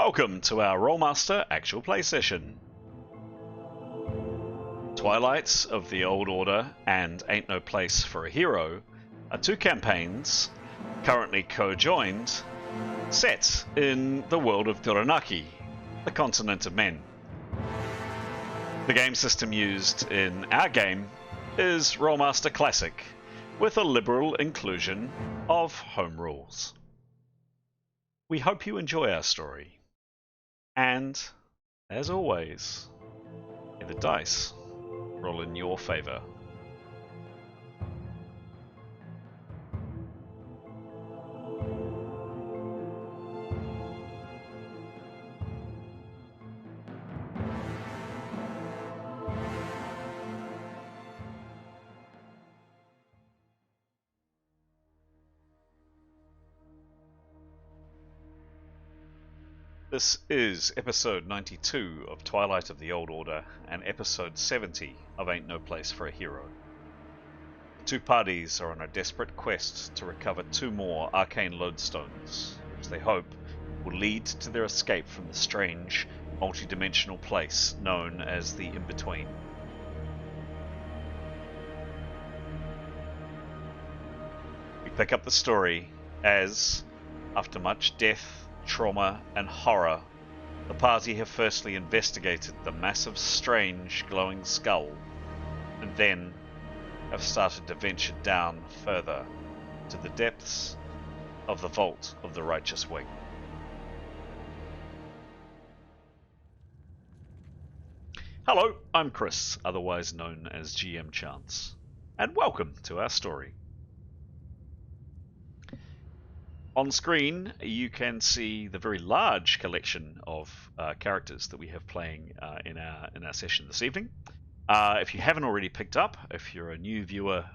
Welcome to our Rolemaster Actual play session. Twilight of the Old Order and Ain't No Place for a Hero are two campaigns, currently co-joined, set in the World of Duranarki, the continent of men. The game system used in our game is Rolemaster Classic, with a liberal inclusion of home rules. We hope you enjoy our story, and, as always, may the dice roll in your favour. This is episode 92 of Twilight of the Old Order and episode 70 of Ain't No Place for a Hero. The two parties are on a desperate quest to recover two more arcane lodestones, which they hope will lead to their escape from the strange, multi-dimensional place known as the In-Between. We pick up the story as, after much death, trauma and horror, the party have firstly investigated the massive, strange, glowing skull, and then have started to venture down further to the depths of the Vault of the Righteous Wing. Hello, I'm Chris, otherwise known as GM Chance, and welcome to our story. On screen, you can see the very large collection of characters that we have playing in our session this evening. If you haven't already picked up, if you're a new viewer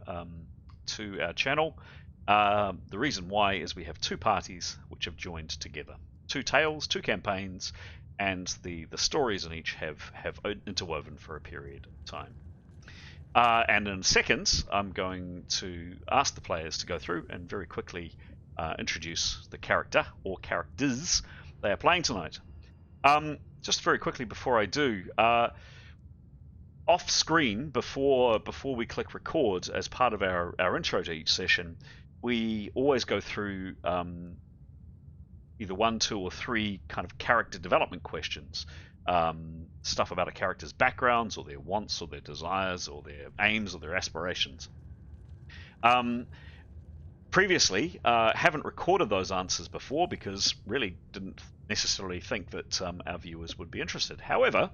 to our channel, the reason why is we have two parties which have joined together. Two tales, two campaigns, and the stories in each have interwoven for a period of time. And in seconds, I'm going to ask the players to go through and very quickly introduce the character or characters they are playing tonight. Just very quickly before I do, off screen before we click record, as part of our intro to each session, we always go through either 1, 2, or 3 kind of character development questions. Stuff about a character's backgrounds or their wants or their desires or their aims or their aspirations. Previously, haven't recorded those answers before because really didn't necessarily think that our viewers would be interested. However,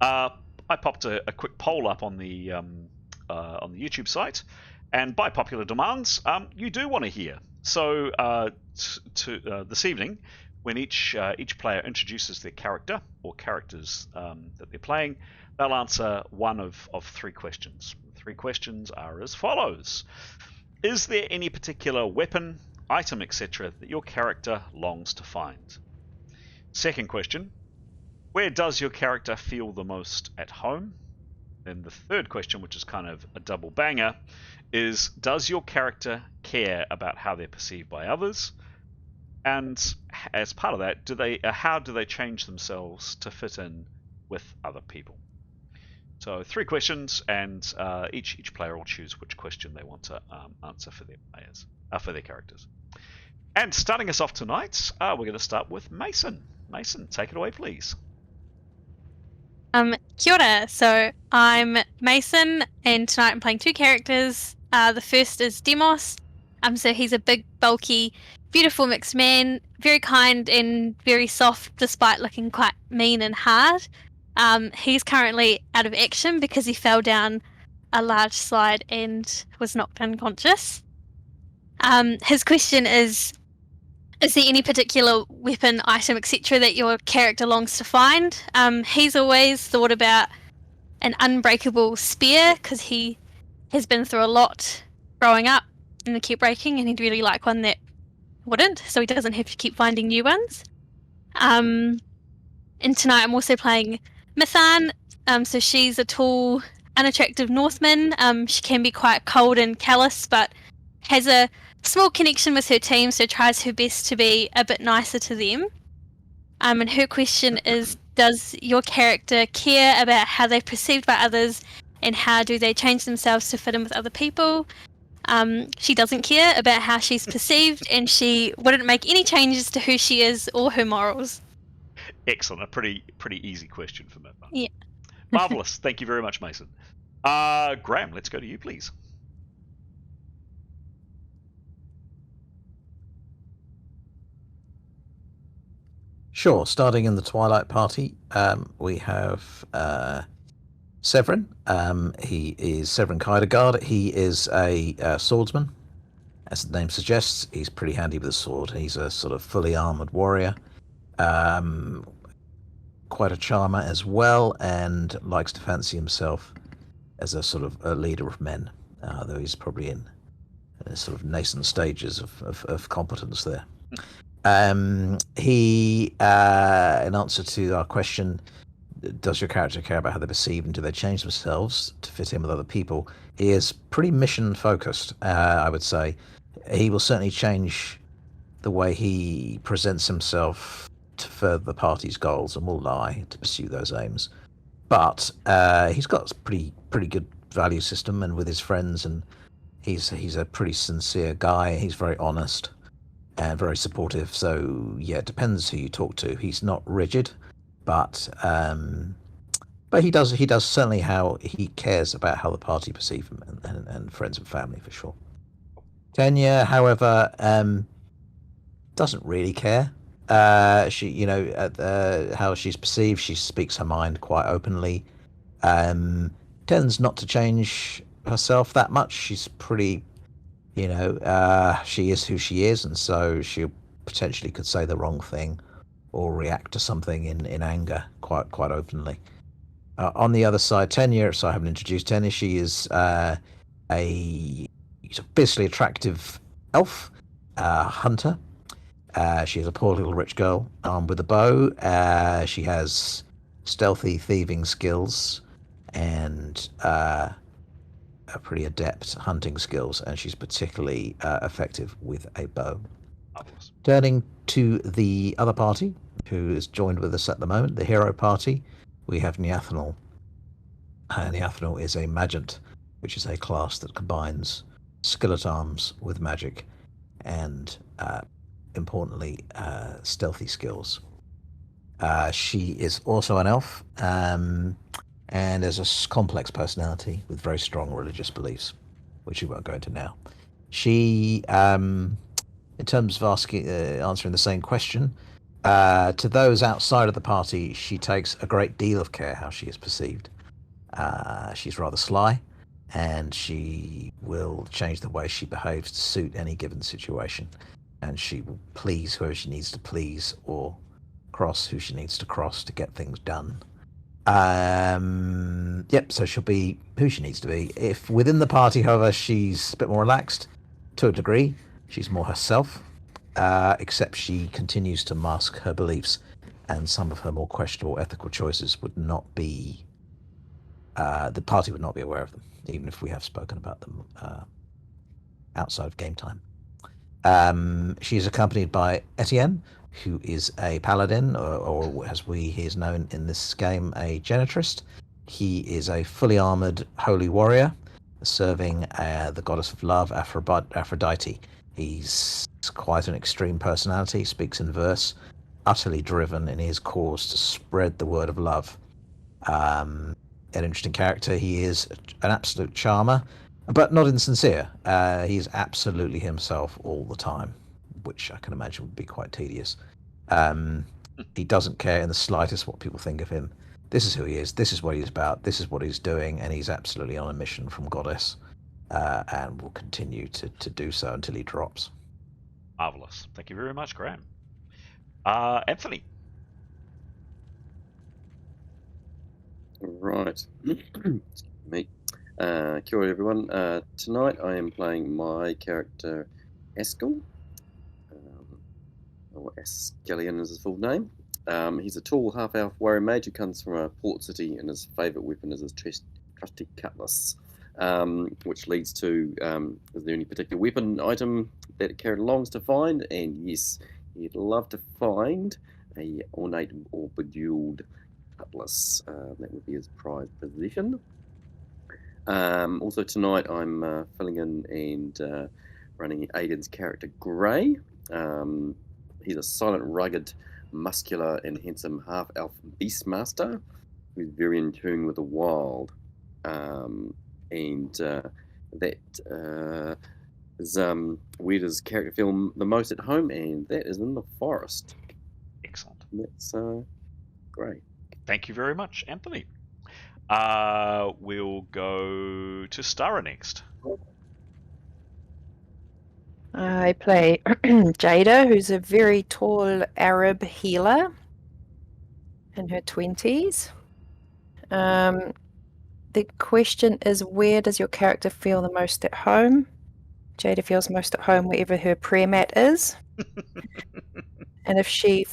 I popped a quick poll up on the YouTube site, and by popular demands, you do want to hear. So this evening, when each player introduces their character or characters that they're playing, they'll answer one of 3 questions. The 3 questions are as follows. Is there any particular weapon, item, etc. that your character longs to find? Second question, where does your character feel the most at home? Then the third question, which is kind of a double banger, is does your character care about how they're perceived by others? And as part of that, how do they change themselves to fit in with other people? So 3 questions, and each player will choose which question they want to answer for their players, for their characters. And starting us off tonight, we're going to start with Mason. Mason, take it away, please. Kia ora. So I'm Mason, and tonight I'm playing 2 characters. The first is Demos. So he's a big, bulky, beautiful mixed man, very kind and very soft, despite looking quite mean and hard. He's currently out of action because he fell down a large slide and was knocked unconscious. His question is there any particular weapon, item, etc. that your character longs to find? He's always thought about an unbreakable spear because he has been through a lot growing up and they keep breaking, and he'd really like one that wouldn't, so he doesn't have to keep finding new ones. And tonight I'm also playing Mithan. So she's a tall, unattractive Northman. She can be quite cold and callous, but has a small connection with her team, so tries her best to be a bit nicer to them. And her question is, does your character care about how they're perceived by others, and how do they change themselves to fit in with other people? She doesn't care about how she's perceived, and she wouldn't make any changes to who she is or her morals. Excellent. A pretty easy question for Mipper. Yeah. Marvelous. Thank you very much, Mason. Graham, let's go to you, please. Sure. Starting in the Twilight Party, we have Severin. He is Severin Kydegard. He is a swordsman. As the name suggests, he's pretty handy with a sword. He's a sort of fully armored warrior. Quite a charmer as well, and likes to fancy himself as a sort of a leader of men, though he's probably in sort of nascent stages of competence there. He, in answer to our question, does your character care about how they perceive and do they change themselves to fit in with other people? He is pretty mission focused, I would say. He will certainly change the way he presents himself to further the party's goals and will lie to pursue those aims. But he's got a pretty good value system, and with his friends, and he's a pretty sincere guy. He's very honest and very supportive. So yeah, it depends who you talk to. He's not rigid, but he does certainly how he cares about how the party perceive him, and friends and family for sure. Tenya, however, doesn't really care. She, how she's perceived, she speaks her mind quite openly. Tends not to change herself that much. She's pretty, she is who she is, and so she potentially could say the wrong thing or react to something in anger quite openly. On the other side, Tenya, so I haven't introduced Tenya, she is a fiercely attractive elf hunter. She is a poor little rich girl armed with a bow. She has stealthy thieving skills and pretty adept hunting skills, and she's particularly effective with a bow. Marvelous. Turning to the other party, who is joined with us at the moment, the hero party, we have Neathanel. Neathanel is a Magent, which is a class that combines skill at arms with magic and, importantly, stealthy skills. She is also an elf, and has a complex personality with very strong religious beliefs, which we won't go into now. She, in terms of answering the same question, to those outside of the party, she takes a great deal of care how she is perceived. She's rather sly, and she will change the way she behaves to suit any given situation. And she will please whoever she needs to please, or cross who she needs to cross to get things done. So she'll be who she needs to be. If within the party, however, she's a bit more relaxed, to a degree, she's more herself, except she continues to mask her beliefs, and some of her more questionable ethical choices would not be, the party would not be aware of them, even if we have spoken about them outside of game time. She is accompanied by Etienne, who is a paladin, or as he is known in this game, a genitrist. He is a fully armored holy warrior, serving the goddess of love, Aphrodite. He's quite an extreme personality, speaks in verse, utterly driven in his cause to spread the word of love. An interesting character. He is an absolute charmer, but not insincere. He's absolutely himself all the time, which I can imagine would be quite tedious. He doesn't care in the slightest what people think of him. This is who he is. This is what he's about. This is what he's doing, and he's absolutely on a mission from Goddess, and will continue to do so until he drops. Marvelous. Thank you very much, Graham. Anthony. Right. Me. Kia ora, everyone. Tonight I am playing my character Eskel, or Eskellion is his full name. He's a tall half-elf warrior mage who comes from a port city, and his favourite weapon is his trusty cutlass, which leads to, is there any particular weapon item that Karen longs to find? And yes, he'd love to find a ornate or bejeweled cutlass. That would be his prized possession. Also tonight I'm filling in and running Aiden's character Grey. He's a silent, rugged, muscular, and handsome half-elf beastmaster who's very in tune with the wild. And that is where does character feel the most at home, and that is in the forest. Excellent. And that's great. Thank you very much, Anthony. We'll go to Stara next. I play Jada, who's a very tall Arab healer in her 20s. The question is, where does your character feel the most at home? Jada feels most at home wherever her prayer mat is. And if she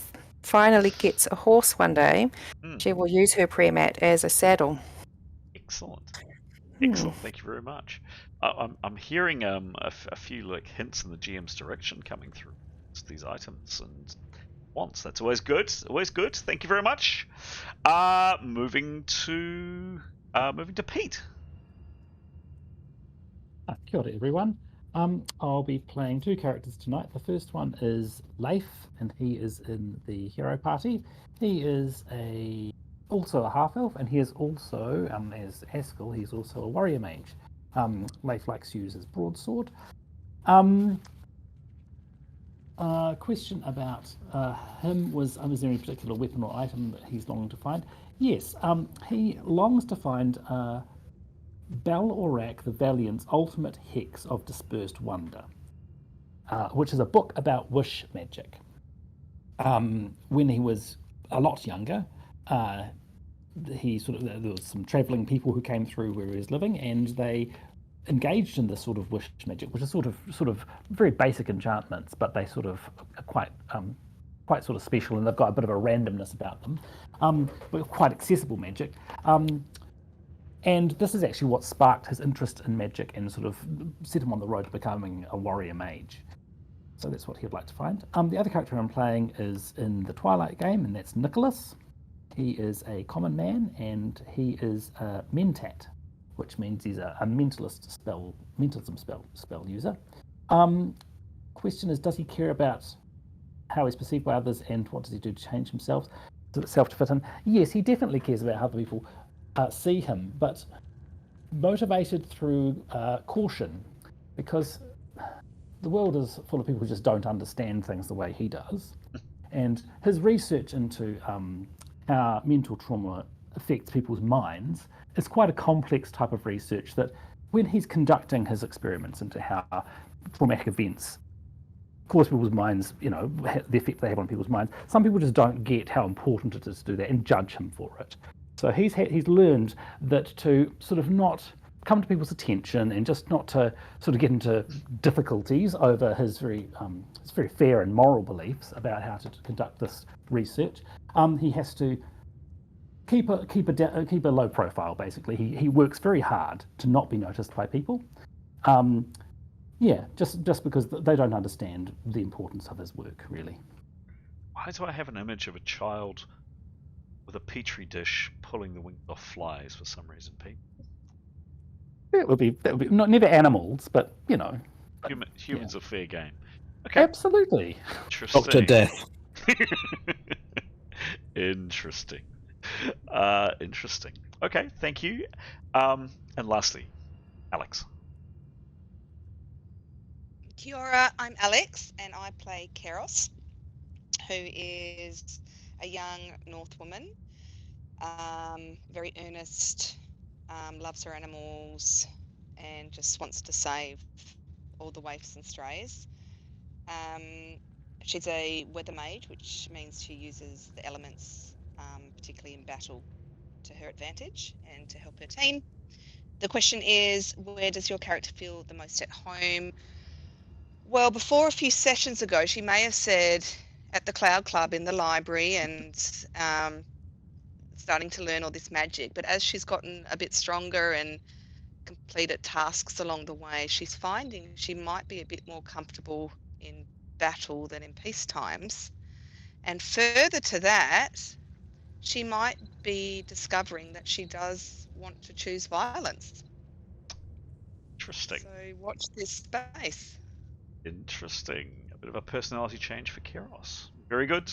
finally gets a horse one day, she will use her prayer mat as a saddle. Excellent. Excellent. Thank you very much. I'm hearing a few like hints in the GM's direction coming through these items and wants. That's always good. Always good. Thank you very much. Moving to Pete. Kia ora, everyone. I'll be playing two characters tonight. The first one is Leif, and he is in the hero party. He is also a half-elf, and he is also, as Haskell, he's also a warrior mage. Leif likes to use his broadsword. Question about him was there any particular weapon or item that he's longing to find? Yes, he longs to find Bel Orak the Valiant's Ultimate Hex of Dispersed Wonder, which is a book about wish magic. When he was a lot younger, there was some travelling people who came through where he was living, and they engaged in this sort of wish magic, which is sort of very basic enchantments, but they sort of are quite sort of special, and they've got a bit of a randomness about them, but quite accessible magic. And this is actually what sparked his interest in magic and sort of set him on the road to becoming a warrior mage. So that's what he'd like to find. The other character I'm playing is in the Twilight game, and that's Nicholas. He is a common man, and he is a mentat, which means he's a mentalism spell user. Question is, does he care about how he's perceived by others, and what does he do to change himself to fit in? Yes, he definitely cares about how other people see him, but motivated through caution, because the world is full of people who just don't understand things the way he does. And his research into how mental trauma affects people's minds is quite a complex type of research that when he's conducting his experiments into how traumatic events cause people's minds, the effect they have on people's minds, some people just don't get how important it is to do that and judge him for it. So he's learned that to sort of not come to people's attention and just not to sort of get into difficulties over his very fair and moral beliefs about how to conduct this research. He has to keep a low profile. Basically, he works very hard to not be noticed by people. Just because they don't understand the importance of his work, really. Why do I have an image of a child with a petri dish pulling the wings off flies for some reason, Pete? That would be not never animals, but humans are fair game. Okay. Absolutely. Interesting. Doctor Death. Interesting. Interesting. Okay, thank you. And lastly, Alex. Kia ora, I'm Alex, and I play Keros, who is a young North woman, very earnest, loves her animals, and just wants to save all the waifs and strays. She's a weather mage, which means she uses the elements, particularly in battle, to her advantage and to help her team. The question is, where does your character feel the most at home? Well, before a few sessions ago, she may have said at the Cloud Club in the library and starting to learn all this magic. But as she's gotten a bit stronger and completed tasks along the way, she's finding she might be a bit more comfortable in battle than in peace times. And further to that, she might be discovering that she does want to choose violence. Interesting. So watch this space. Interesting. A bit of a personality change for Keros. Very good.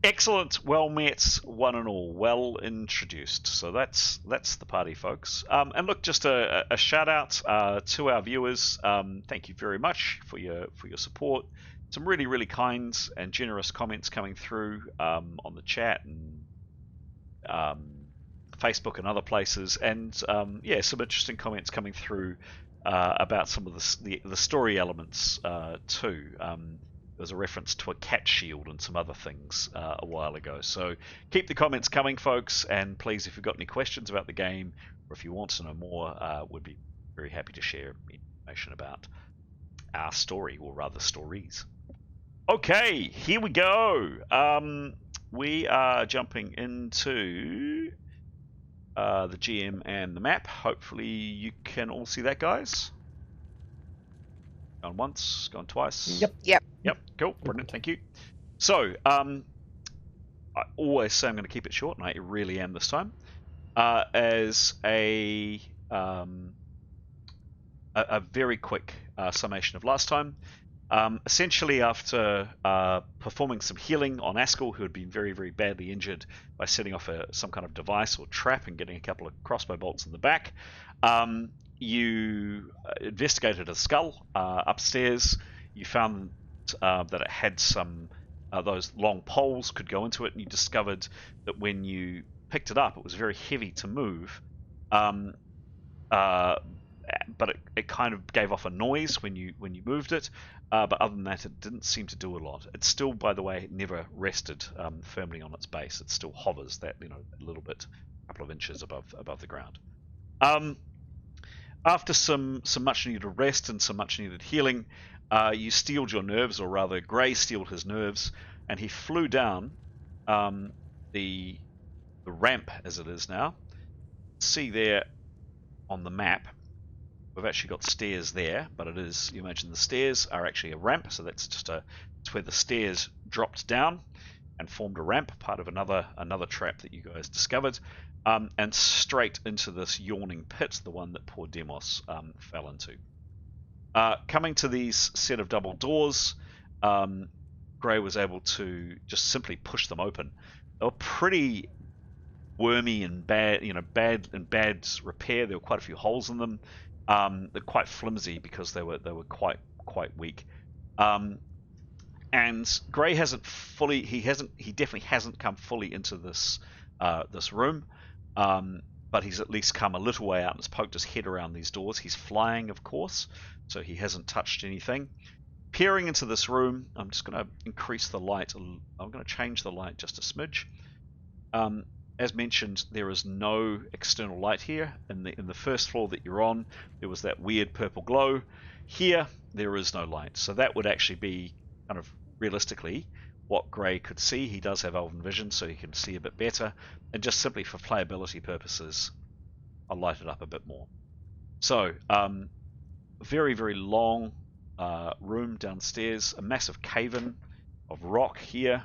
Excellent. Well met, one and all. Well introduced. So that's the party, folks. And look, just a shout out to our viewers. Thank you very much for your support. Some really, really kind and generous comments coming through on the chat and Facebook and other places, and yeah, some interesting comments coming through about some of the story elements too. There was a reference to a cat shield and some other things a while ago. So keep the comments coming, folks, and please, if you've got any questions about the game or if you want to know more, we'd be very happy to share information about our story, or rather stories. Okay, here we go. We are jumping into the GM and the map. Hopefully you can all see that, guys. Going once, going twice. Yep. Yep, cool, brilliant, thank you. So, I always say I'm going to keep it short, and I really am this time. As a very quick summation of last time. Essentially, after performing some healing on Askell, who had been very, very badly injured by setting off some kind of device or trap and getting a couple of crossbow bolts in the back, you investigated a skull upstairs. You found that it had some those long poles could go into it, and you discovered that when you picked it up, it was very heavy to move. But it kind of gave off a noise when you moved it. But other than that, it didn't seem to do a lot. It still, by the way, never rested firmly on its base. It still hovers that a little bit, a couple of inches above the ground. After some much needed rest and some much needed healing, you steeled your nerves, or rather, Grey steeled his nerves, and he flew down the ramp as it is now. See there on the map. We've actually got stairs there, but it is, you imagine the stairs are actually a ramp, so that's just it's where the stairs dropped down and formed a ramp, part of another trap that you guys discovered, and straight into this yawning pit, the one that poor Demos fell into. Coming to these set of double doors, Grey was able to just simply push them open. They were pretty wormy and bad repair. There were quite a few holes in them. They're quite flimsy because they were quite weak. And Grey he definitely hasn't come fully into this room, but he's at least come a little way out and has poked his head around these doors. He's flying, of course, so he hasn't touched anything. Peering into this room, I'm just going to increase the light. I'm going to change the light just a smidge. As mentioned, there is no external light here. In the first floor that you're on, there was that weird purple glow. Here, there is no light. So that would actually be kind of realistically what Grey could see. He does have Elven vision, so he can see a bit better. And just simply for playability purposes, I'll light it up a bit more. So, very, very long room downstairs. A massive cave-in of rock here.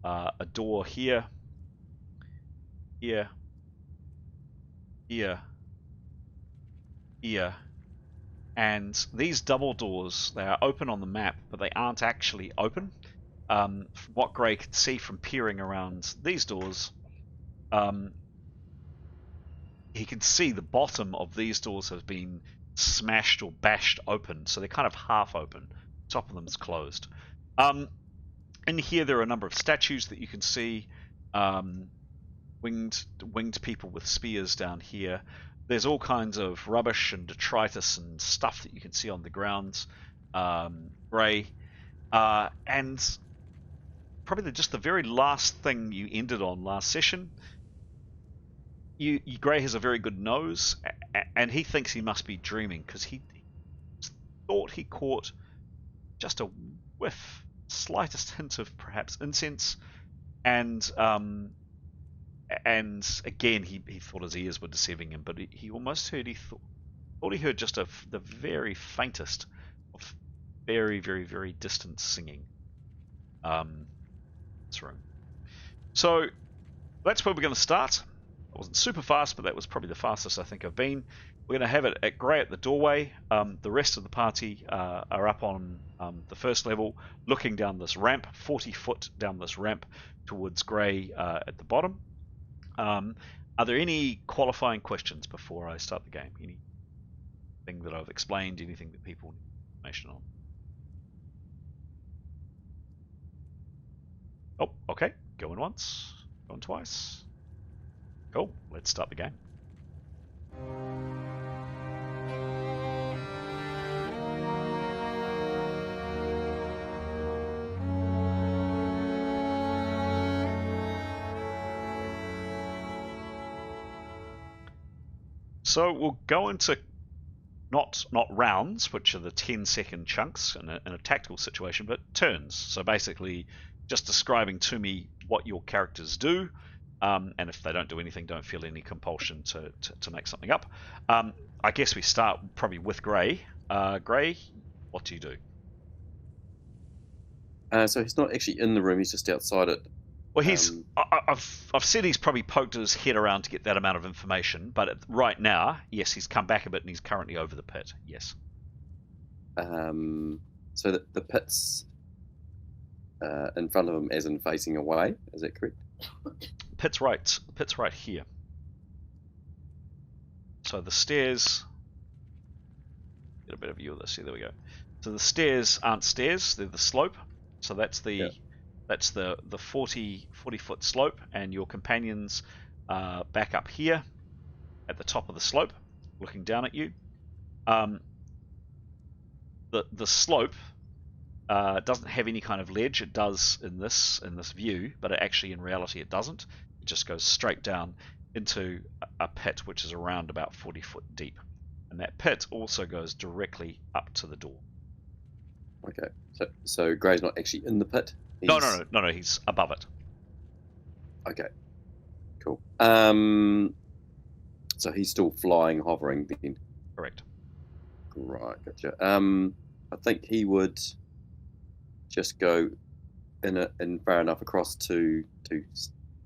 A door here. Here, and these double doors, they are open on the map, but they aren't actually open. From what Grey could see from peering around these doors, he can see the bottom of these doors has been smashed or bashed open, so they're kind of half open. The top of them is closed. In here, there are a number of statues that you can see. Winged people with spears down here. There's all kinds of rubbish and detritus and stuff that you can see on the ground. Grey. And probably just the very last thing you ended on last session. Grey has a very good nose, and he thinks he must be dreaming because he thought he caught just a whiff, slightest hint of perhaps incense, and again, he thought his ears were deceiving him, but he almost heard, thought he heard just the very faintest of very, very, very distant singing. its room. So that's where we're going to start. I wasn't super fast, but that was probably the fastest I think I've been. We're going to have it at Grey at the doorway. The rest of the party are up on the first level, looking down this ramp, 40 foot down this ramp towards Grey at the bottom. Are there any qualifying questions before I start the game? Anything that I've explained, anything that people need information on? Oh, okay. Going once, going twice. Cool. Let's start the game. So we'll go into not rounds, which are the 10-second chunks in a tactical situation, but turns. So basically, just describing to me what your characters do, and if they don't do anything, don't feel any compulsion to make something up. I guess we start probably with Grey. Grey, what do you do? So he's not actually in the room; he's just outside it. Well, I've said he's probably poked his head around to get that amount of information, but right now, yes, he's come back a bit and he's currently over the pit. Yes. So the pit's in front of him, as in facing away. Is that correct? Pit's right here. So the stairs. Get a better view of this. Here, there we go. So the stairs aren't stairs; they're the slope. So that's the 40 foot slope, and your companions back up here at the top of the slope, looking down at you. The slope doesn't have any kind of ledge. It does in this view, but actually in reality it doesn't. It just goes straight down into a pit which is around about 40 foot deep, and that pit also goes directly up to the door. Okay, so Grey's not actually in the pit. No, he's above it. Okay, cool. So he's still flying, hovering then. Correct. Right, gotcha. I think he would just go in far enough across to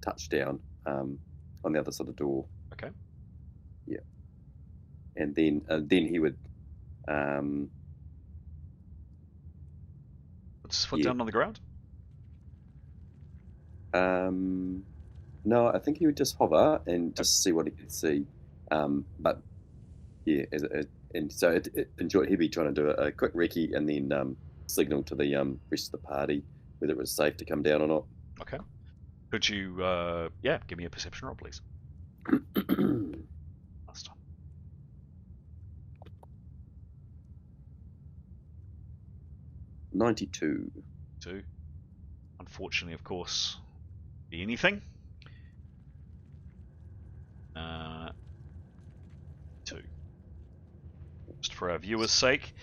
touch down on the other side of the door. Okay. Yeah. And then he would Put his foot down on the ground. No, I think he would just hover and just see what he could see. But yeah, he'd be trying to do a quick recce and then signal to the rest of the party whether it was safe to come down or not. Okay. Could you, give me a perception roll, please. Last time. 92. 2. Unfortunately, of course, be anything. 2. Just for our viewers' sake,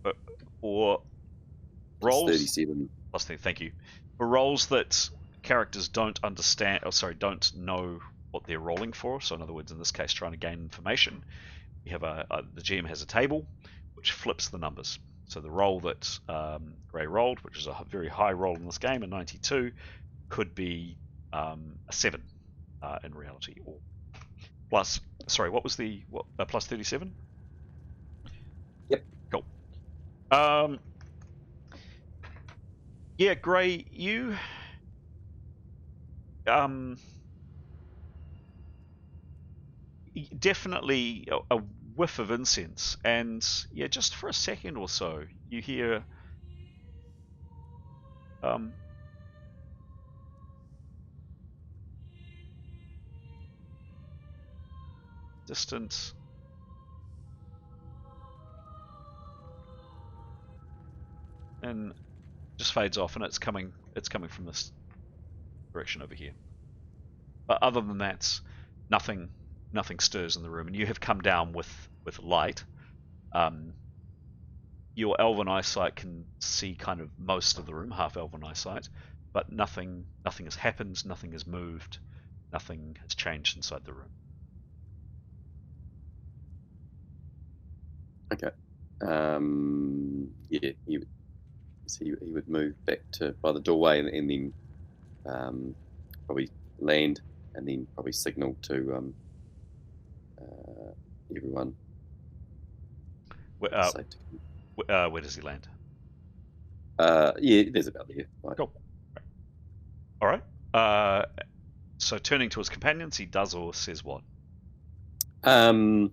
but for rolls. 37. Plus 30, thank you. For rolls that characters don't understand, don't know what they're rolling for. So, in other words, in this case, trying to gain information, we have the GM has a table which flips the numbers. So the roll that Grey rolled, which is a very high roll in this game, a 92, could be a 7 in reality, or plus. Sorry, what was the plus 37? Yep. Cool. Yeah, Grey, you definitely a whiff of incense, and yeah, just for a second or so, you hear distant and just fades off, and it's coming from this direction over here. But other than that, nothing stirs in the room, and you have come down with light. Your elven eyesight can see kind of most of the room, half elven eyesight, but nothing has happened, nothing has moved, nothing has changed inside the room. Okay. Yeah, he would move back to by the doorway and then probably land and then probably signal to everyone. Where does he land? Yeah, there's about there. Right. Cool. All right. So turning to his companions, he does or says what? They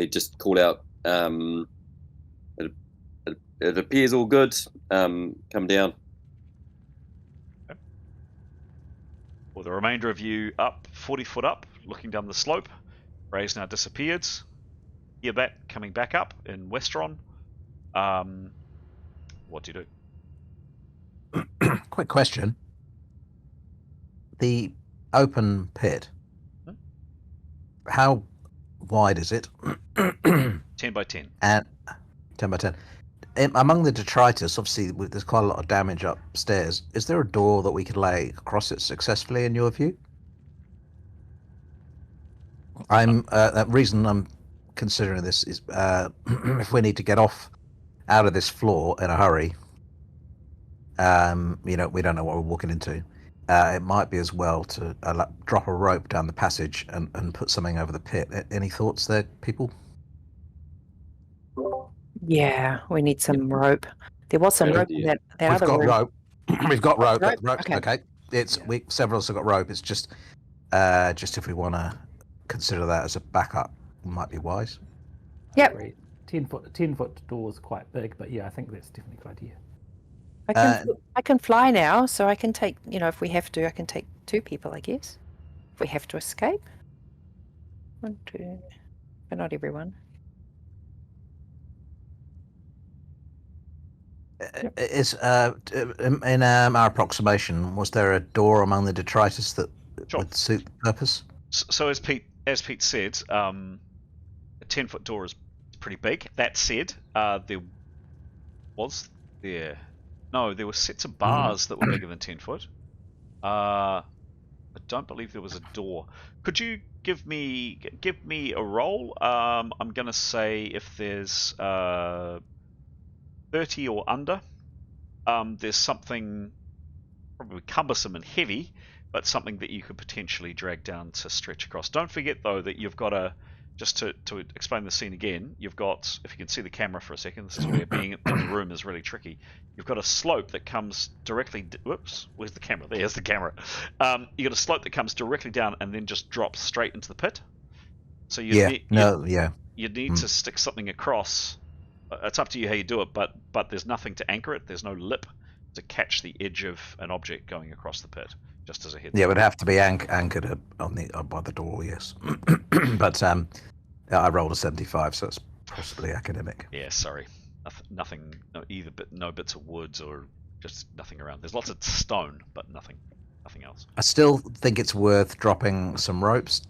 just called out. It appears all good. Come down. Okay. Well, the remainder of you up 40 foot up, looking down the slope. Ray's now disappeared. Hear that coming back up in Westron. What do you do? Quick question. The open pit, how wide is it? 10 by 10. And 10 by 10. Among the detritus, obviously, there's quite a lot of damage upstairs. Is there a door that we could lay across it successfully, in your view? The reason I'm considering this is if we need to get off out of this floor in a hurry, we don't know what we're walking into. It might be as well to drop a rope down the passage and put something over the pit. Any thoughts there, people? Yeah, we need some rope. There was some Great rope in idea. that We've other got room. rope. We've got rope. Rope? Rope's Okay. okay. Several of us have got rope. It's just if we want to consider that as a backup, might be wise. Yep. Great. 10-foot door is quite big, but yeah, I think that's definitely a good idea. I can fly now, so I can take, if we have to, I can take 2 people, I guess. If we have to escape. 1, 2, but not everyone. Is in our approximation, was there a door among the detritus that Sure. would suit the purpose? So as Pete said, a 10-foot door is pretty big. That said, there were sets of bars that were bigger than 10 foot. I don't believe there was a door. Could you give me a roll? I'm gonna say if there's 30 or under, there's something probably cumbersome and heavy, but something that you could potentially drag down to stretch across. Don't forget though that you've got just to explain the scene again, you've got, if you can see the camera for a second, this is where being in the room is really tricky. You've got a slope that comes directly, whoops, where's the camera? There's the camera. You've got a slope that comes directly down and then just drops straight into the pit. So you need to stick something across. It's up to you how you do it, but there's nothing to anchor it. There's no lip to catch the edge of an object going across the pit. Just as a heads up. Yeah, it would have to be anchored by the door, yes. But I rolled a 75, so it's possibly academic. Yeah, sorry, nothing. No bits of woods or just nothing around. There's lots of stone, but nothing else. I still think it's worth dropping some ropes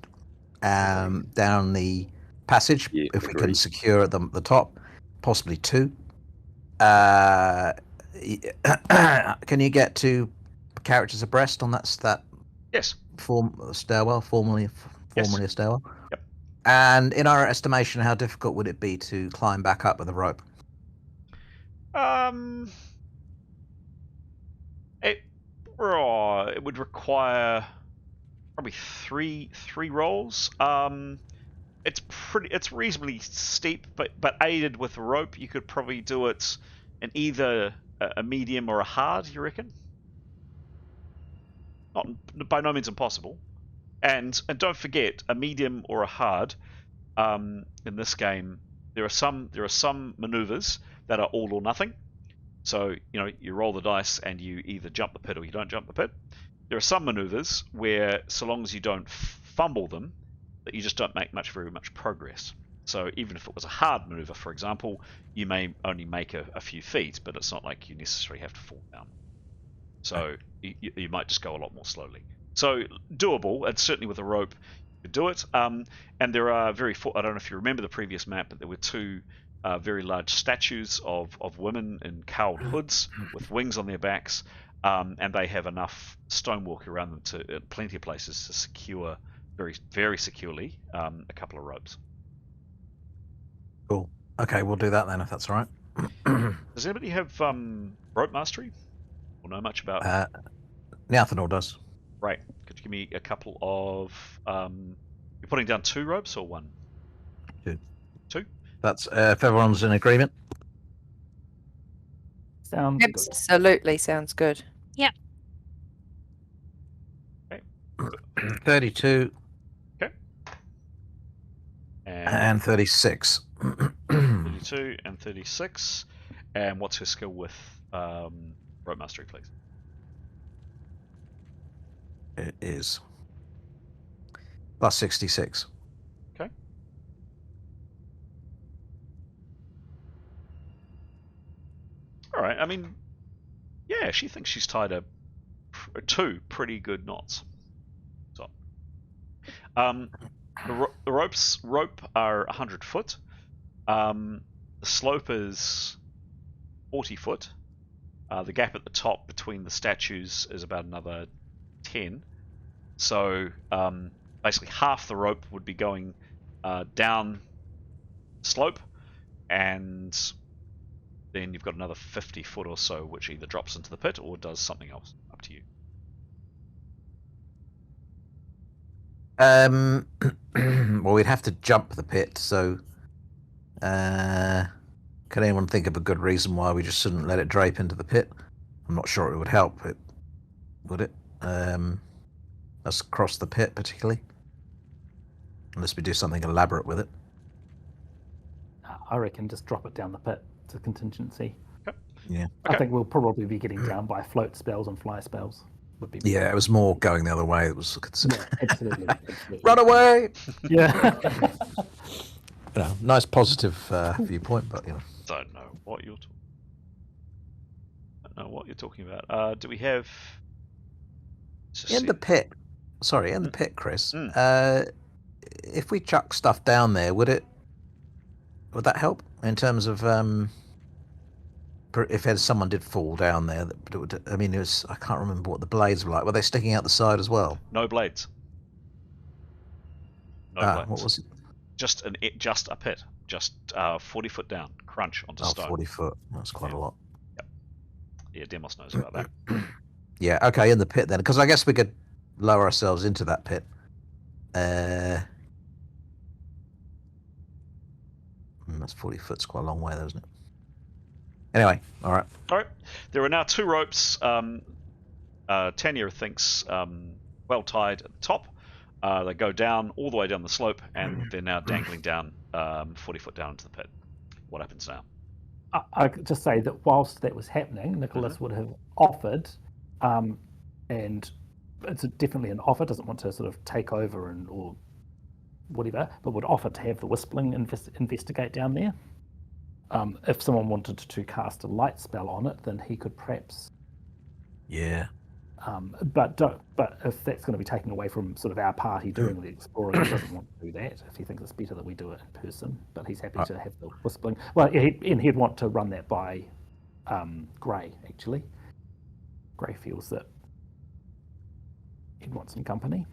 down the passage if we can secure at the top, possibly 2. Can you get 2 characters abreast on that Yes. Stairwell, formerly Yes. a stairwell? Yep. And in our estimation, how difficult would it be to climb back up with a rope? It would require probably three rolls. It's reasonably steep, but aided with a rope, you could probably do it in either a medium or a hard. You reckon? Not by no means impossible. And don't forget, a medium or a hard in this game, there are some maneuvers that are all or nothing. So you roll the dice and you either jump the pit or you don't jump the pit. There are some maneuvers where, so long as you don't fumble them, that you just don't make very much progress. So even if it was a hard maneuver, for example, you may only make a few feet, but it's not like you necessarily have to fall down. So you might just go a lot more slowly. So doable, and certainly with a rope, you could do it. And there are I don't know if you remember the previous map, but there were 2 very large statues of women in cowled hoods with wings on their backs, and they have enough stonework around them to plenty of places to secure very, very securely a couple of ropes. Cool. Okay, we'll do that then if that's all right. Does anybody have rope mastery? or know much about? Neathanor does. Right. Could you give me a couple of? You're putting down 2 ropes or 1? 2. 2. That's if everyone's in agreement. Sounds good. Absolutely sounds good. 32 Okay. and 36. 32 and 36. And what's her skill with rope mastery, please? It is plus 66. Okay. All right. I mean, yeah, she thinks she's tied 2 pretty good knots. So, the rope are 100 foot. The slope is 40 foot. The gap at the top between the statues is about another 10. So basically half the rope would be going down slope, and then you've got another 50 foot or so which either drops into the pit or does something else. Up to you. Well, we'd have to jump the pit, so can anyone think of a good reason why we just shouldn't let it drape into the pit? I'm not sure it would help. Would it? Us cross the pit, particularly? Unless we do something elaborate with it. I reckon just drop it down the pit. It's a contingency. Okay. Yeah. I think we'll probably be getting down by float spells and fly spells. Would be Yeah, it was more going the other way. It was Yeah, absolutely. absolutely. run away. Yeah. Nice positive viewpoint, but Don't know what you're talking about. Do we have in the pit? Sorry, in the pit, Chris. Mm. If we chuck stuff down there, would that help in terms of if someone did fall down there? I can't remember what the blades were like. Were they sticking out the side as well? No blades. No blades. What was it? Just a pit. Just 40 foot down. Crunch onto stone. 40 foot. That's quite a lot. Yep. Yeah, Demos knows about that. Yeah, okay, in the pit then. Because I guess we could lower ourselves into that pit. That's 40 foot's quite a long way, though, isn't it? Anyway, all right. All right. There are now 2 ropes. Tanya thinks well tied at the top. They go down all the way down the slope, and they're now dangling down 40 foot down into the pit. What happens now? I could just say that whilst that was happening, Nicholas would have offered, and it's definitely an offer, doesn't want to sort of take over or whatever, but would offer to have the Whispling investigate down there. If someone wanted to cast a light spell on it, then he could perhaps. Yeah. But if that's going to be taken away from sort of our party doing the exploring, he doesn't want to do that. If he thinks it's better that we do it in person, but he's happy to have the Whispling. Well, he'd want to run that by Gray, actually. Gray feels that he'd want some company.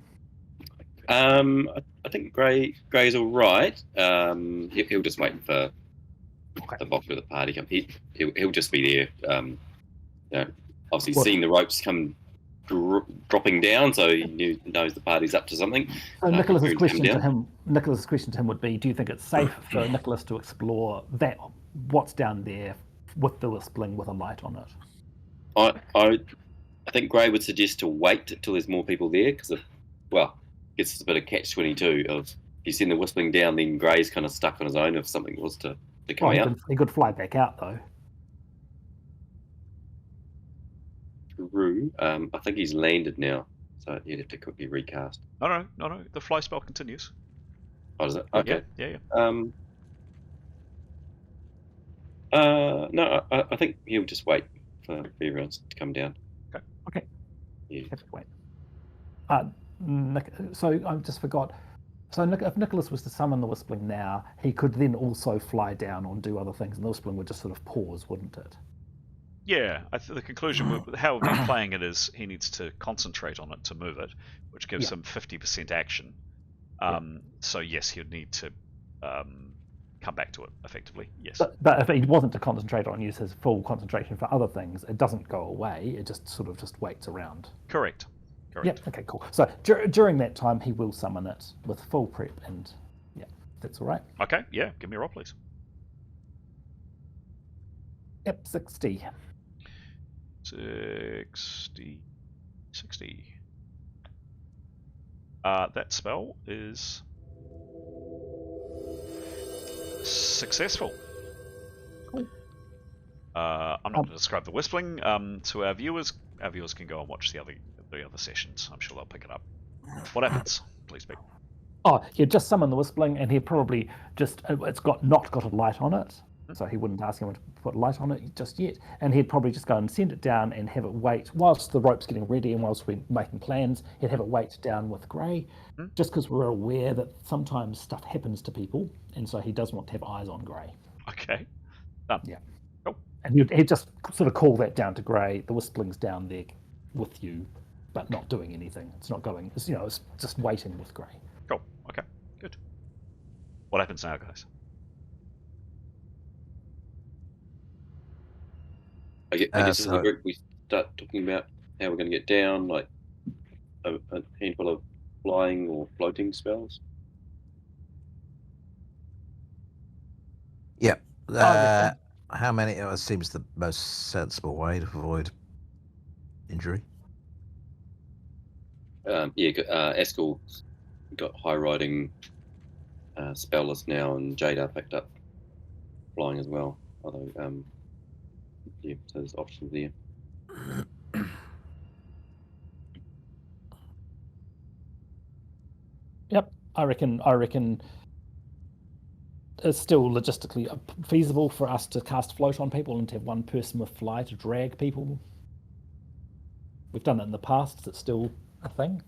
I think Gray's all right. He'll just wait for the bulk of the party come. He'll just be there. Obviously, seeing the ropes come dropping down, so he knows the party's up to something. So Nicholas's question to him would be: do you think it's safe for Nicholas to explore what's down there with the Whispling with a light on it? I think Gray would suggest to wait till there's more people there, because it's a bit of catch-22 of if you send the Whispling down, then Gray's kind of stuck on his own if something was to come out. He could fly back out though. True. I think he's landed now, so you'd have to quickly recast. No. The fly spell continues. Oh, does it? Okay. Yeah. No, I think he'll just wait for everyone to come down. Okay. Yeah. Have to wait. So I just forgot. So if Nicholas was to summon the Whispling now, he could then also fly down and do other things, and the Whispling would just sort of pause, wouldn't it? Yeah, the conclusion, how we've been playing it is he needs to concentrate on it to move it, which gives him 50% action. So yes, he would need to come back to it effectively. Yes. But if he wasn't to concentrate on use his full concentration for other things, it doesn't go away. It just sort of just waits around. Correct. Yep. Okay. Cool. So during that time, he will summon it with full prep, and yeah, that's all right. Okay. Yeah. Give me a roll, please. Yep. 60. 60. That spell is successful. Cool. I'm not going to describe the whistling to our viewers. Our viewers can go and watch the other sessions. I'm sure they'll pick it up. What happens? Please speak. Oh, he'd just summon the whistling, and he'd probably just it's not got a light on it, so he wouldn't ask him to put a light on it just yet. And he'd probably just go and send it down and have it wait whilst the rope's getting ready and whilst we're making plans. He'd have it wait down with Grey, just because we're aware that sometimes stuff happens to people, and so he does want to have eyes on Grey. Okay. Done. Yeah. Cool. And he'd just sort of call that down to Grey. The whistling's down there with you, but not doing anything. It's not going. It's, it's just waiting with Grey. Cool. Okay. Good. What happens now, guys? I guess as so- a group we start talking about how we're going to get down, like a handful of flying or floating spells. Yep. How many? It seems the most sensible way to avoid injury. Eskel's got high riding spellless now, and Jada picked up flying as well. Although, so there's options there. Yep, I reckon it's still logistically feasible for us to cast float on people and to have one person with fly to drag people. We've done it in the past. Is it still a thing?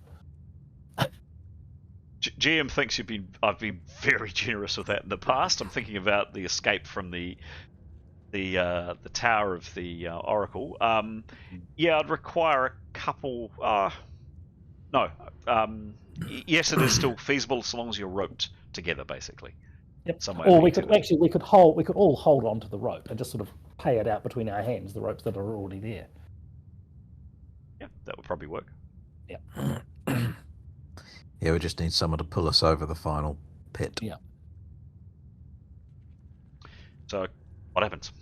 GM thinks I've been very generous with that in the past. I'm thinking about the escape from the tower of the Oracle. Yeah, I'd require a couple. No. Yes, it is still feasible so long as you're roped together, basically. Yep. Some way Or of we getting could to it. we could all hold onto the rope and just sort of pay it out between our hands, the ropes that are already there. Yeah, that would probably work. Yeah. Yeah, we just need someone to pull us over the final pit. Yeah. So, what happens?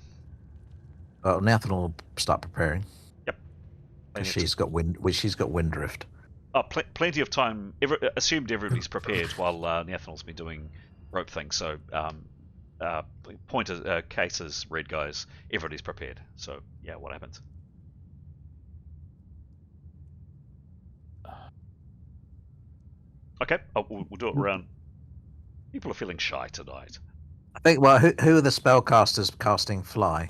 Well, Nathan will start preparing. Yep. Because she's got wind drift. Oh, plenty of time. Assumed everybody's prepared while Nathanel's been doing rope things. So, pointers, cases, red guys, everybody's prepared. So, yeah, what happens? Okay, we'll do it around. People are feeling shy tonight. I think. Well, who are the spellcasters casting fly?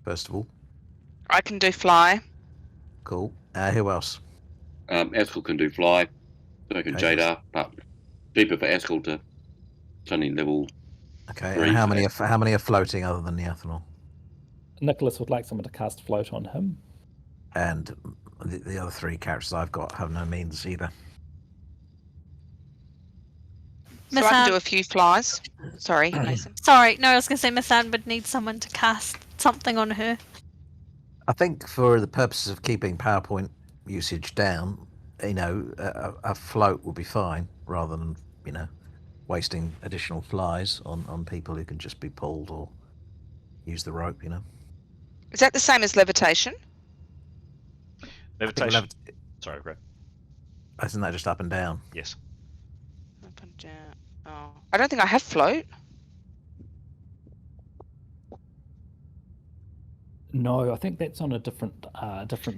First of all, I can do fly. cool. Who else? Eskel can do fly, so can Okay. Jada, but deeper for Eskel to only level. Okay, Three and how for many are floating other than the ethanol? Nicholas would like someone to cast float on him. And the other three characters I've got have no means either. So Miss I can do Anne- a few flies. Sorry, Mason. Sorry, no, I was going to say Miss Anne would need someone to cast something on her. I think for the purposes of keeping PowerPoint usage down, a float would be fine rather than wasting additional flies on people who can just be pulled or use the rope. Is that the same as levitation? Levitation. Sorry, Greg. Isn't that just up and down? Yes. Up and down. Oh, I don't think I have float. No, I think that's on a different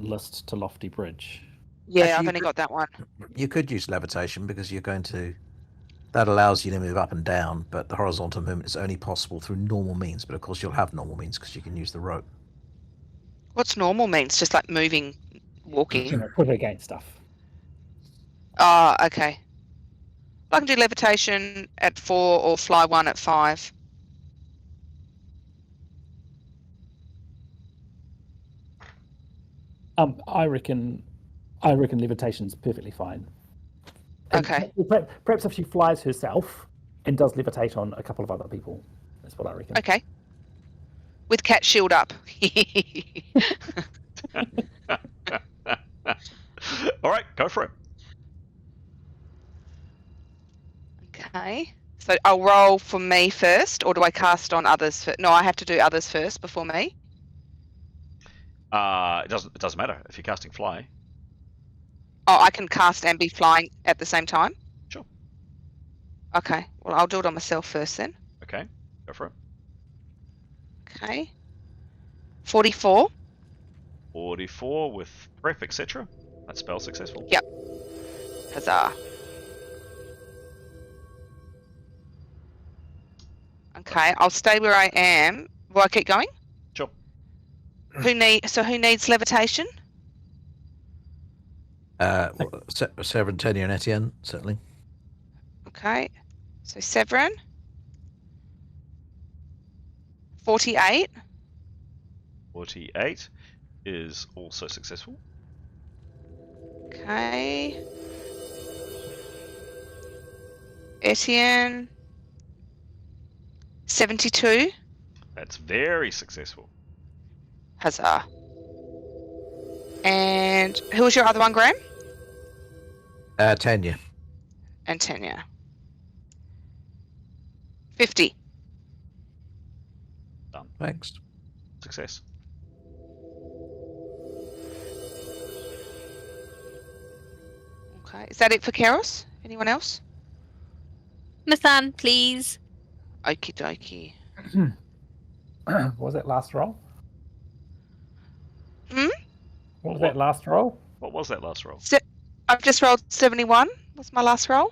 list to Lofty Bridge. Yeah, Actually, I've only got that one. You could use levitation because that allows you to move up and down, but the horizontal movement is only possible through normal means. But of course, you'll have normal means because you can use the rope. What's normal means? Just like moving, walking. Put it against stuff. Oh, okay. I can do levitation at 4 or fly 1 at 5. I reckon levitation's perfectly fine. And Okay. perhaps if she flies herself and does levitate on a couple of other people, That's what I reckon. Okay. With cat shield up. All right, go for it. Okay. So I'll roll for me first, or do I cast on others first? No, I have to do others first before me. It doesn't matter if you're casting fly. Oh, I can cast and be flying at the same time? Sure. Okay. Well, I'll do it on myself first then. Okay, go for it. Okay. 44. 44 with prep, etc. That spell successful. Yep. Huzzah. Okay, I'll stay where I am. Will I keep going? Sure. Who needs levitation? Severin, Tanya, and Etienne, certainly. Okay. So Severin. 48. 48 is also successful. Okay. Etienne. 72. That's very successful. Huzzah. And who was your other one, Graham? Tanya. And Tanya. 50. Done. Thanks. Success. Okay. Is that it for Keros? Anyone else? Nathan, please. Okie dokie. What was that last roll? Hmm? What was that last roll? What was that last roll? I've just rolled 71. Was my last roll?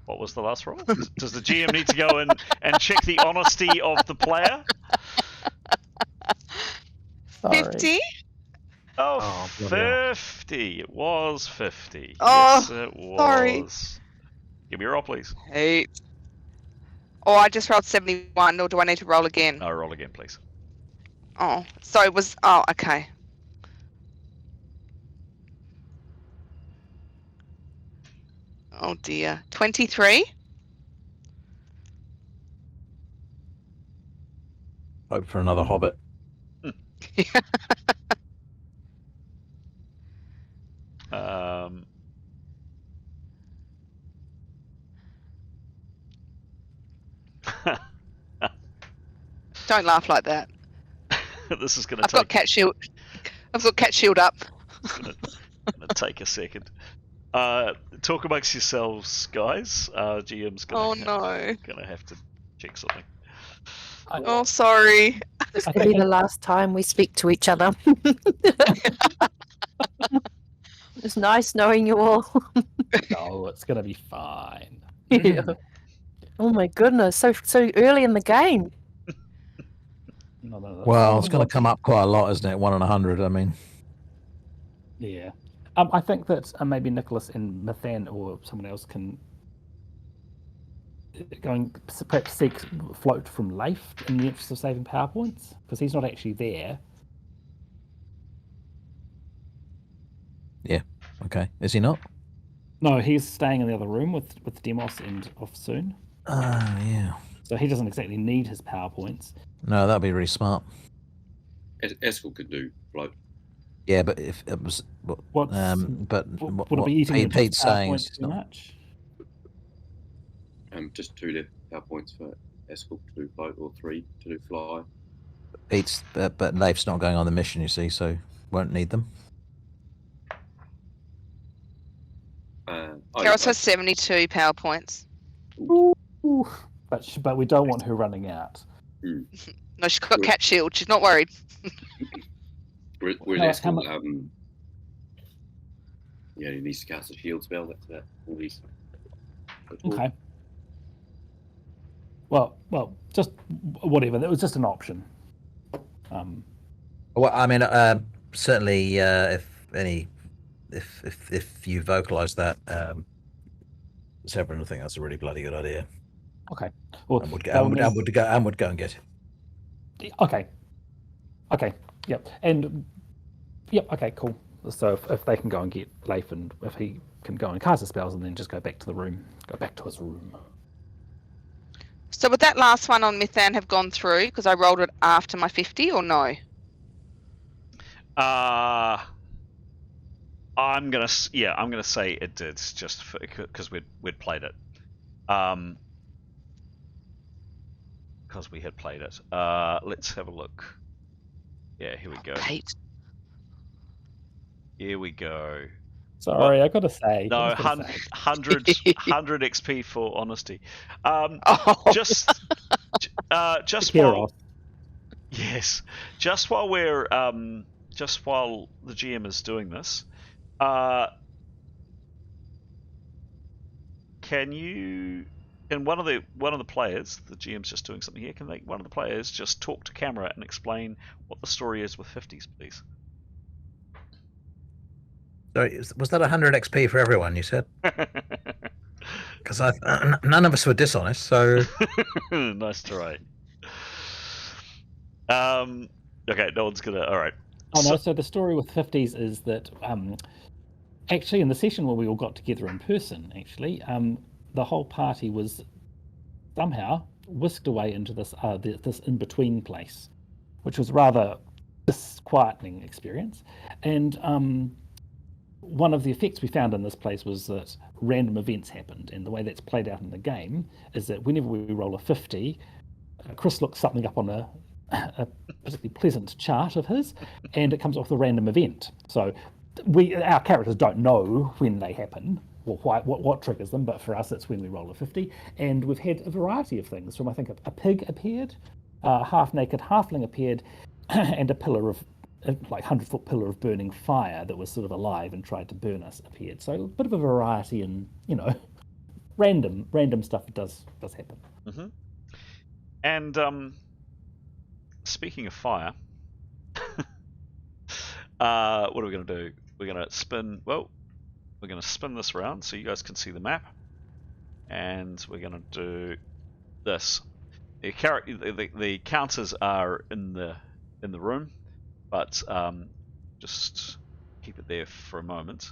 What was the last roll? Does the GM need to go and check the honesty of the player? Sorry. 50. Oh, bloody hell. 50. It was 50. Oh, yes, it was. sorry. Give me a roll, please. 8. Oh, I just rolled 71, or do I need to roll again? No, roll again, please. Oh, so it was... Oh, okay. Oh, dear. 23. Hope for another hobbit. Um, Don't laugh like that. this is going I've to got cat shield. I've got cat shield up. take a second. Talk amongst yourselves, guys. GM's Oh, going no. to have to check something. Oh, sorry. This will be the last time we speak to each other. It's nice knowing you all. No, it's gonna be fine. Yeah. Oh my goodness, so early in the game. No. Well, it's going to come up quite a lot, isn't it? 1 in 100. I mean, Yeah. I think that maybe Nicholas and Mathan or someone else can perhaps seek float from Leif in the interest of saving power points, because he's not actually there. okay. Is he not? No, he's staying in the other room with Demos and off soon. Yeah. So he doesn't exactly need his power points. No, that'd be really smart. Eskel could do float. Yeah, but if it was, but Would it be eating into Pete's his power saying points is too not. much? Just 2 left power points for Eskel to do float, or 3 to do fly. Pete's, but Leif's not going on the mission, you see, so won't need them. Keros has 72 power points. Ooh. But we don't want her running out. No, she's got cat shield. She's not worried. Whereas How Eskel, he needs to cast a shield spell. That's about all these. Okay. Well, just whatever. That was just an option. Well, I mean, certainly, if you vocalize that, Severin, I think that's a really bloody good idea. Okay. Well, And would go and get it. Okay. Yep. And yep. Okay. Cool. So if they can go and get Leif, and if he can go and cast the spells, and then just go back to his room. So would that last one on Mythan have gone through because I rolled it after my 50 or no? I'm gonna say it did, just because we'd played it. Because we had played it. Let's have a look. Yeah, here we go. Pete. Here we go. Sorry, What? I gotta say. No, I just gotta say. 100 XP for honesty. Oh. Just Keros. yes, just while the GM is doing this, can one of the players, the GM's just doing something here, one of the players just talk to camera and explain what the story is with 50s, please? So was that 100 XP for everyone, you said? Because none of us were dishonest, so... Nice try. Okay, no one's gonna... Alright. Oh no, so the story with 50s is that actually in the session where we all got together in person, actually, the whole party was somehow whisked away into this this in-between place, which was rather disquieting experience. And one of the effects we found in this place was that random events happened, and the way that's played out in the game is that whenever we roll a 50, Chris looks something up on a particularly pleasant chart of his, and it comes off the random event. So our characters don't know when they happen or what triggers them, but for us it's when we roll a 50. And we've had a variety of things from, I think, a pig appeared, a half-naked halfling appeared, and a pillar of, like 100-foot pillar of burning fire that was sort of alive and tried to burn us appeared. So a bit of a variety, and random stuff does happen. Mm-hmm. And speaking of fire, what are we going to do? We're going to spin. Well, we're going to spin this around so you guys can see the map, and we're going to do this. The counters are in the room, but just keep it there for a moment.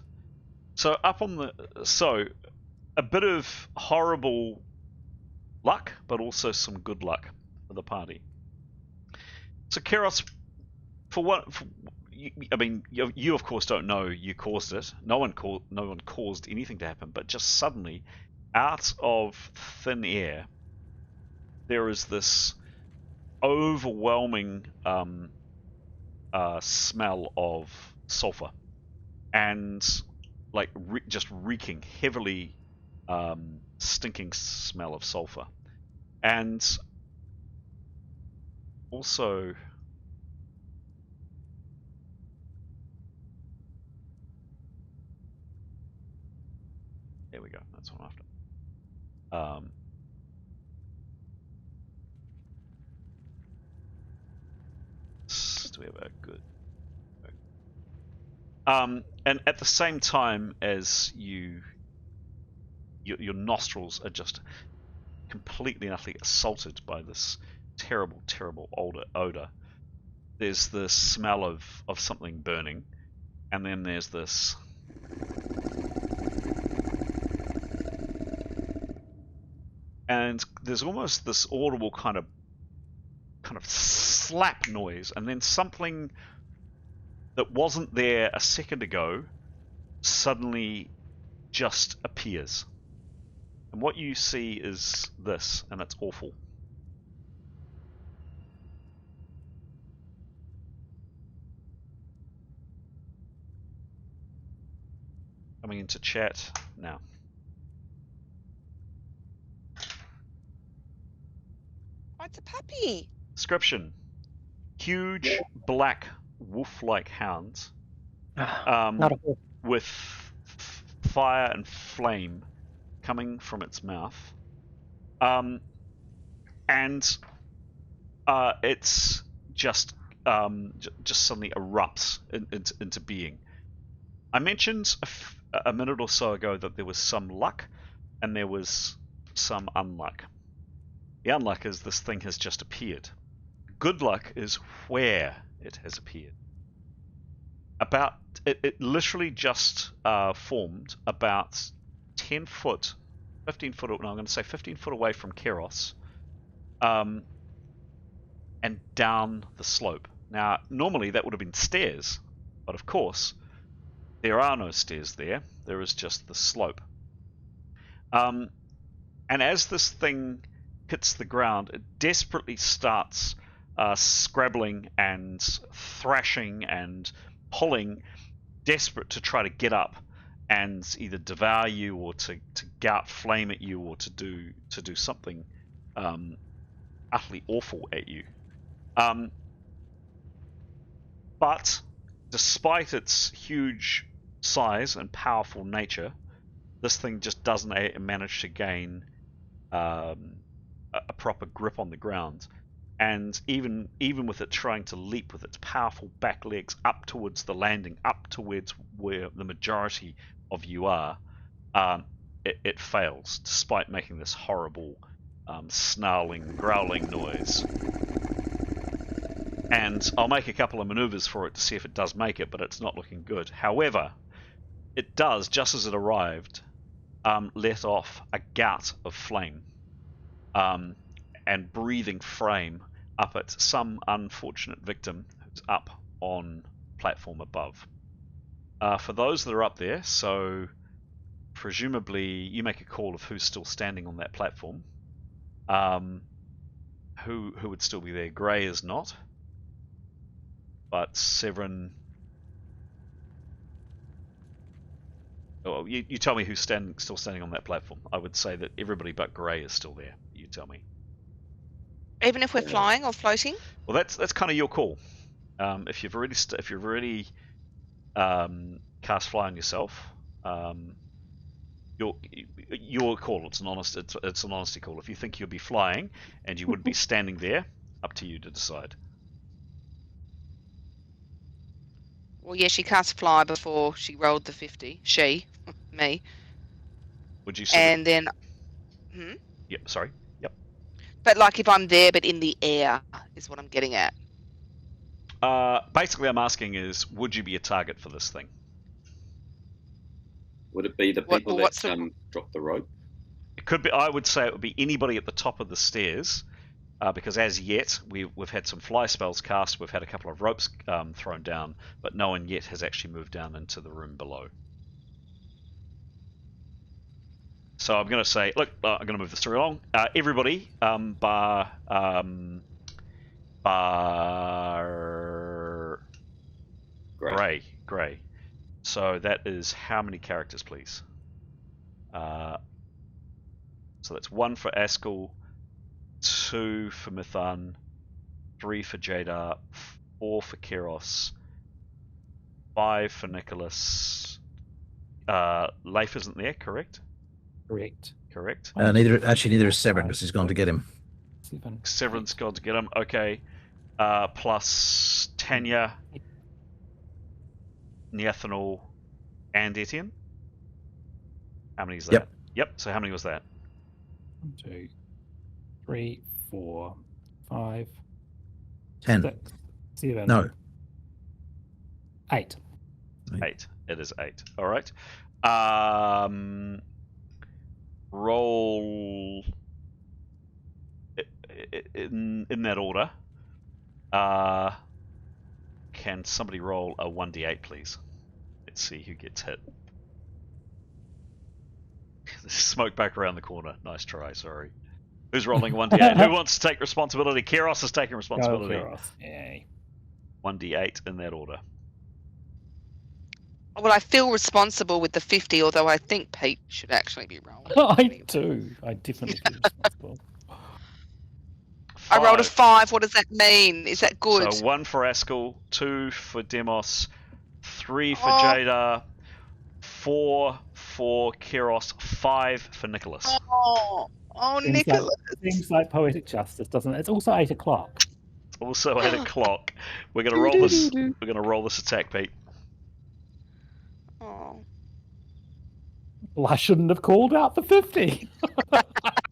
So a bit of horrible luck, but also some good luck for the party. So Keros, you of course don't know you caused it. No one caused anything to happen, but just suddenly, out of thin air, there is this overwhelming smell of sulfur, and like just reeking, heavily stinking smell of sulfur, and also there we go. That's what I'm after. Do we have a good? And at the same time as your nostrils are just completely and utterly assaulted by this terrible, terrible odor. There's the smell of something burning, and then there's this and there's almost this audible kind of slap noise, and then something that wasn't there a second ago suddenly just appears. And what you see is this, and it's awful. Coming into chat now. Oh, it's a puppy. Description: huge black wolf-like hounds Not a horse. with fire and flame coming from its mouth, and it's just suddenly erupts into being. I mentioned a minute or so ago that there was some luck and there was some unluck. The unluck is this thing has just appeared. Good luck is where it has appeared. It literally just formed about 10 foot, 15 foot, no, I'm going to say 15 foot away from Keros, and down the slope. Now, normally that would have been stairs, but of course, there are no stairs there. There is just the slope. And as this thing hits the ground, it desperately starts scrabbling and thrashing and pulling, desperate to try to get up and either devour you or to gout flame at you or to do something utterly awful at you. But despite its huge size and powerful nature, this thing just doesn't manage to gain a proper grip on the ground. And even with it trying to leap with its powerful back legs up towards the landing, up towards where the majority of you are, it fails, despite making this horrible snarling, growling noise. And I'll make a couple of maneuvers for it to see if it does make it, but it's not looking good. However, it does, just as it arrived, let off a gout of flame and breathing flame up at some unfortunate victim who's up on platform above. For those that are up there, so presumably you make a call of who's still standing on that platform. Who would still be there? Grey is not. But Severin... Oh, you tell me who's still standing on that platform. I would say that everybody but Grey is still there. You tell me. Even if we're flying or floating? Well, that's kind of your call. If you've already cast fly on yourself, your call. It's an honesty call. If you think you'll be flying and you would be standing there, up to you to decide. Well, yeah, she cast fly before she rolled the 50. She, me. Would you? And then, Yep. Sorry. Yep. But like if I'm there, but in the air, is what I'm getting at. Basically, I'm asking is, would you be a target for this thing? Would it be the people that drop the rope? It could be. I would say it would be anybody at the top of the stairs. Because as yet, we've had some fly spells cast, we've had a couple of ropes thrown down, but no one yet has actually moved down into the room below. So I'm going to say, look, I'm going to move the story along. Everybody, bar Grey. So that is how many characters, please? So that's 1 for Askell, 2 for Mithan, 3 for Jadar, 4 for Keros, 5 for Nicholas. Leif isn't there, correct? Correct. Neither is Severin, because he's gone to get him. Severin's gone to get him. Okay. Plus Tanya, Niathanal, and Etienne. How many is that? Yep. So how many was that? 1, 2, 3, 4, 5, 10. 6, 7. No. 8. 8. It is 8. All right. Roll in that order. Can somebody roll a 1d8, please? Let's see who gets hit. Smoke back around the corner. Nice try. Sorry. Who's rolling 1d8? Who wants to take responsibility? Keros is taking responsibility. Go, Keros. Yay. 1d8 in that order. Well, I feel responsible with the 50, although I think Pete should actually be rolling. I do. I definitely feel responsible. 5. I rolled a 5. What does that mean? Is that good? So 1 for Askell, 2 for Demos, 3 for Jadar, 4 for Keros, 5 for Nicholas. Nicholas. Seems like poetic justice, doesn't it? It's also 8 o'clock. Also 8 o'clock. We're gonna roll this. We're gonna roll this attack, Pete. Oh. Well, I shouldn't have called out the 50.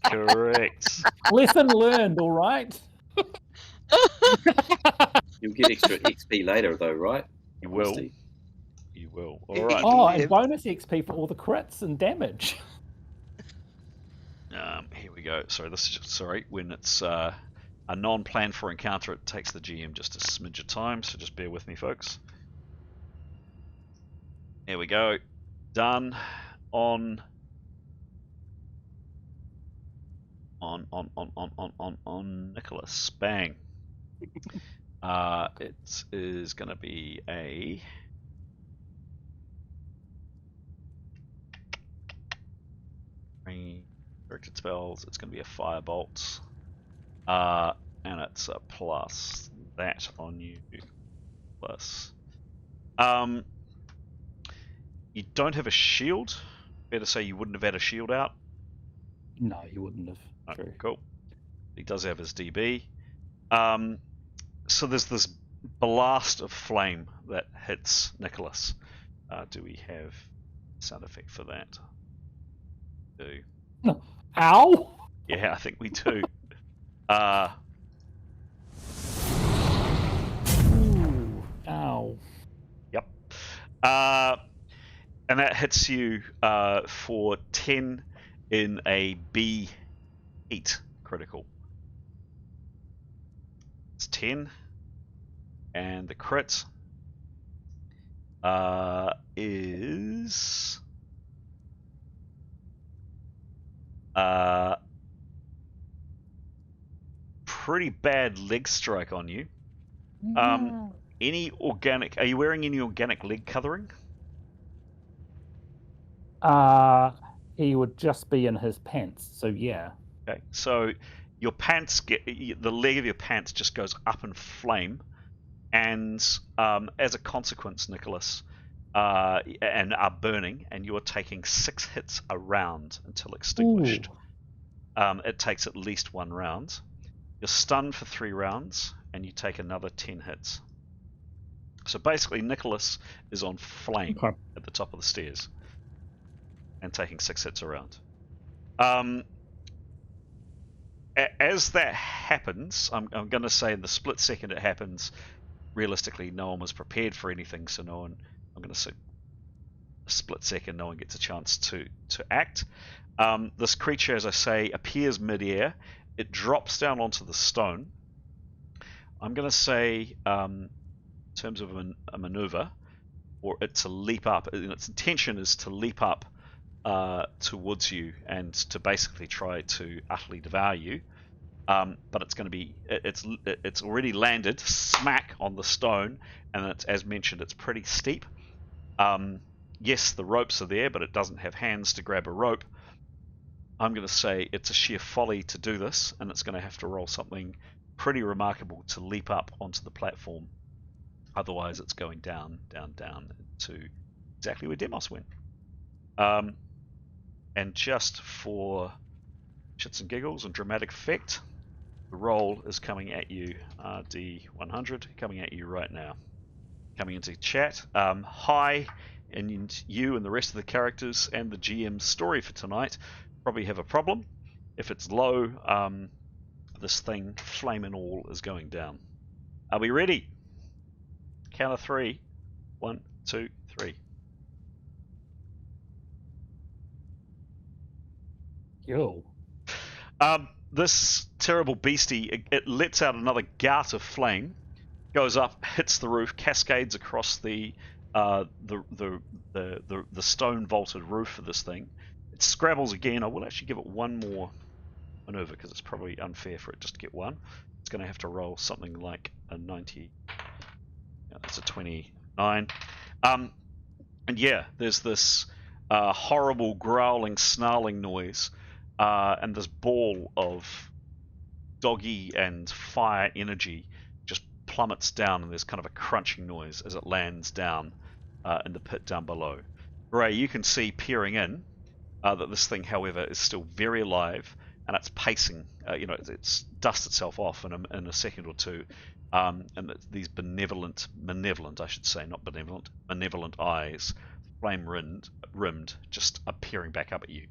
Correct. Lesson learned, all right? You'll get extra XP later, though, right? You will. Honesty. You will. All right. Oh, and bonus XP for all the crits and damage. Here we go. Sorry, this is sorry. When it's a non-planned for encounter, it takes the GM just a smidge of time. So just bear with me, folks. Here we go. Done. On Nicholas. Bang. It is going to be a directed spells. It's going to be a firebolt. And it's a plus that on you. Plus. You don't have a shield. Fair to say you wouldn't have had a shield out. No, you wouldn't have. Oh, True. cool. He does have his DB. So there's this blast of flame that hits Nicholas. Do we have a sound effect for that? Do. Ow! Yeah, I think we do. Ooh, ow. Yep. And that hits you for 10 in a B8 critical. It's 10. And the crit is pretty bad leg strike on you. Any organic? Are you wearing any organic leg covering? He would just be in his pants, so yeah. Okay, so your pants the leg of your pants just goes up in flame, and as a consequence, Nicholas, and are burning, and you are taking 6 hits a round until extinguished. It takes at least 1 round. You're stunned for 3 rounds, and you take another 10 hits. So basically, Nicholas is on flame at the top of the stairs, and taking 6 hits around. As that happens, I'm going to say in the split second it happens, realistically, no one was prepared for anything, so no one, I'm going to say a split second, no one gets a chance to act. This creature, as I say, appears mid-air. It drops down onto the stone. I'm going to say, in terms of a maneuver, or it to leap up, and its intention is to leap up towards you and to basically try to utterly devour you. But it's going to be, it's already landed smack on the stone, and it's, as mentioned, it's pretty steep. Yes, the ropes are there, but it doesn't have hands to grab a rope. I'm going to say it's a sheer folly to do this, and it's going to have to roll something pretty remarkable to leap up onto the platform. Otherwise, it's going down, down, down to exactly where Demos went. And just for shits and giggles and dramatic effect, the roll is coming at you, D100, coming at you right now. Coming into chat. Hi, and you and the rest of the characters and the GM's story for tonight probably have a problem. If it's low, this thing, flame and all, is going down. Are we ready? Count of 3. 1, 2, 3. Yo. This terrible beastie, it lets out another gout of flame, goes up, hits the roof, cascades across the stone vaulted roof of this thing. It scrabbles again. I will actually give it one more maneuver because it's probably unfair for it just to get one. It's going to have to roll something like a 90. It's a 29. And yeah, there's this horrible growling, snarling noise, and this ball of doggy and fire energy just plummets down, and there's kind of a crunching noise as it lands down in the pit down below. Ray, you can see peering in that this thing, however, is still very alive, and it's pacing. It's dust itself off in a second or two, and these benevolent, I should say, not benevolent, benevolent eyes, flame rimmed, just are peering back up at you.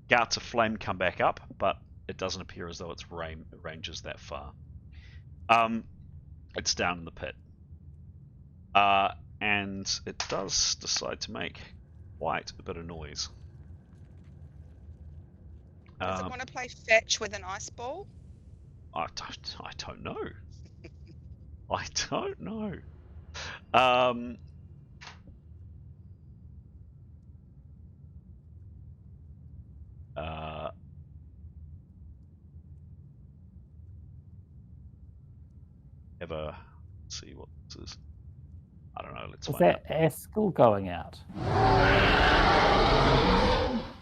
Gouts of flame come back up, but it doesn't appear as though its range is that far. It's down in the pit. And it does decide to make quite a bit of noise. Does it want to play fetch with an ice ball? I don't know. I don't know. Um, uh, Ever see what this is? I don't know. Let's Is find out. that Askell going out?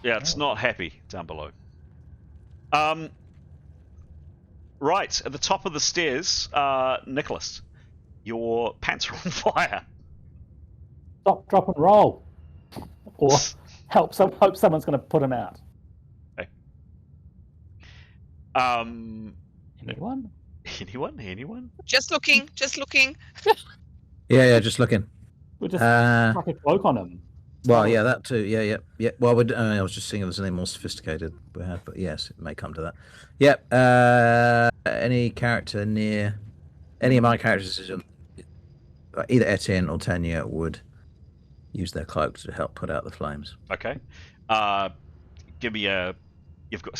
Yeah, it's not happy down below. Right at the top of the stairs, Nicholas, your pants are on fire. Stop, drop, and roll. Or hope someone's going to put him out. Okay. Anyone? Anyone? Just looking, just looking. Yeah, just looking. We'll just Uh, chuck a cloak on him. Well, yeah, that too. Yeah. Well, I was just seeing if there's anything more sophisticated we had, but yes, it may come to that. Yep. Any character near any of my characters, either Etienne or Tanya, would use their cloak to help put out the flames. Okay. Give me a.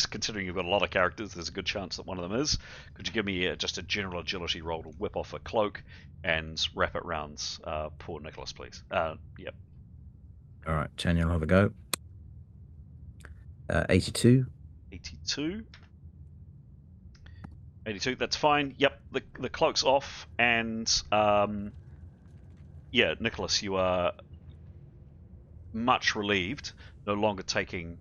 Considering you've got a lot of characters, there's a good chance that one of them is. Could you give me just a general agility roll to whip off a cloak and wrap it round poor Nicholas, please? Yep. All right, Tanya will have a go. 82. 82. 82, that's fine. Yep, the cloak's off, and yeah, Nicholas, you are much relieved, no longer taking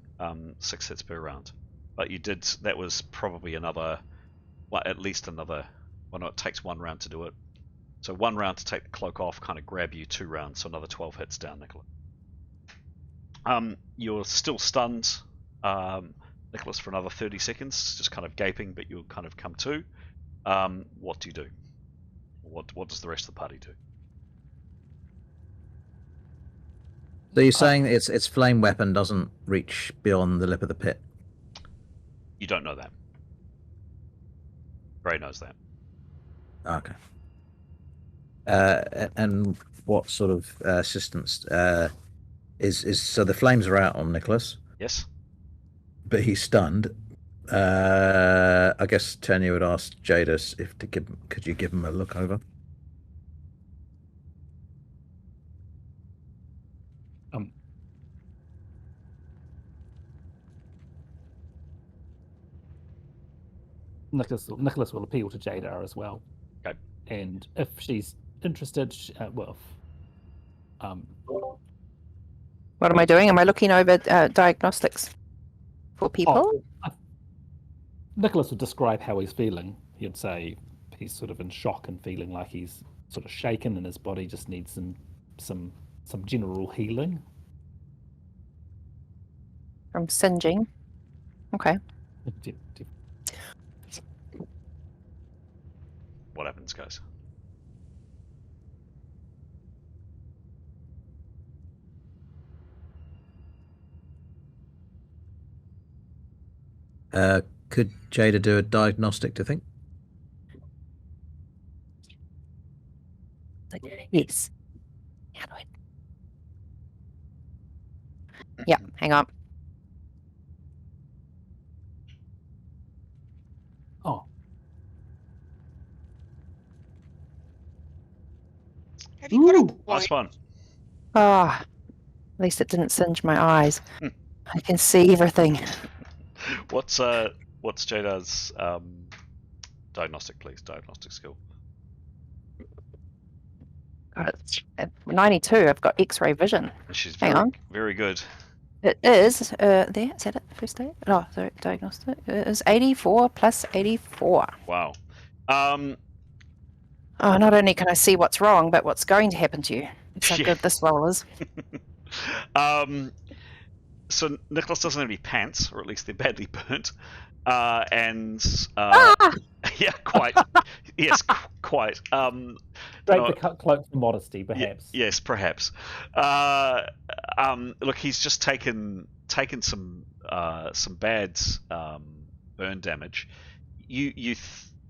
6 hits per round. But you did, that was probably another, well, at least another, well, no, it takes 1 round to do it. So 1 round to take the cloak off, kind of grab you 2 rounds, so another 12 hits down, Nicholas. You're still stunned, Nicholas, for another 30 seconds, just kind of gaping, but you'll kind of come to. What do you do? What does the rest of the party do? So you're saying its flame weapon doesn't reach beyond the lip of the pit? You don't know that. Gray knows that. Okay. And what sort of assistance is so the flames are out on Nicholas? Yes. But he's stunned. I guess Tanya would ask Jadis could you give him a look over? Nicholas will appeal to Jada as well. Okay. And if she's interested, What am I doing? Am I looking over diagnostics for people? Nicholas would describe how he's feeling. He'd say he's sort of in shock and feeling like he's sort of shaken, and his body just needs some general healing. From singeing. Okay. What happens, guys? Could Jada do a diagnostic, do you think? Yes. Yeah, hang on. Oh. Have you got a point? Nice one. Ah, at least it didn't singe my eyes. I can see everything. What's Jada's diagnostic, please? Diagnostic skill. At 92, I've got X-ray vision. She's Hang on. very good. It is, there, is that it? First aid? No, sorry, diagnostic. It is 84 plus 84. Wow. Oh, not only can I see what's wrong, but what's going to happen to you. That's how good this roll is. So Nicholas doesn't have any pants, or at least they're badly burnt. Yeah, quite. Yes, quite. Break the cloak for modesty, perhaps. Yes, perhaps. Look, he's just taken some bad burn damage. You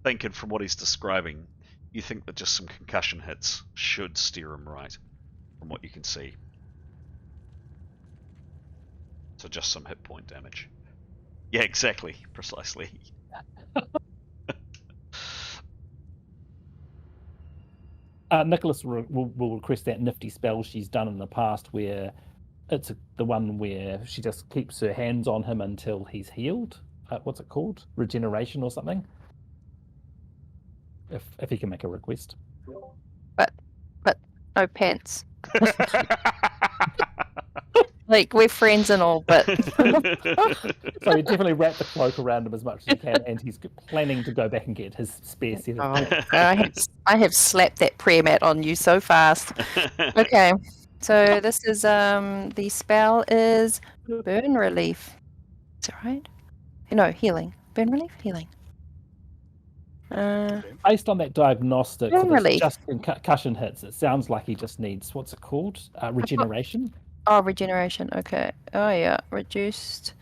thinking from what he's describing, you think that just some concussion hits should steer him right, from what you can see. So just some hit point damage. Yeah, exactly, precisely. Nicholas will request that nifty spell she's done in the past where it's the one where she just keeps her hands on him until he's healed. What's it called? Regeneration or something? If he can make a request. But no pants. Like, we're friends and all, but So you definitely wrap the cloak around him as much as you can, and he's planning to go back and get his spare set of pants. I have slapped that prayer mat on you so fast. Okay, so this is the spell is burn relief. Is that right? No, healing. Burn relief, healing. Based on that diagnostic Burn for this relief. just concussion hits, it sounds like he just needs, what's it called? Regeneration? Oh, regeneration. Okay. Oh yeah, reduces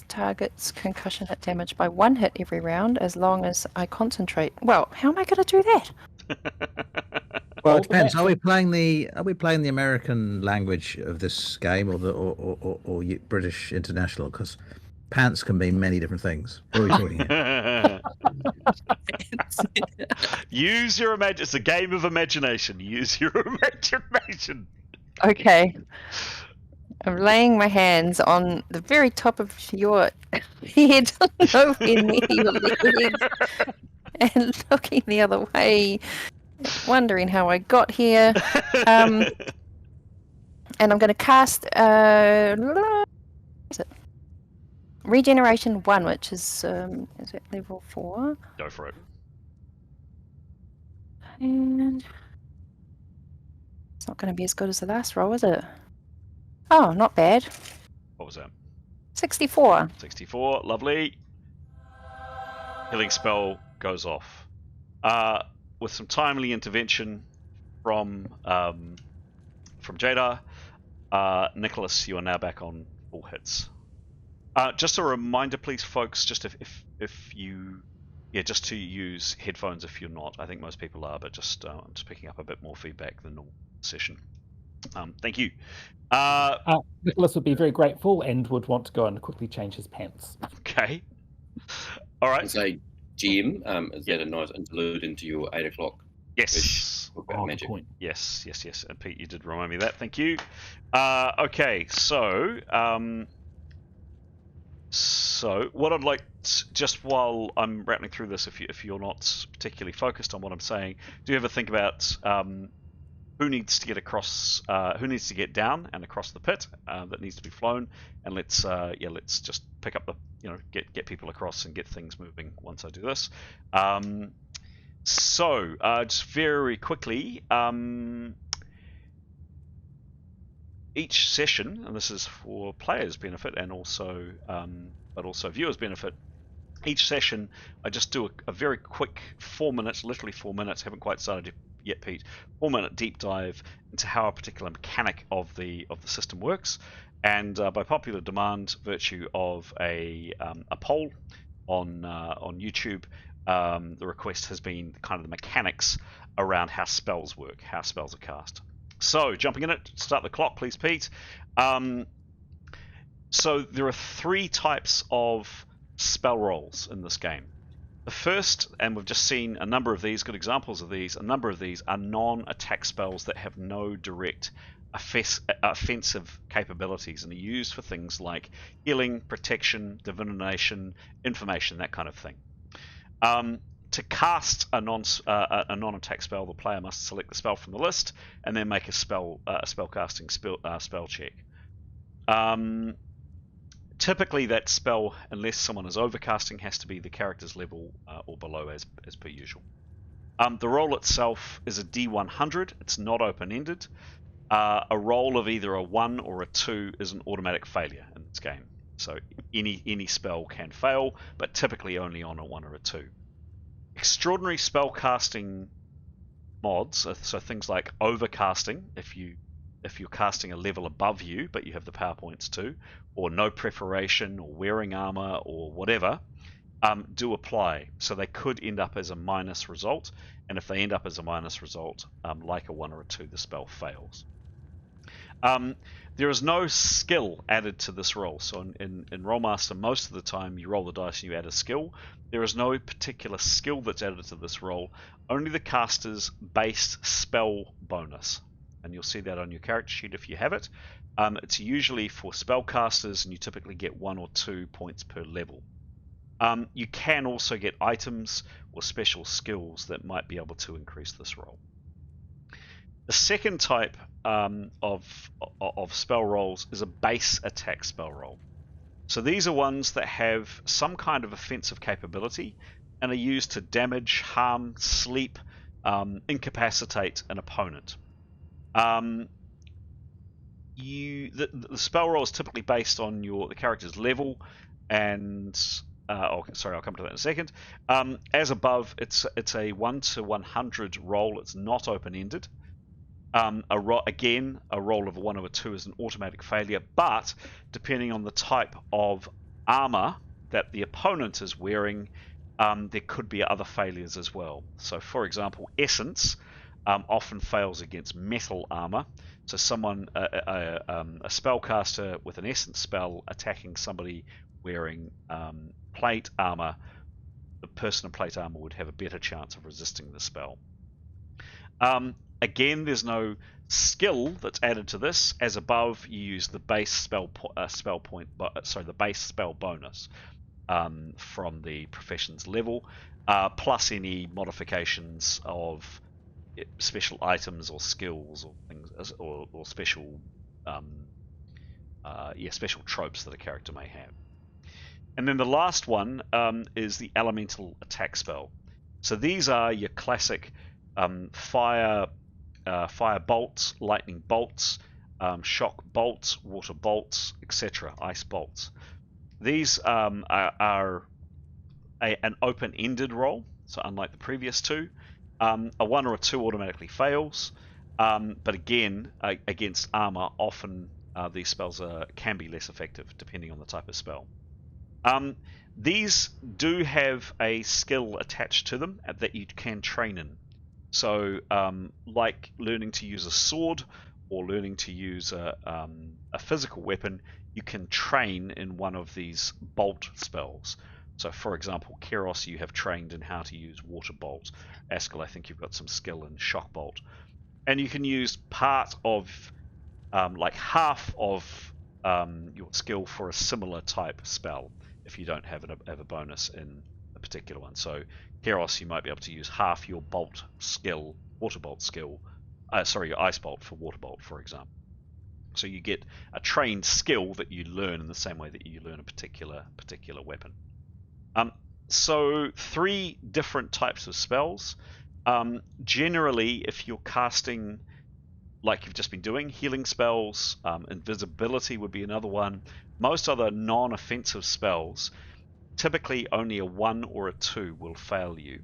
target's concussion hit damage by 1 hit every round as long as I concentrate. Well, how am I going to do that? Well, it depends. Are we playing the American language of this game or the or British international? Because pants can mean many different things. What are we talking here? Use your imagination. It's a game of imagination. Use your imagination. Okay. I'm laying my hands on the very top of your head, nowhere near your legs, and looking the other way, wondering how I got here. And I'm going to cast Regeneration 1, which is it level 4? Go for it. And it's not going to be as good as the last roll, is it? Oh, not bad. What was that? 64. 64. Lovely. Healing spell goes off. With some timely intervention from Jadar, Nicholas, you are now back on full hits. Just a reminder, please, folks. Just if you, just to use headphones if you're not. I think most people are, but just I'm just picking up a bit more feedback than normal session. Thank you. Nicholas would be very grateful and would want to go and quickly change his pants. Okay. All right. And say, GM, is that a nice interlude into your 8 o'clock? Yes. Magic. Point. Yes. And Pete, you did remind me of that. Thank you. Okay. So what I'd like just while I'm rattling through this, if you're not particularly focused on what I'm saying, do you ever think about who needs to get across, who needs to get down and across the pit that needs to be flown, and let's just pick up the, get people across and get things moving once I do this. So just very quickly, each session, and this is for players' benefit and also but also viewers' benefit, each session I just do a very quick 4 minutes, literally 4 minutes, haven't quite started yet, Pete, 4-minute deep dive into how a particular mechanic of the system works, and by popular demand, virtue of a poll on YouTube, the request has been kind of the mechanics around how spells work, how spells are cast. So, jumping in it, start the clock, please, Pete. So there are 3 types of spell rolls in this game. The first, and we've just seen a number of these, good examples of these, a number of these are non-attack spells that have no direct offensive capabilities and are used for things like healing, protection, divination, information, that kind of thing. To cast a non-attack spell, the player must select the spell from the list and then make a spellcasting spell check. Typically, that spell, unless someone is overcasting, has to be the character's level or below, as per usual. The roll itself is a D100. It's not open-ended. A roll of either a 1 or a 2 is an automatic failure in this game. So any spell can fail, but typically only on a 1 or a 2. Extraordinary spellcasting mods, so things like overcasting, if you're casting a level above you but you have the power points too, or no preparation or wearing armor or whatever, do apply. So they could end up as a minus result, and if they end up as a minus result, like a 1 or a 2, the spell fails. There is no skill added to this roll. So in Rolemaster, most of the time you roll the dice and you add a skill. There is no particular skill that's added to this roll, only the caster's base spell bonus. And you'll see that on your character sheet if you have it. It's usually for spellcasters, and you typically get 1 or 2 points per level. You can also get items or special skills that might be able to increase this roll. The second type of spell rolls is a base attack spell roll. So these are ones that have some kind of offensive capability and are used to damage, harm, sleep, incapacitate an opponent. The spell roll is typically based on the character's level, and I'll come to that in a second. As above, it's a 1 to 100 roll. It's not open-ended. A roll of a 1 or a 2 is an automatic failure, but depending on the type of armor that the opponent is wearing, there could be other failures as well. So, for example, Essence often fails against metal armor. So, a spellcaster with an Essence spell attacking somebody wearing plate armor, the person in plate armor would have a better chance of resisting the spell. Again, there's no skill that's added to this. As above, you use the base spell bonus from the profession's level, plus any modifications of special items or skills or things, or special special tropes that a character may have. And then the last one is the elemental attack spell. So these are your classic fire bolts, lightning bolts, shock bolts, water bolts, etc., ice bolts. These are an open-ended roll, so unlike the previous two. A 1 or a 2 automatically fails, but again, against armor, often these spells can be less effective depending on the type of spell. These do have a skill attached to them that you can train in. So, like learning to use a sword or learning to use a physical weapon, you can train in one of these bolt spells. So, for example, Keros, you have trained in how to use Water Bolt. Askel, I think you've got some skill in Shock Bolt. And you can use part of, like half of your skill for a similar type spell if you don't have a bonus in a particular one. So, Keros, you might be able to use half your bolt skill, water bolt skill, your ice bolt for water bolt, for example. So you get a trained skill that you learn in the same way that you learn a particular weapon. So 3 different types of spells. Generally, if you're casting, like you've just been doing, healing spells, invisibility would be another one. Most other non-offensive spells, typically only a 1 or a 2 will fail you.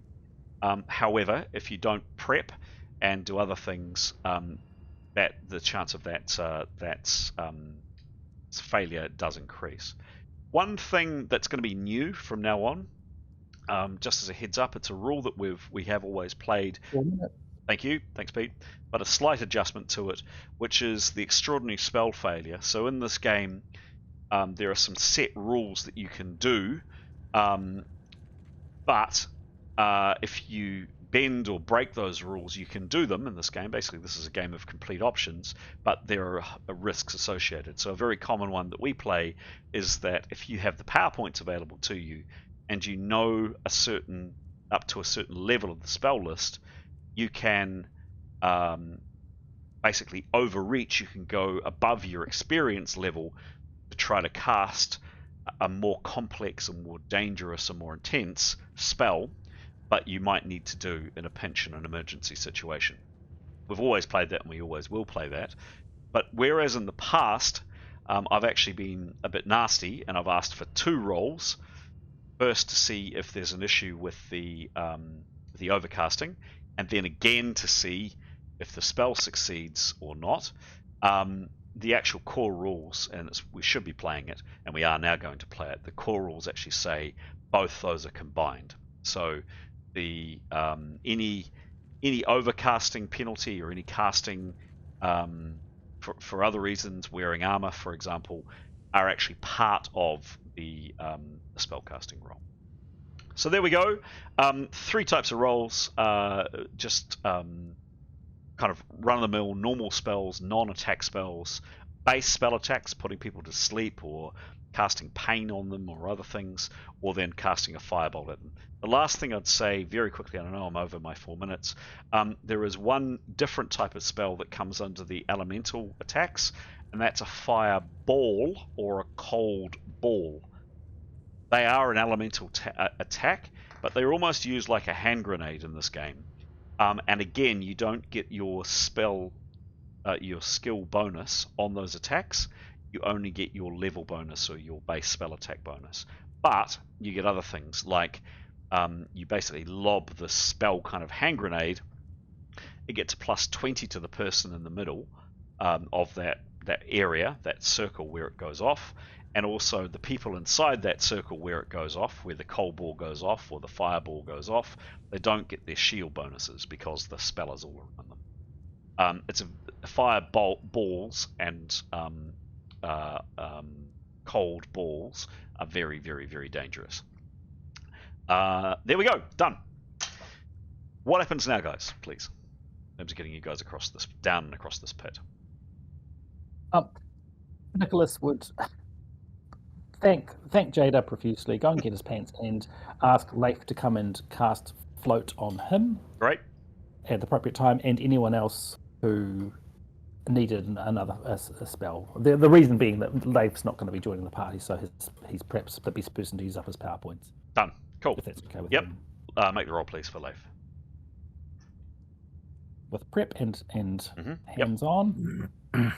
However, if you don't prep and do other things, that the chance of that failure does increase. One thing that's going to be new from now on, just as a heads up, it's a rule that we have always played. Thank you, thanks Pete. But a slight adjustment to it, which is the extraordinary spell failure. So in this game, there are some set rules that you can do. But if you bend or break those rules, you can do them in this game. Basically, this is a game of complete options, but there are risks associated. So a very common one that we play is that if you have the power points available to you and you know up to a certain level of the spell list, you can basically overreach. You can go above your experience level to try to cast a more complex and more dangerous and more intense spell, but you might need to do in a pinch in an emergency situation. We've always played that and we always will play that. But whereas in the past, I've actually been a bit nasty and I've asked for 2 rolls. First to see if there's an issue with the overcasting, and then again to see if the spell succeeds or not. The actual core rules, and we should be playing it, and we are now going to play it. The core rules actually say both those are combined. So the any overcasting penalty or any casting for other reasons, wearing armor, for example, are actually part of the spellcasting role. So there we go. 3 types of roles. Just kind of run-of-the-mill normal spells, non-attack spells, base spell attacks, putting people to sleep or casting pain on them or other things, or then casting a firebolt at them. The last thing I'd say very quickly, and I know I'm over my 4 minutes, there is one different type of spell that comes under the elemental attacks, and that's a fireball or a cold ball. They are an elemental attack, but they're almost used like a hand grenade in this game. And again, you don't get your skill bonus on those attacks. You only get your level bonus or your base spell attack bonus. But you get other things like you basically lob the spell kind of hand grenade. It gets plus 20 to the person in the middle of that area, that circle where it goes off, and also the people inside that circle where it goes off, where the cold ball goes off or the fireball goes off, they don't get their shield bonuses because the spell is all around them. It's a balls and cold balls are very, very, very dangerous. There we go, done. What happens now, guys? Please, in terms of getting you guys down and across this pit. Nicholas would thank Jada profusely, go and get his pants, and ask Leif to come and cast float on him. Great. At the appropriate time, and anyone else who needed another spell. The reason being that Leif's not going to be joining the party, so he's perhaps the best person to use up his power points. Done. Cool. If that's okay with yep. him. Make the roll, please, for Leif. With prep and Mm-hmm. hands-on.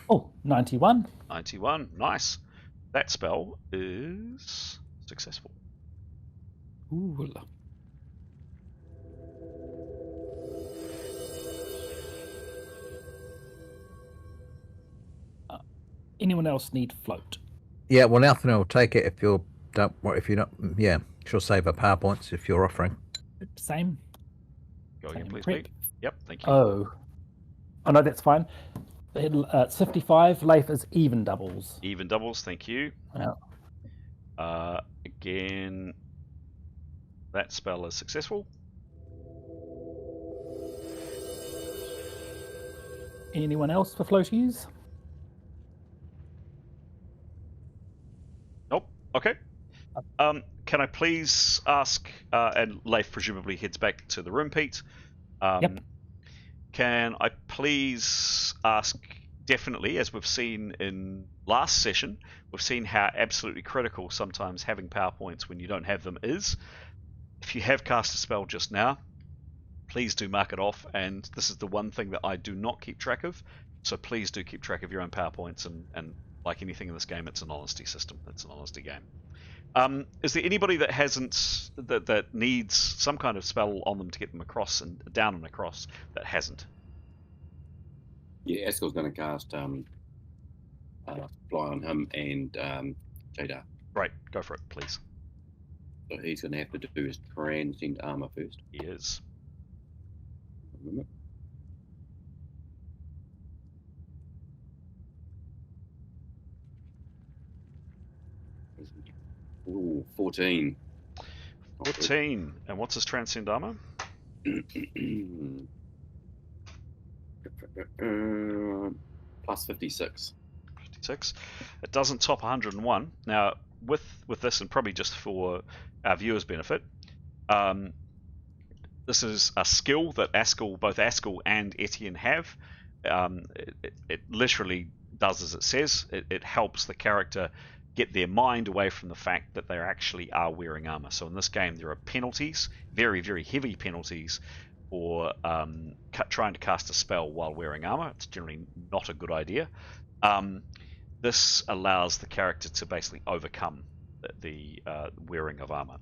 Oh, 91. 91. Nice. That spell is successful. Ooh. Anyone else need float? Yeah, well, Althana will take it if you're not. Yeah, she'll save her power points if you're offering. Same. Go again, Same please, prep. Pete. Yep, thank you. Oh no, that's fine. It's 55. Leif is even doubles. Even doubles, thank you. Yeah. Again, that spell is successful. Anyone else for floaties? Nope. Okay. Can I please ask, and Leif presumably heads back to the room, Pete. Yep. Can I please ask, definitely, as we've seen in last session, we've seen how absolutely critical sometimes having PowerPoints when you don't have them is. If you have cast a spell just now, please do mark it off, and this is the one thing that I do not keep track of, so please do keep track of your own PowerPoints, and like anything in this game, it's an honesty system, it's an honesty game. Is there anybody that hasn't, that needs some kind of spell on them to get them across and down and across that hasn't? Yeah, Eskel's going to cast Fly on him and Jada. Right, go for it, please. So he's going to have to do his transcend armor first. He is. Ooh, 14. 14. And what's his transcend armor? Plus 56. 56. It doesn't top 101. Now, with this, and probably just for our viewers' benefit, this is a skill that both Askel and Etienne have. It literally does as it says. It helps the character get their mind away from the fact that they actually are wearing armor. So in this game, there are penalties, very, very heavy penalties, for trying to cast a spell while wearing armor. It's generally not a good idea. This allows the character to basically overcome the wearing of armor.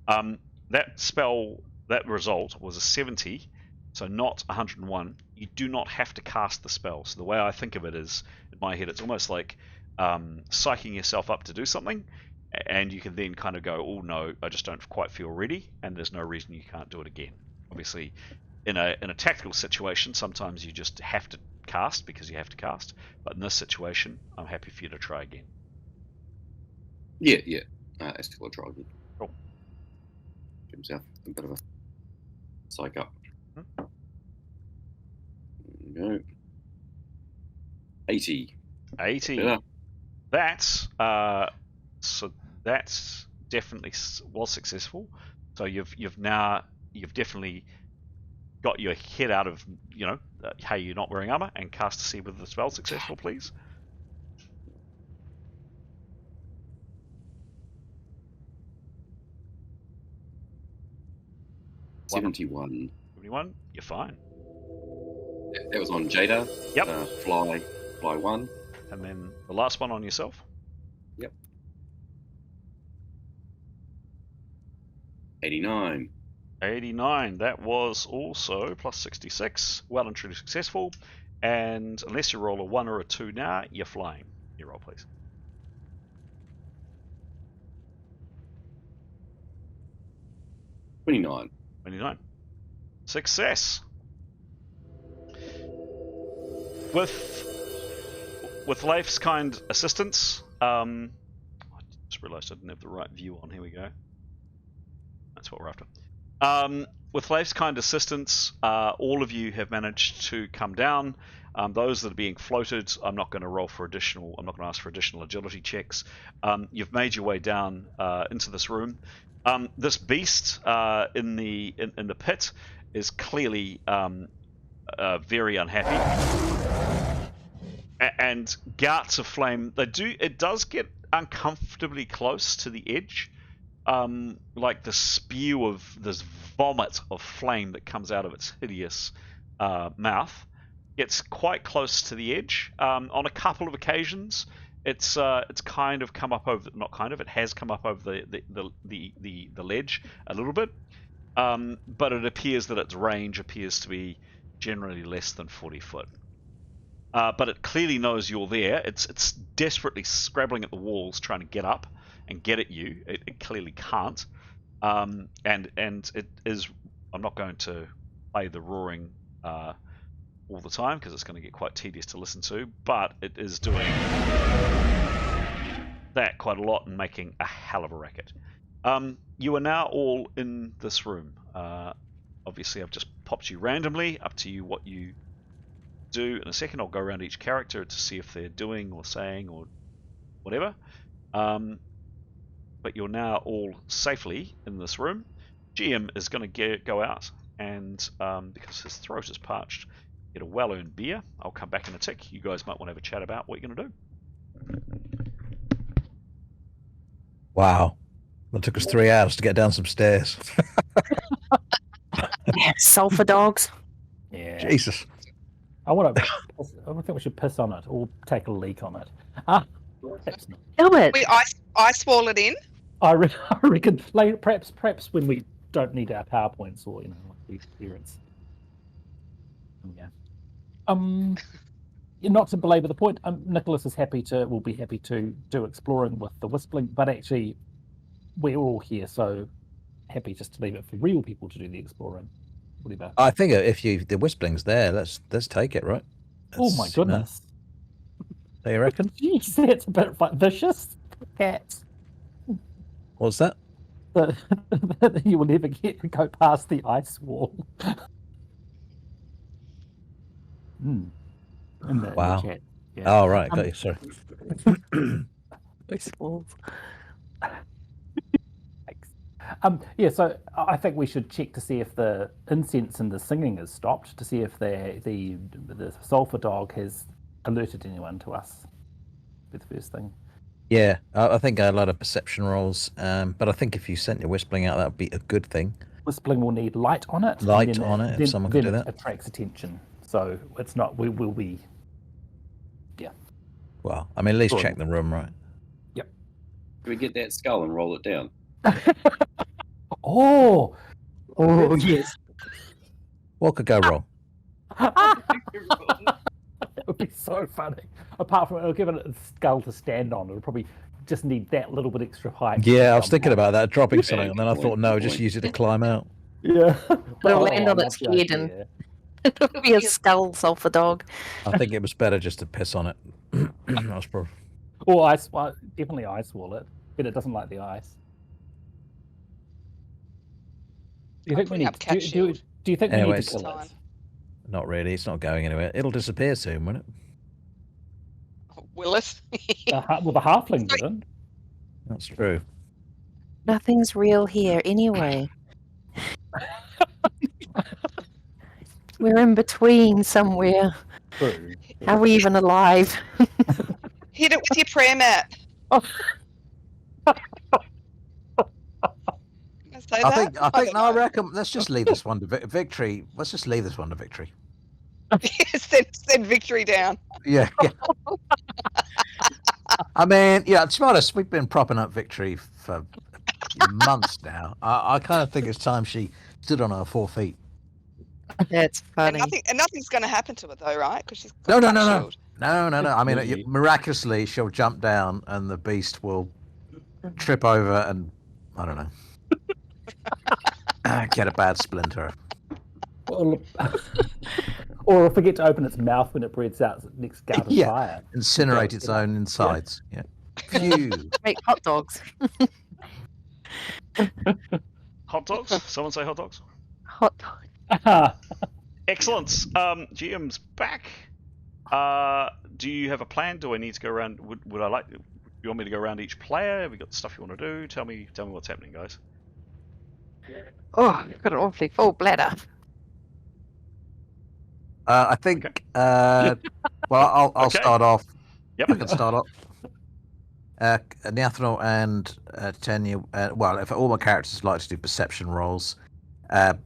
That spell, that result was a 70, so not 101. You do not have to cast the spell. So the way I think of it is, in my head, it's almost like psyching yourself up to do something, and you can then kind of go, oh no, I just don't quite feel ready, and there's no reason you can't do it again. Obviously, in a tactical situation, sometimes you just have to cast because you have to cast. But in this situation, I'm happy for you to try again. Yeah. Let's still try again. Cool. Give himself a bit of a psych up. Hmm. There we go. 80. 80. Yeah. That's that's definitely was successful. So you've definitely got your head out of hey, you're not wearing armor, and cast to see whether the spell's successful, please. One. 71. 71. You're fine. That was on Jada. Yep. Fly 1. And then the last one on yourself. Yep. 89. 89. That was also plus 66. Well and truly successful. And unless you roll a 1 or a 2 now, you're flying. You roll, please. 29. 29. Success. With Leif's kind assistance, I just realised I didn't have the right view on. Here we go. That's what we're after. With Leif's kind assistance, all of you have managed to come down. Those that are being floated, I'm not going to roll for additional. I'm not going to ask for additional agility checks. You've made your way down into this room. This beast in the pit is clearly very unhappy, and darts of flame. It does get uncomfortably close to the edge. Like the spew of this vomit of flame that comes out of its hideous mouth gets quite close to the edge. On a couple of occasions, it's kind of come up over, not kind of, it has come up over the ledge a little bit, but it appears that its range appears to be generally less than 40 foot. But it clearly knows you're there. It's desperately scrabbling at the walls, trying to get up and get at you. It clearly can't. And it is. I'm not going to play the roaring all the time because it's going to get quite tedious to listen to. But it is doing that quite a lot and making a hell of a racket. You are now all in this room. Obviously, I've just popped you randomly. Up to you what you do. In a second, I'll go around each character to see if they're doing or saying or whatever. But you're now all safely in this room. GM is going to go out and, because his throat is parched, get a well-earned beer. I'll come back in a tick. You guys might want to have a chat about what you're going to do. Wow. It took us 3 hours to get down some stairs. Yeah, sulfur dogs. Yeah. Jesus. I think we should piss on it or take a leak on it. Perhaps not. Do it. We ice wall it in. I reckon later, perhaps when we don't need our PowerPoints or like the experience. Yeah. Not to belabor the point, Nicholas will be happy to do exploring with the Whistling, but actually we're all here, so happy just to leave it for real people to do the exploring. Whatever. I think if the Whistling's there, let's take it, right? Oh my goodness. Do you reckon? Jeez, that's a bit vicious. Cats. What's that? That you will never go past the ice wall. Wow. In the chat. Yeah. Oh, right. Got you. Sorry. Ice walls. Yeah, so I think we should check to see if the incense and the singing is stopped, to see if the sulfur dog has alerted anyone to us. Be the first thing. Yeah, I think a lot of perception rolls, but I think if you sent your Whistling out, that would be a good thing. Whistling will need light on it. If someone could do that. It attracts attention, so it's not. We will be. Yeah. Well, I mean, at least check the room, right? Yep. Can we get that skull and roll it down? Oh yes. What could go wrong? That would be so funny. Apart from it'll give it a skull to stand on, it'll probably just need that little bit extra height. Yeah, I was thinking about that, dropping something, and then I good thought, point, no, good just point. use it to climb out. Yeah. It'll land on its head and It'll be a skull sulfur dog. I think it was better just to piss on it. That was probably... Or ice, well, definitely ice wallet, but it doesn't like the ice. Do you I'm think we putting need? up cat Do shield. you think we need Anyways. to kill Time. it? Not really. It's not going anywhere. It'll disappear soon, won't it? Will it? Well, the halfling didn't. That's true. Nothing's real here anyway. We're in between somewhere. True. Are we even alive? Hit it with your prayer mat. Oh. Can I say I that? think. I don't know. reckon. Let's just leave this one to victory. Let's just leave this one to victory. send victory down. Yeah. I mean, yeah. To be honest, we've been propping up victory for months now. I kind of think it's time she stood on her 4 feet. That's And funny. nothing's going to happen to it though, right? Because she's No, got no, cat no, no. shield. No. I mean, Really? miraculously, she'll jump down, and the beast will trip over, and I don't know, get a bad splinter. Or forget to open its mouth when it breathes out its next gout of Yeah. fire. Incinerate its own insides. Yeah. Phew. Make hot dogs. Hot dogs? Someone say hot dogs? Hot dogs. Excellent. GM's back. Do you have a plan? Do I need to go around? Would I like? You want me to go around each player? Have you got stuff you want to do? Tell me what's happening, guys. Oh, I've got an awfully full bladder. I think. Okay. Well, I'll Okay. start off. Yep. I can start off. Nathaniel and Tanya. Well, if all my characters like to do perception rolls,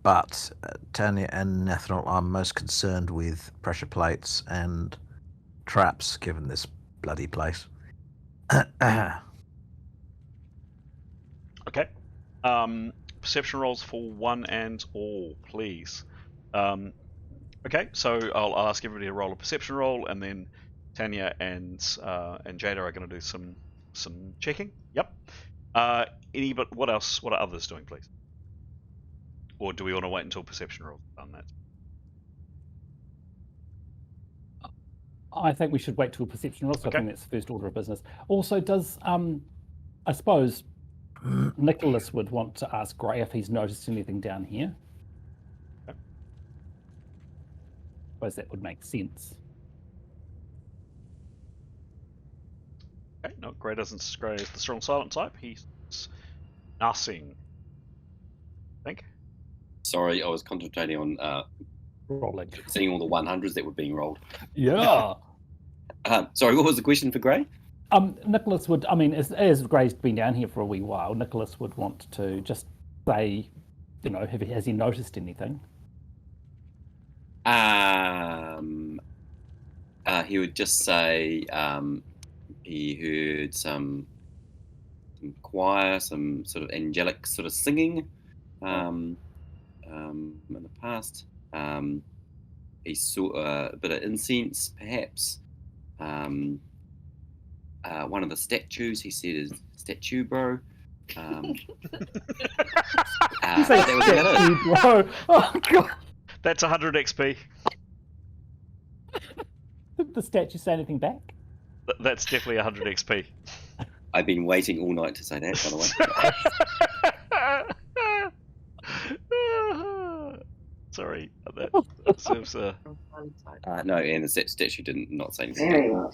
but Tanya and Nathaniel are most concerned with pressure plates and traps, given this bloody place. Okay. Perception rolls for one and all, please. Okay, so I'll ask everybody to roll a perception roll, and then Tanya and Jada are going to do some checking. Yep. But what else? What are others doing, please? Or do we want to wait until perception rolls are done? That. I think we should wait till perception rolls. So Okay. I think that's the first order of business. Also, does I suppose Nicholas would want to ask Gray if he's noticed anything down here. Okay. I suppose that would make sense. Okay, no, Gray doesn't. Gray is the strong silent type. He's nothing. I think. Sorry, I was concentrating on Rolling. seeing all the 100s that were being rolled. Yeah. Sorry, what was the question for Gray? Nicholas would, I mean, as Gray's been down here for a wee while, Nicholas would want to just say, has he noticed anything? He would just say he heard some choir, some sort of angelic sort of singing in the past. He saw a bit of incense, perhaps. One of the statues, he said, is statue bro. That was about it. Bro. Oh, God. That's 100 XP. Did the statue say anything back? That's definitely 100 XP. I've been waiting all night to say that, by the way. Sorry, that serves a. No, and the statue did not say anything. Very well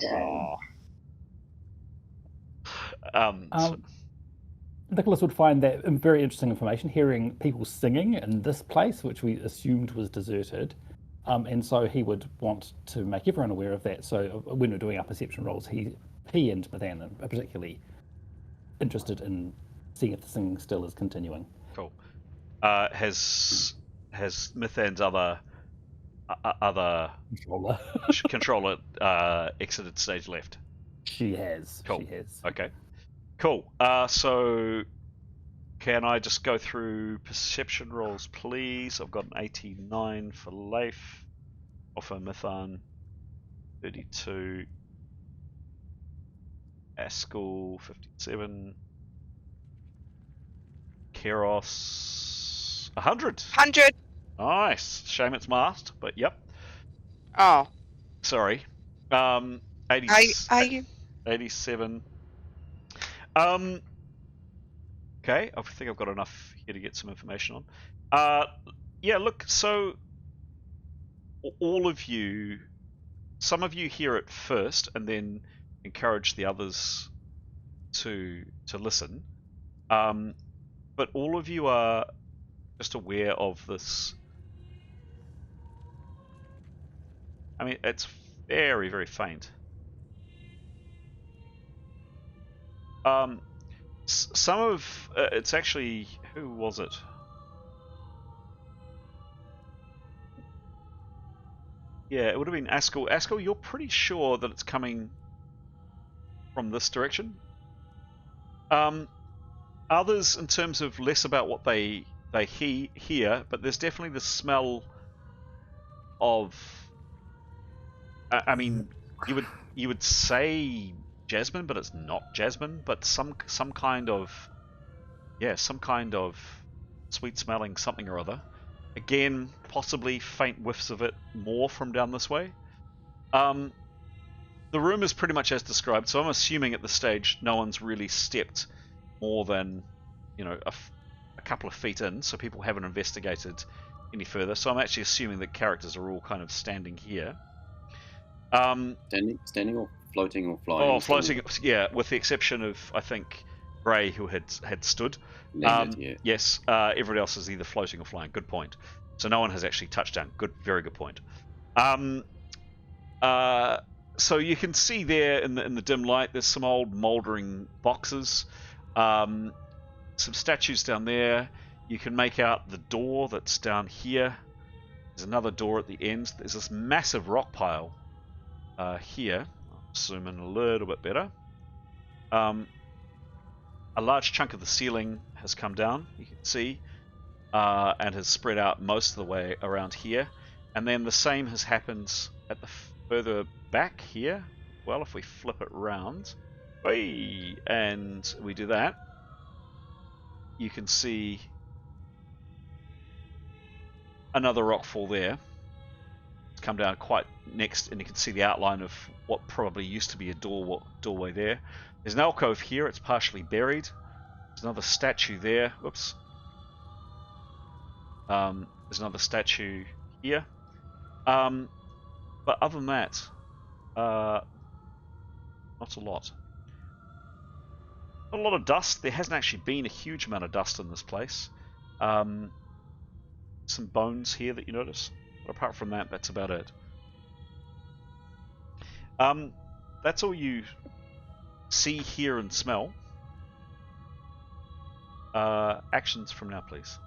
done. Nicholas would find that very interesting information, hearing people singing in this place, which we assumed was deserted. And so he would want to make everyone aware of that. So when we're doing our perception rolls, he and Mathan are particularly interested in seeing if the singing still is continuing. Cool. Has Mathan's other controller exited stage left? She has. Cool. She has. Okay. Cool. So can I just go through perception rolls, please? I've got an 89 for Leif, off of Mathan, 32, Askell, 57, Keros, 100. 100. Nice. Shame it's masked, but yep. Oh, Sorry. 80, are you? 87. Okay, I think I've got enough here to get some information on. Yeah, look, so all of you, some of you hear it first and then encourage the others to listen. But all of you are just aware of this. I mean, it's very, very faint. Some of it's actually, who was it? Yeah, it would have been Askell. Askell, you're pretty sure that it's coming from this direction. Others, in terms of less about what they hear, but there's definitely the smell of. I mean, you would say jasmine, but it's not jasmine. But some kind of sweet smelling something or other. Again, possibly faint whiffs of it more from down this way. The room is pretty much as described, so I'm assuming at this stage no one's really stepped more than, a couple of feet in, so people haven't investigated any further. So I'm actually assuming that characters are all kind of standing here. Standing or floating or flying? Oh, floating, yeah, with the exception of, I think, Gray, who had stood. Landed, yeah. Yes, everybody else is either floating or flying. Good point. So no one has actually touched down. Very good point. So you can see there in the dim light, there's some old mouldering boxes, some statues down there. You can make out the door that's down here. There's another door at the end. There's this massive rock pile here. I'll zoom in a little bit better. A large chunk of the ceiling has come down, you can see, and has spread out most of the way around here. And then the same has happened at the further back here. Well, if we flip it round, and we do that, you can see another rockfall there. It's come down quite next, and you can see the outline of what probably used to be a doorway there. There's an alcove here, it's partially buried. There's another statue there. Whoops. There's another statue here. But other than that, not a lot. Not a lot of dust. There hasn't actually been a huge amount of dust in this place. Some bones here that you notice. But apart from that, that's about it. That's all you see, hear, and smell. Actions from now, please.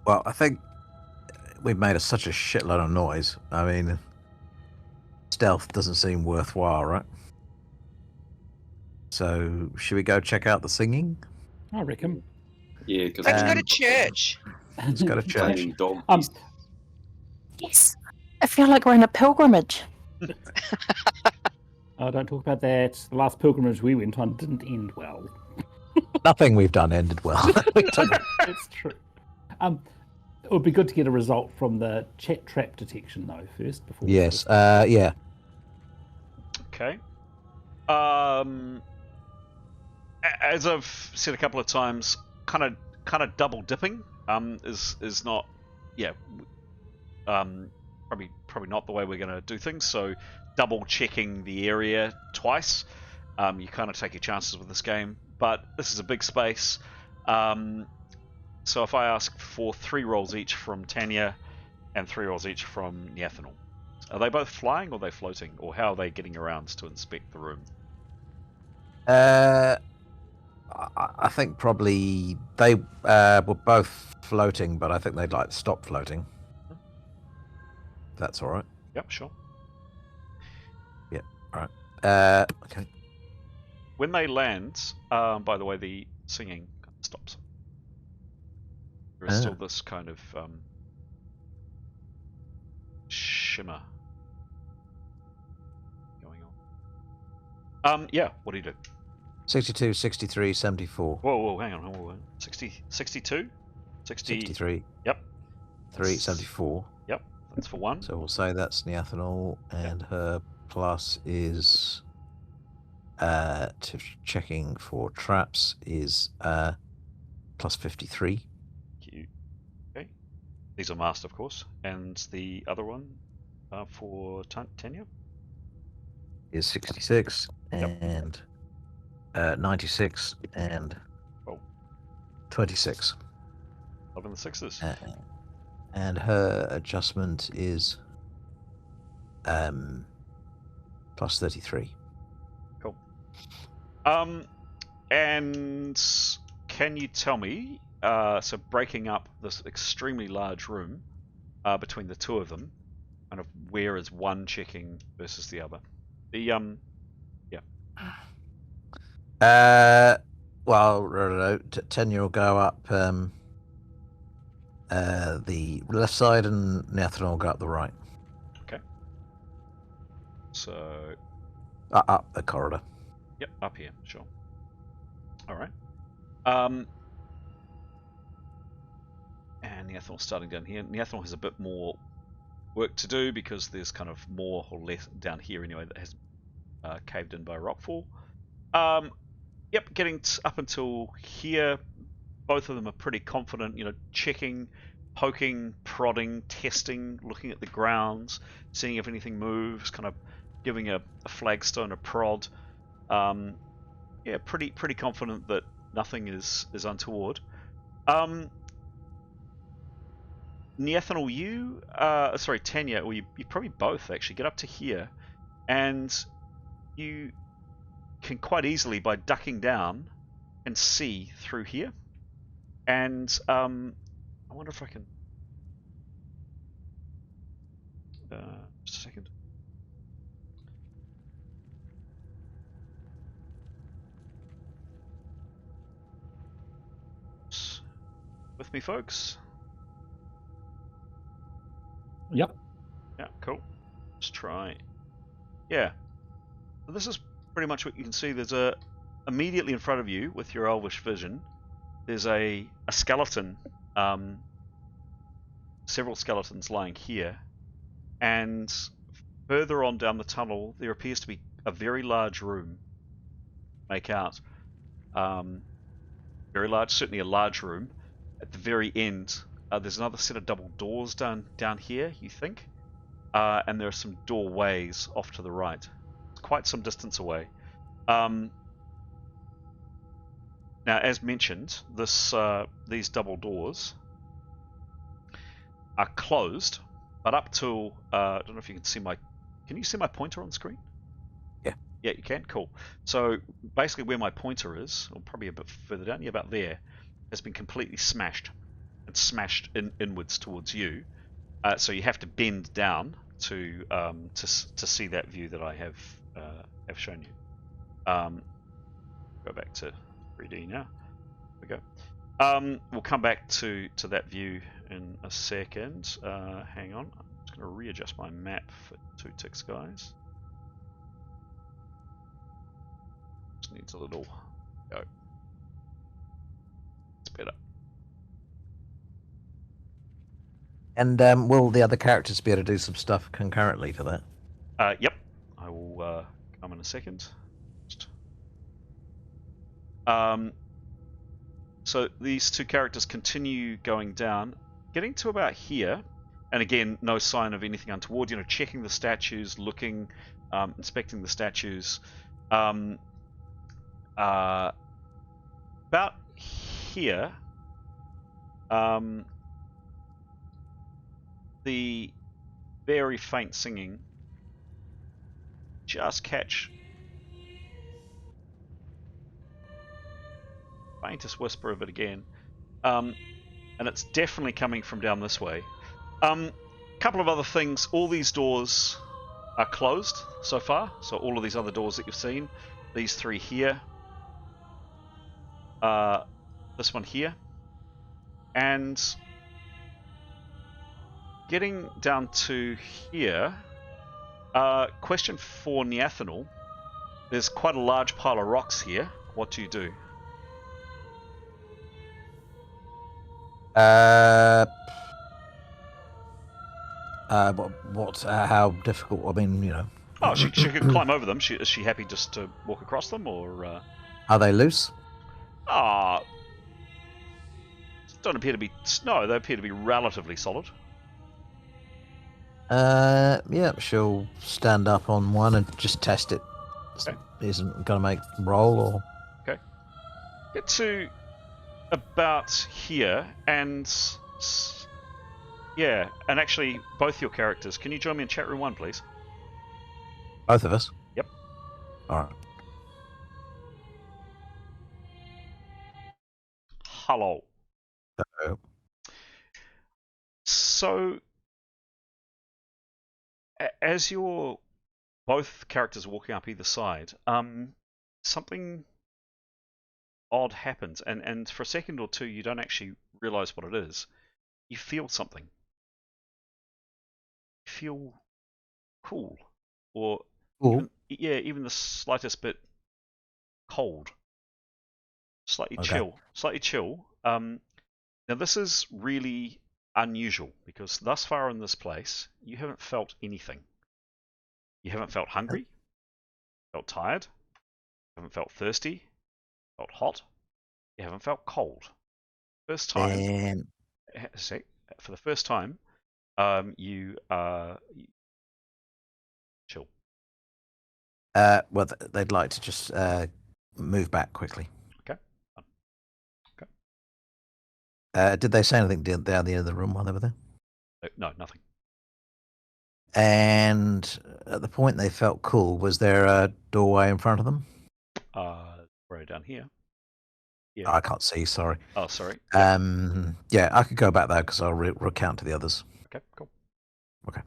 Well, I think we've made such a shitload of noise. I mean, stealth doesn't seem worthwhile, right? So, should we go check out the singing? I reckon. Yeah, because Let's go to church. Let's go to church. Yes. I feel like we're in a pilgrimage. Oh, don't talk about that. The last pilgrimage we went on didn't end well. Nothing we've done ended well. It's true. It would be good to get a result from the chat trap detection, though, first. Before Yes. Yeah. Okay. As I've said a couple of times, kind of double dipping is not, probably not the way we're going to do things. So double checking the area twice. You kind of take your chances with this game, but this is a big space. So if I ask for 3 rolls each from Tanya and 3 rolls each from Neathanel, are they both flying or are they floating, or how are they getting around to inspect the room? I think probably they were both floating, but I think they'd like to stop floating. That's all right. Yep, sure. Yeah, all right. Okay. When they land, by the way, the singing stops. There is still this kind of shimmer going on. Yeah, what do you do? 62, 63, 74. Whoa, hang on. 62? 60. 63. Yep. 3, 74. Yep. That's for one. So we'll say that's Neathanol, and her plus is checking for traps is plus 53. Cute. Okay. These are masked, of course. And the other one for Tanya Is 66 Yep. and 96 and Oh. 26. Loving the sixes. And her adjustment is plus 33. Cool. And can you tell me, so breaking up this extremely large room between the two of them, kind of where is one checking versus the other? Well, Tenya will go up the left side, and Neathanol will go up the right. Okay. So. Up the corridor. Yep, up here, sure. All right. And Neathanol starting down here. Neathanol has a bit more work to do because there's kind of more or less down here anyway that has caved in by rockfall. Yep, getting up until here, both of them are pretty confident, checking, poking, prodding, testing, looking at the grounds, seeing if anything moves, kind of giving a flagstone a prod. Yeah, pretty confident that nothing is untoward. Neathanol, Tanya, or you probably both actually get up to here, and you can quite easily, by ducking down, and see through here. And I wonder if I can. Just a second. With me, folks? Yep. Yeah, cool. Let's try. Yeah. So this is pretty much what you can see. There's immediately in front of you with your elvish vision, there's a skeleton, several skeletons lying here, and further on down the tunnel there appears to be a very large room. Make out. Very large, certainly a large room. At the very end, there's another set of double doors down here, you think, and there are some doorways off to the right. It's quite some distance away. Now, as mentioned, these double doors are closed, but up till I don't know if you can see my. Can you see my pointer on screen? Yeah. Yeah, you can. Cool. So basically, where my pointer is, or probably a bit further down, yeah, about there, has been completely smashed. It's smashed inwards towards you. So you have to bend down to see that view that I have shown you. Go back to 3D now. There we go. We'll come back to that view in a second. Hang on. I'm just going to readjust my map for 2 ticks, guys. Just needs a little go. It's better. And will the other characters be able to do some stuff concurrently to that? Yep. I will come in a second. So these two characters continue going down, getting to about here, and again, no sign of anything untoward. Checking the statues, looking, inspecting the statues. About here, the very faint singing. Just catch faintest whisper of it again, and it's definitely coming from down this way. Couple of other things. All these doors are closed so far, so all of these other doors that you've seen, these 3 here, this one here, and getting down to here. Question for Neathanol. There's quite a large pile of rocks here. What do you do? How difficult? I mean, Oh, she could climb over them. Is she happy just to walk across them, or? Are they loose? Don't appear to be. No, they appear to be relatively solid. Yeah, she'll stand up on one and just test it. Okay. Isn't going to make roll or. Okay. Get to about here, and yeah, and actually, both your characters. Can you join me in chat room 1, please? Both of us. Yep. All right. Hello. Hello. So, as your both characters are walking up either side, something odd happens, and for a second or two, you don't actually realize what it is. You feel something. You feel cool, or Cool. even the slightest bit cold, slightly Okay. chill. Now this is really unusual because thus far in this place, you haven't felt anything. You haven't felt hungry, felt tired, haven't felt thirsty, felt hot, you haven't felt cold. First time, for the first time, you chill. Well, they'd like to just move back quickly. Okay. Did they say anything down the end of the room while they were there? No, nothing. And at the point they felt cool, was there a doorway in front of them? Right down here. Yeah. I can't see. Sorry. Oh, sorry. Yeah, I could go back there because I'll recount to the others. Okay, cool. Okay.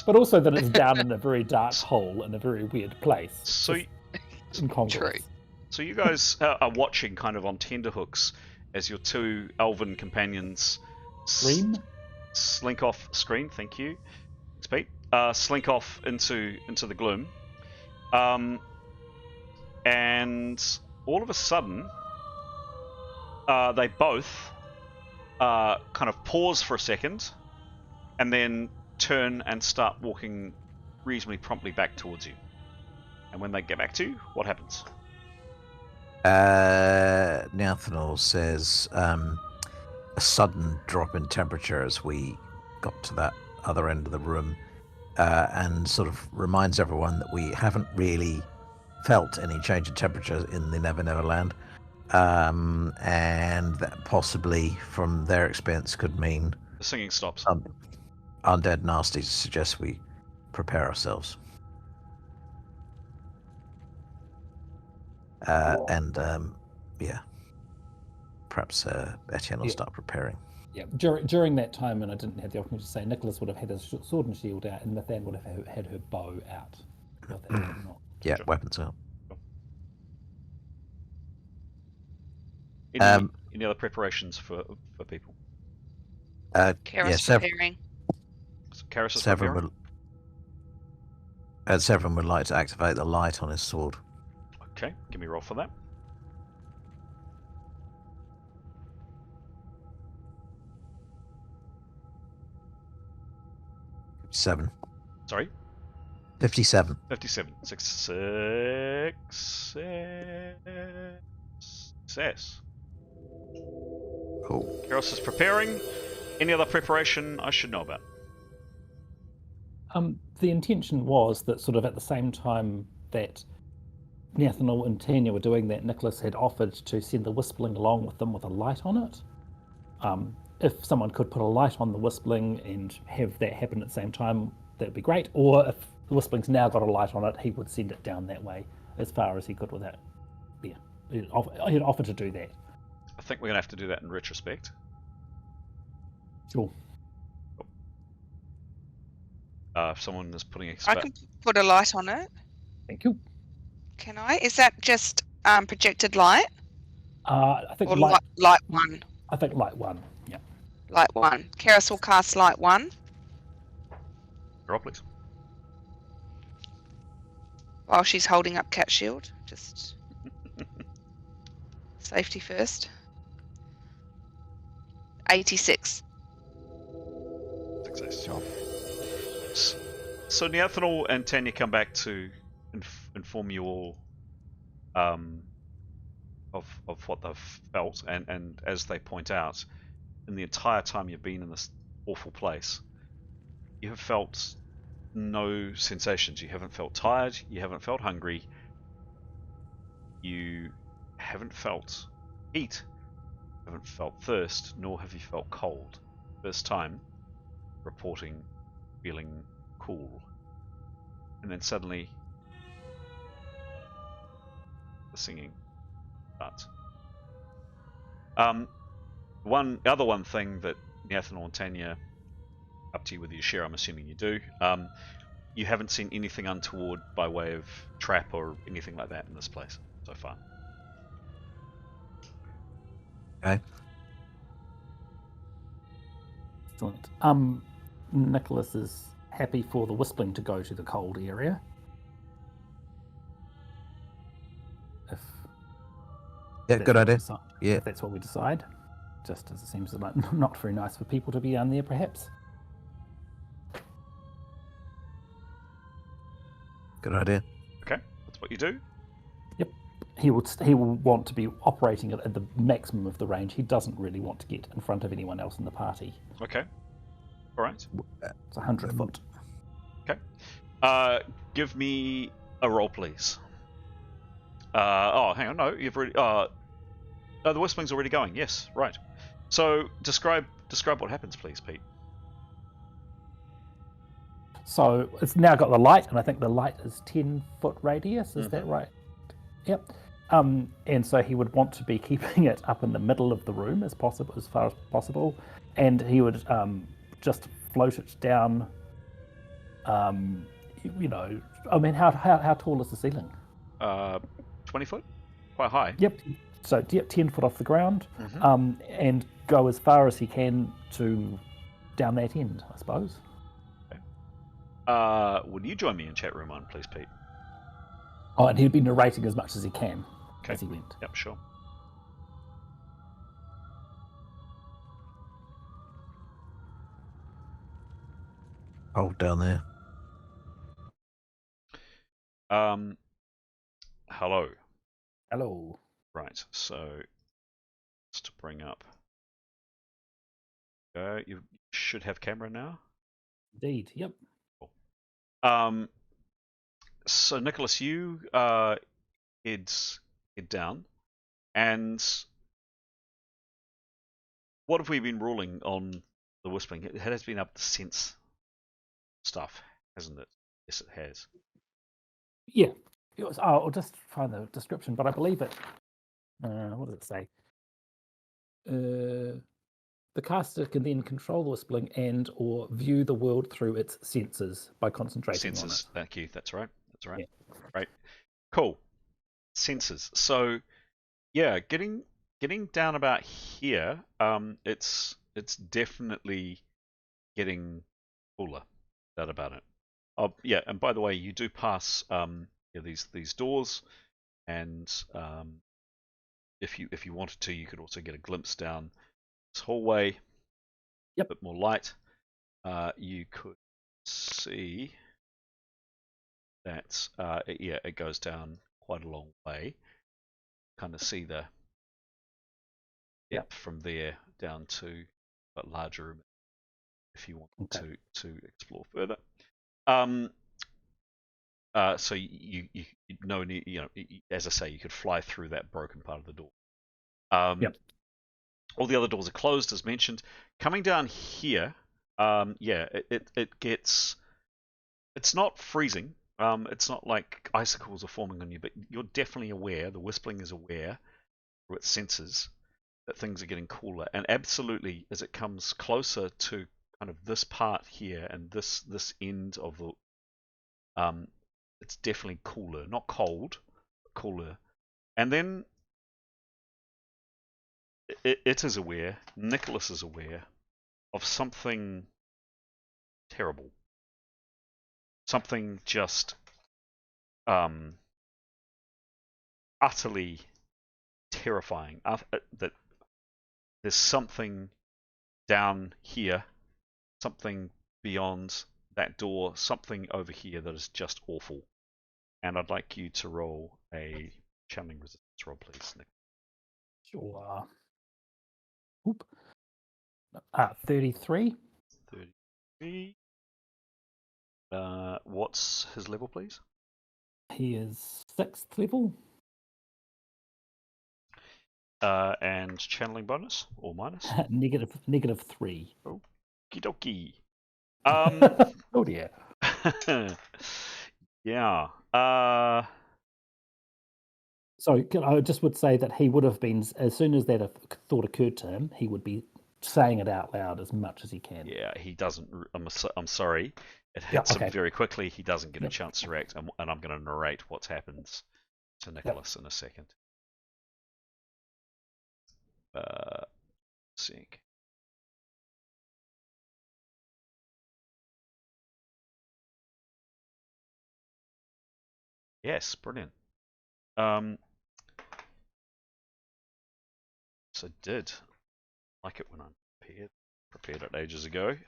But also that it's down in a very dark hole in a very weird place. So, incongruous. So you guys are watching kind of on tenterhooks as your two elven companions slink off screen. Thank you, thanks, Pete. Slink off into the gloom, and all of a sudden, they both kind of pause for a second, and then turn and start walking reasonably promptly back towards you. And when they get back to you, what happens? Nathaniel says a sudden drop in temperature as we got to that other end of the room, and sort of reminds everyone that we haven't really felt any change in temperature in the Never Never Land, and that possibly from their experience could mean the singing stops. Undead nasty suggests we prepare ourselves. Yeah, perhaps Etienne will start preparing. Yeah, during that time, and I didn't have the opportunity to say, Nicholas would have had his sword and shield out, and Nathan would have had her bow out. Yeah, weapons out. Any other preparations for people? Kara's preparing. Karis is preparing? Severin would like to activate the light on his sword. Okay, give me a roll for that. Seven. Sorry? 57. 57. Success. Cool. Karos is preparing. Any other preparation I should know about? The intention was that sort of at the same time that Nathaniel and Tanya were doing that, Nicholas had offered to send the Whispling along with them with a light on it. If someone could put a light on the Whispling and have that happen at the same time, that would be great. Or if the Whispling's now got a light on it, he would send it down that way as far as he could with that. Yeah, he'd offer to do that. I think we're going to have to do that in retrospect. Sure. If someone is putting I can put a light on it. Thank you. Can I? Is that just projected light? I think or light one. I think light one. Yeah. Light one. Karis will cast light one. Roll, please. while she's holding up Cat Shield. Just safety first. 86. Success. So Neathanol and Tanya come back to inform you all of what they've felt, and as they point out, in the entire time you've been in this awful place, you have felt no sensations. You haven't felt tired, you haven't felt hungry, you haven't felt heat, you haven't felt thirst, nor have you felt cold. First time reporting feeling cool. And then suddenly the singing starts. One thing that Neathanol and Tanya, up to you whether you share, I'm assuming you do, you haven't seen anything untoward by way of trap or anything like that in this place so far. Okay. Excellent. Nicholas is happy for the whistling to go to the cold area. If Yeah, good idea. Yeah. If that's what we decide. Just as it seems like not very nice for people to be down there, perhaps. Good idea. Okay, that's what you do. Yep. He will want to be operating at the maximum of the range. He doesn't really want to get in front of anyone else in the party. Okay. All right. It's 100 foot. Okay. Give me a roll, please. Oh, hang on. No, you've already. No, the whistling's already going. Yes, right. So describe what happens, please, Pete. So it's now got the light, and I think the light is 10-foot radius. Is that right? Yep. And so he would want to be keeping it up in the middle of the room as far as possible, and he would just float it down. You know, I mean, how tall is the ceiling? 20 foot, quite high. Yep. So 10 foot off the ground, and go as far as he can to down that end, I suppose. Would you join me in chat room 1, please, Pete? Oh, and he'd be narrating as much as he can Okay. as he went. Yep, sure. Hold down there. Hello. Hello. Right, so just to bring up. You should have camera now. Indeed. Yep. So Nicholas, you head down, and what have we been ruling on the whispering? It has been up to sense stuff, hasn't it? Yes, it has. Yeah. I'll just find the description, but I believe it. What does it say? The caster can then control the whistling and or view the world through its senses by concentrating on it. Thank you. That's right. Yeah. Right. Cool. Senses. So, yeah, getting down about here, it's definitely getting cooler. That about it. Oh, yeah, and by the way, you do pass these doors, and if you wanted to, you could also get a glimpse down this hallway. Yep. A bit more light. You could see that it goes down quite a long way. Kind of see the depth from there down to a larger room if you want to explore further. So you no need, as I say, you could fly through that broken part of the door. All the other doors are closed, as mentioned. Coming down here, it gets. It's not freezing. It's not like icicles are forming on you, but you're definitely aware. The whistling is aware through its senses that things are getting cooler, and absolutely, as it comes closer to kind of this part here and this end of the, it's definitely cooler, not cold, but cooler. And then it is aware. Nicholas is aware of something terrible. Something just utterly terrifying. That there's something down here, something beyond that door, something over here that is just awful. And I'd like you to roll a channeling resistance roll, please, Nick. Sure. Oop. 33. 33. What's his level, please? He is 6th level. And channeling bonus or minus? -3. Okie dokie. Oh dear. Yeah. So I just would say that he would have been, as soon as that thought occurred to him, he would be saying it out loud as much as he can. Yeah, he doesn't. I'm sorry. It Yeah, hits him okay. very quickly. He doesn't get a Yep. chance to react, and I'm going to narrate what happens to Nicholas in a second. Sec. Yes, brilliant. So did like it when I'm prepared it ages ago.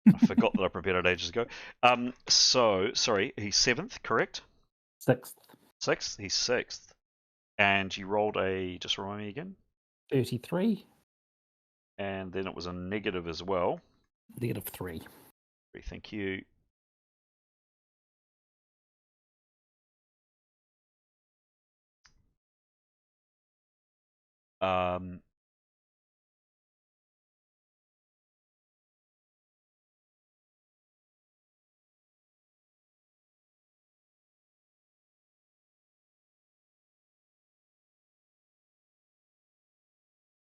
I forgot that I prepared it ages ago. So sorry, he's 7th, correct? 6th. 6th, he's 6th, and you rolled a. Just remind me again. 33. And then it was a negative as well. -3. Thank you.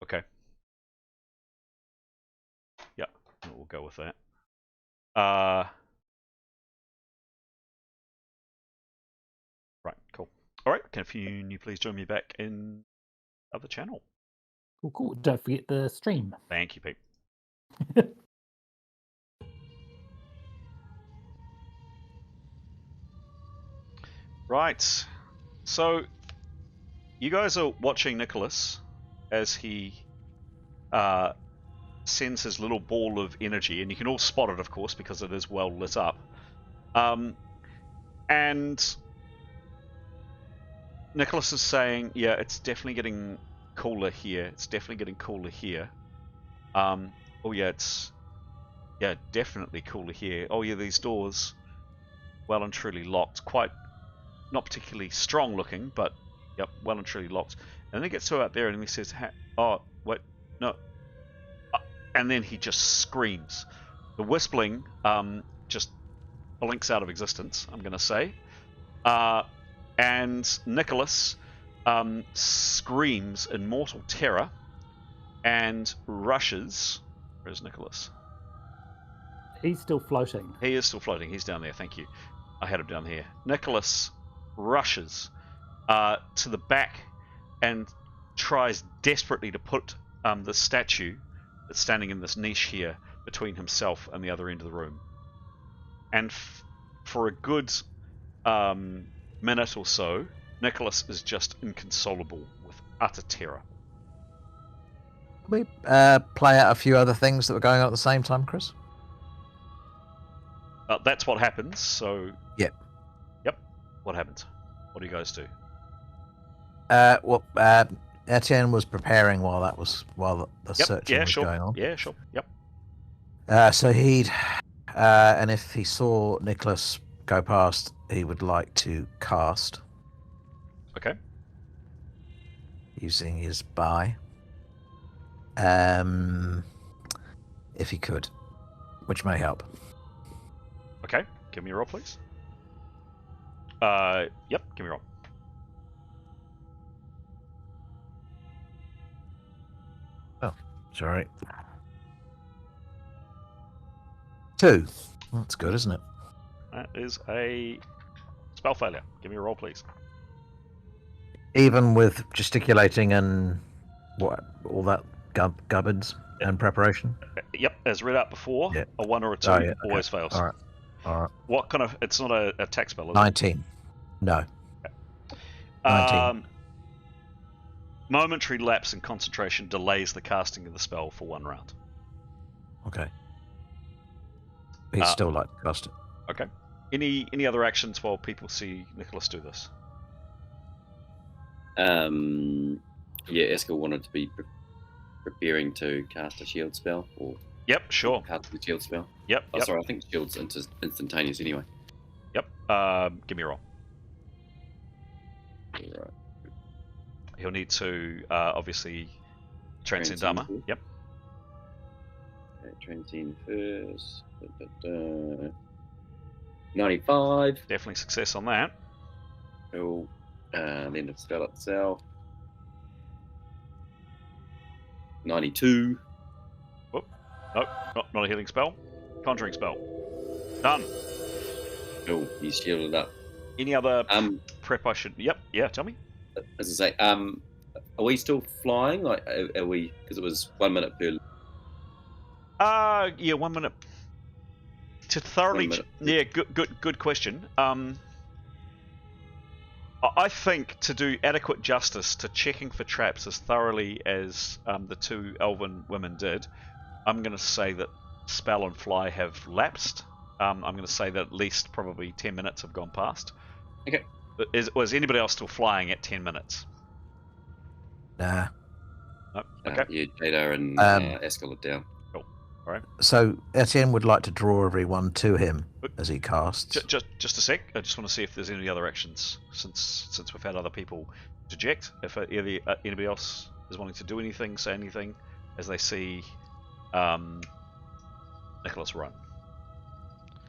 Okay. Yeah, we'll go with that. Right, cool. All right, can you please join me back in other channel? Cool. Don't forget the stream. Thank you, Pete. Right. So you guys are watching Nicholas as he sends his little ball of energy, and you can all spot it, of course, because it is well lit up. And Nicholas is saying, yeah, it's definitely getting cooler here. It's definitely getting cooler here. Oh yeah, it's definitely cooler here. Oh yeah, these doors, well and truly locked. Quite not particularly strong looking, but yep, well and truly locked. And then he gets to out there and he says, oh wait, no. And then he just screams. The whistling just blinks out of existence, I'm going to say. And Nicholas screams in mortal terror and rushes. Where's Nicholas? He's still floating. He is still floating. He's down there. Thank you. I had him down here. Nicholas rushes to the back and tries desperately to put the statue that's standing in this niche here between himself and the other end of the room. And for a good minute or so, Nicholas is just inconsolable with utter terror. Can we play out a few other things that were going on at the same time, Chris? That's what happens, so... Yep. Yep. What happens? What do you guys do? Etienne was preparing while the searching was sure. going on. Yeah, sure. Yep. So he'd... and if he saw Nicholas go past, he would like to cast. Okay. Using his buy. If he could. Which may help. Okay. Give me a roll, please. Yep. Give me a roll. Oh, sorry. 2. Well, that's good, isn't it? That is a spell failure. Give me a roll, please. Even with gesticulating and all that gubbins and preparation? Yep, as read out before, Yeah. a 1 or a 2 always fails. All right. What kind of... It's not a attack spell, is 19. No. 19. Momentary lapse in concentration delays the casting of the spell for 1 round. Okay. He'd still like to cast it. Okay. Any other actions while people see Nicholas do this? Yeah, Eskel wanted to be preparing to cast a shield spell, or Yep, sure. cast the shield spell. Yep. Oh, Yep. sorry, I think shield's instantaneous anyway. Yep. Give me a roll. Right. He'll need to obviously transcend armor. Transcend. Yep. Okay, transcend first. 95. Definitely success on that. Cool. Then the spell itself. 92. Nope, not a healing spell. Conjuring spell. Done. Cool. He's shielded up. Any other prep I should... Yep, yeah, tell me. As I say, are we still flying? Like, are we? Because it was 1 minute per. Yeah, 1 minute. To thoroughly... 1 minute. Yeah, good question. I think to do adequate justice to checking for traps as thoroughly as the 2 elven women did, I'm going to say that spell and fly have lapsed. I'm going to say that at least probably 10 minutes have gone past. Okay. Was anybody else still flying at 10 minutes? Nah. No? Okay. Yeah, Jada and Eskel are down. So Etienne would like to draw everyone to him as he casts. Just a sec. I just want to see if there's any other actions since we've had other people deject. If anybody else is wanting to do anything, say anything, as they see Nicholas run.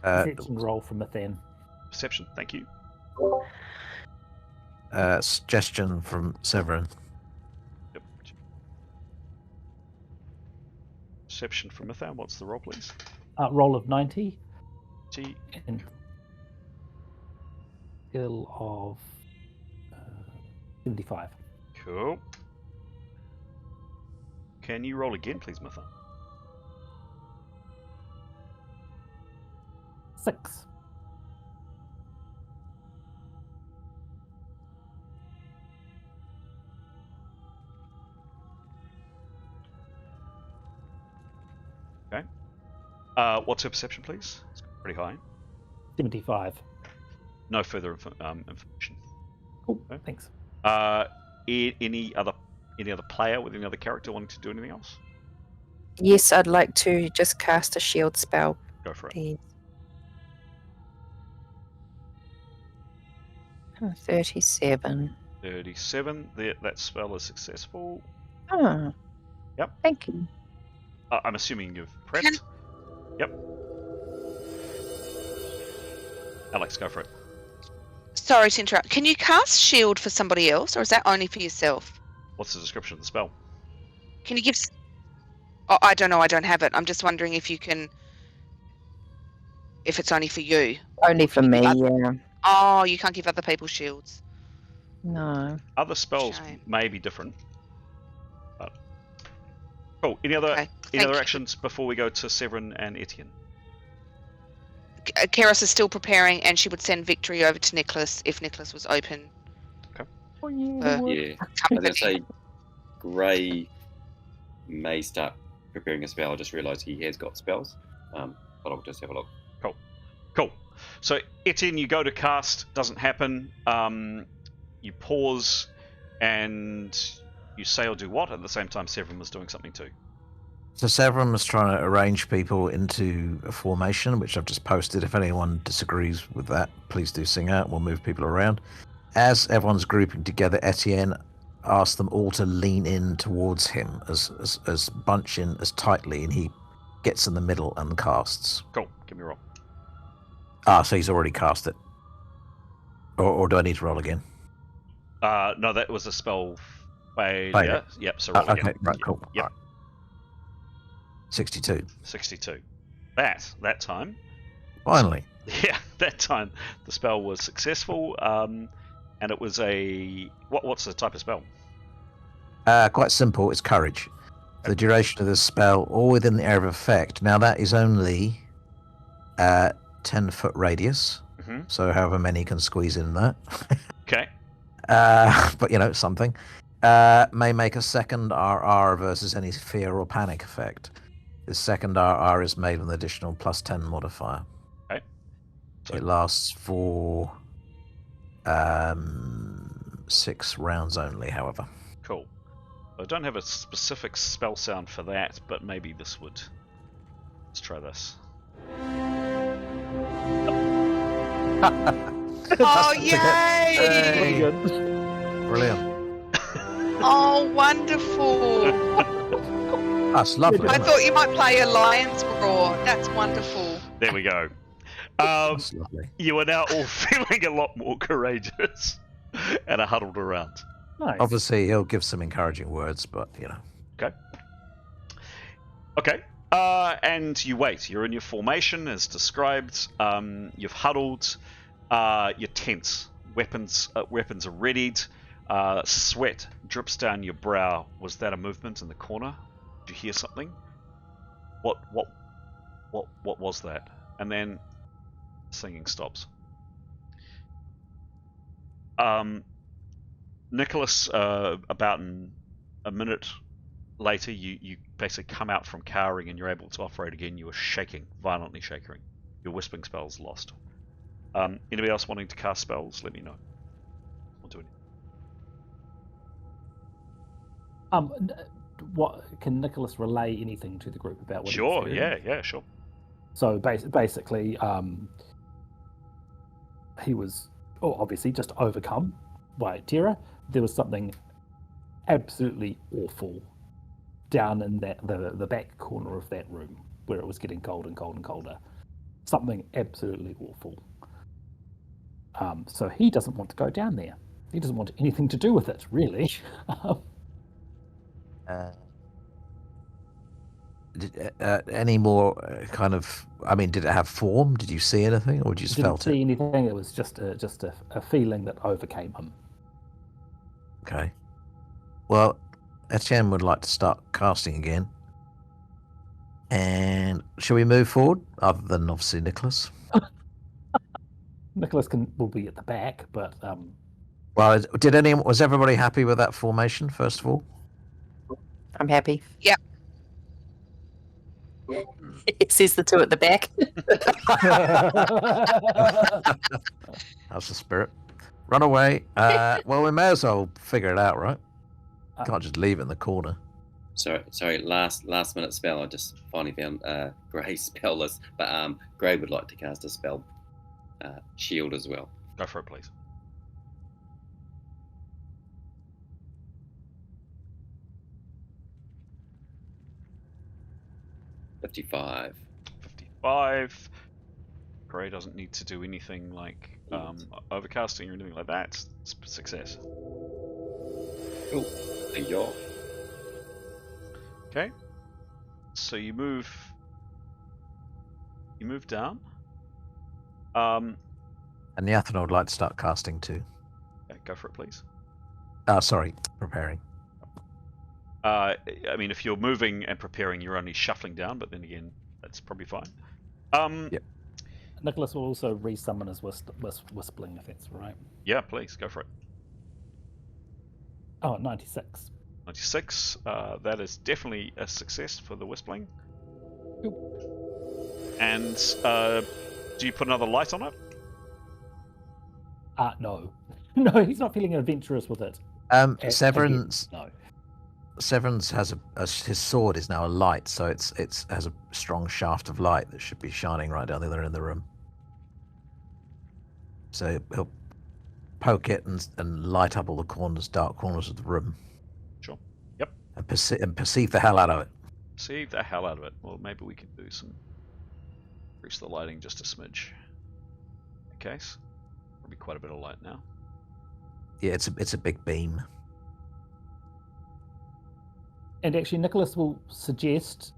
Perception roll from Mathan. Perception. Thank you. Suggestion from Severin. Yep. Perception from Mathan. What's the roll, please? Roll of 90. T. And skill of 75. Cool. Can you roll again, please, Mathan? 6. Okay. What's her perception, please? It's pretty high. 75. No further information. Cool. Okay. Thanks. Any other player with any other character wanting to do anything else? Yes, I'd like to just cast a shield spell, Go for it. please. 37. 37. That spell is successful. Oh. Yep. Thank you. I'm assuming you've prepped. Yep. Alex, go for it. Sorry to interrupt. Can you cast shield for somebody else, or is that only for yourself? What's the description of the spell? Can you give? Oh, I don't know. I don't have it. I'm just wondering if you can. If it's only for you. Only for me, yeah. Oh, you can't give other people shields. No. Other spells Shame. may be different. But... Cool. Any other Okay, any other thank you. actions before we go to Severin and Etienne? Keris is still preparing, and she would send Victory over to Nicholas if Nicholas was open. Oh, yeah. Yeah. As I say, Gray may start preparing a spell. I just realised he has got spells. But I'll just have a look. Cool. So Etienne, you go to cast, doesn't happen. You pause, and you say or do what? At the same time, Severin was doing something too. So Severin was trying to arrange people into a formation, which I've just posted. If anyone disagrees with that, please do sing out. We'll move people around. As everyone's grouping together, Etienne asked them all to lean in towards him, as bunch in as tightly, and he gets in the middle and casts. Cool. Give me a roll. So he's already cast it. Or do I need to roll again? No, that was a spell failure. Failure. Yep. So roll again. Okay, right, cool. Yep. Right. 62. 62. That time. Finally. Yeah, that time the spell was successful, and it was a what's the type of spell? Quite simple. It's courage. The duration of the spell, all within the area of effect. Now that is only 10-foot radius, Mm-hmm. so however many can squeeze in that. Okay. but something. May make a second RR versus any fear or panic effect. This second RR is made with an additional +10 modifier. Okay. So It lasts for 6 rounds only, however. cool. I don't have a specific spell sound for that, but maybe this would. Let's try this. Oh, yay! Hey. Good. Brilliant. Oh, wonderful. That's lovely. I isn't it? thought you might play a lion's roar. That's wonderful. There we go. That's lovely. You are now all feeling a lot more courageous and are huddled around. Nice. Obviously, he'll give some encouraging words, but Okay. And you wait. You're in your formation as described. You've huddled. You're tense. Weapons are readied. Sweat drips down your brow. Was that a movement in the corner? Did you hear something? What was that? And then singing stops. Nicholas, about a minute later, you basically come out from cowering and you're able to operate again. You are shaking, violently shaking. Your whispering spell's lost. Anybody else wanting to cast spells, let me know. I'll do it. What can Nicholas relay anything to the group about what? Sure, he's yeah, sure. So basically, he was obviously just overcome by terror. There was something absolutely awful down in the back corner of that room where it was getting cold and cold and colder. Something absolutely awful. So he doesn't want to go down there. He doesn't want anything to do with it, really. Any more kind of? I mean, did it have form? Did you see anything, or just Didn't felt see it? anything. It was just a feeling that overcame him. Okay. Well, Etienne would like to start casting again. And shall we move forward? Other than obviously Nicholas. Nicholas will be at the back, but Well, was everybody happy with that formation? First of all, I'm happy. Yep. It says the two at the back. how's the spirit? Run away. Well, we may as well figure it out, right? Can't just leave it in the corner. Sorry. Last minute spell. I just finally found Gray's spell list, but Gray would like to cast a spell, shield as well. Go for it, please. $55. 55. Gray doesn't need to do anything like overcasting or anything like that. It's a success. Cool. Thank you all. Okay. So you move down. And the Athena would like to start casting too. Yeah, go for it, please. Sorry, preparing. I mean, if you're moving and preparing, you're only shuffling down, but then again, that's probably fine. Yep. Nicholas will also resummon his whistling, if that's right. Yeah, please, go for it. Oh, 96. 96. That is definitely a success for the whistling. And do you put another light on it? No. No, he's not feeling adventurous with it. Severance. No. Severance has his sword is now a light, so it has a strong shaft of light that should be shining right down the other end of the room. So he'll poke it and light up all the dark corners of the room. Sure. Yep. And perceive the hell out of it. Perceive the hell out of it. Well, maybe we can do some. Increase the lighting just a smidge. In case. Probably quite a bit of light now. Yeah, it's a big beam. And actually, Nicholas will suggest,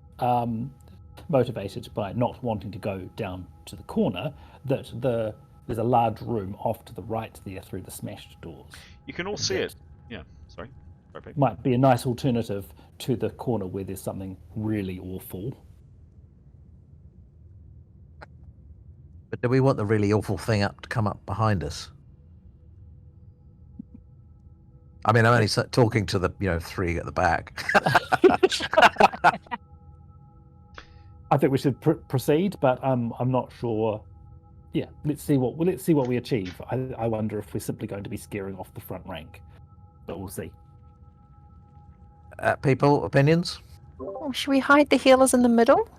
motivated by not wanting to go down to the corner, that there's a large room off to the right there through the smashed doors. You can all see it. Yeah, sorry. Might be a nice alternative to the corner where there's something really awful. But do we want the really awful thing to come up behind us? I mean, I'm only talking to the three at the back. I think we should proceed, but I'm not sure. Yeah, let's see what we achieve. I wonder if we're simply going to be scaring off the front rank, but we'll see. People, opinions? Oh, should we hide the healers in the middle?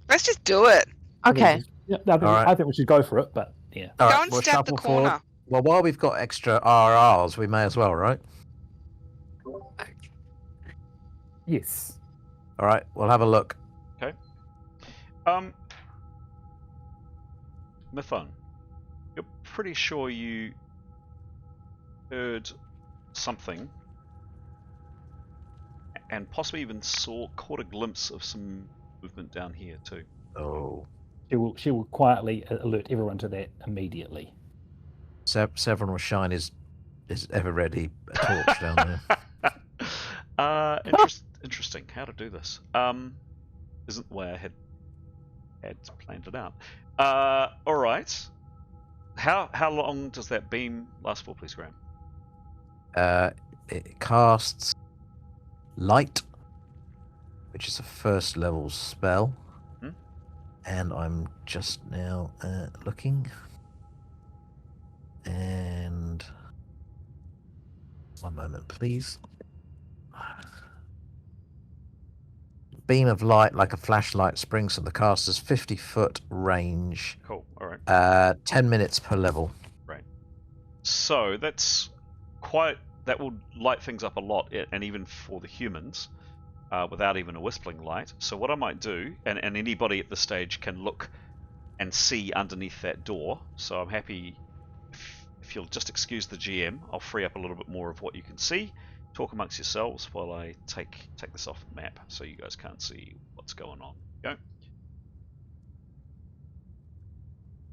Let's just do it. Okay. Yeah, Alright. I think we should go for it, but yeah. All Go right, and we'll stab the shuffle forward. corner. Well, while we've got extra RRs, we may as well, right? Yes. All right, we'll have a look. Mithun, you're pretty sure you heard something and possibly even caught a glimpse of some movement down here too. Oh. She will quietly alert everyone to that immediately. Severin will shine his ever-ready torch down there. Interesting. How to do this? Isn't the way I had planned it out. All right. How long does that beam last for, please, Graham? It casts light, which is a first level spell. And I'm just now looking. And 1 moment, please. Beam of light, like a flashlight, springs from the caster's 50-foot range. Cool. All right. 10 minutes per level. Right. So that will light things up a lot, and even for the humans, without even a whispering light. So what I might do, and anybody at this stage can look and see underneath that door. So I'm happy if you'll just excuse the GM, I'll free up a little bit more of what you can see. Talk amongst yourselves while I take this off the map so you guys can't see what's going on. Go. Isn't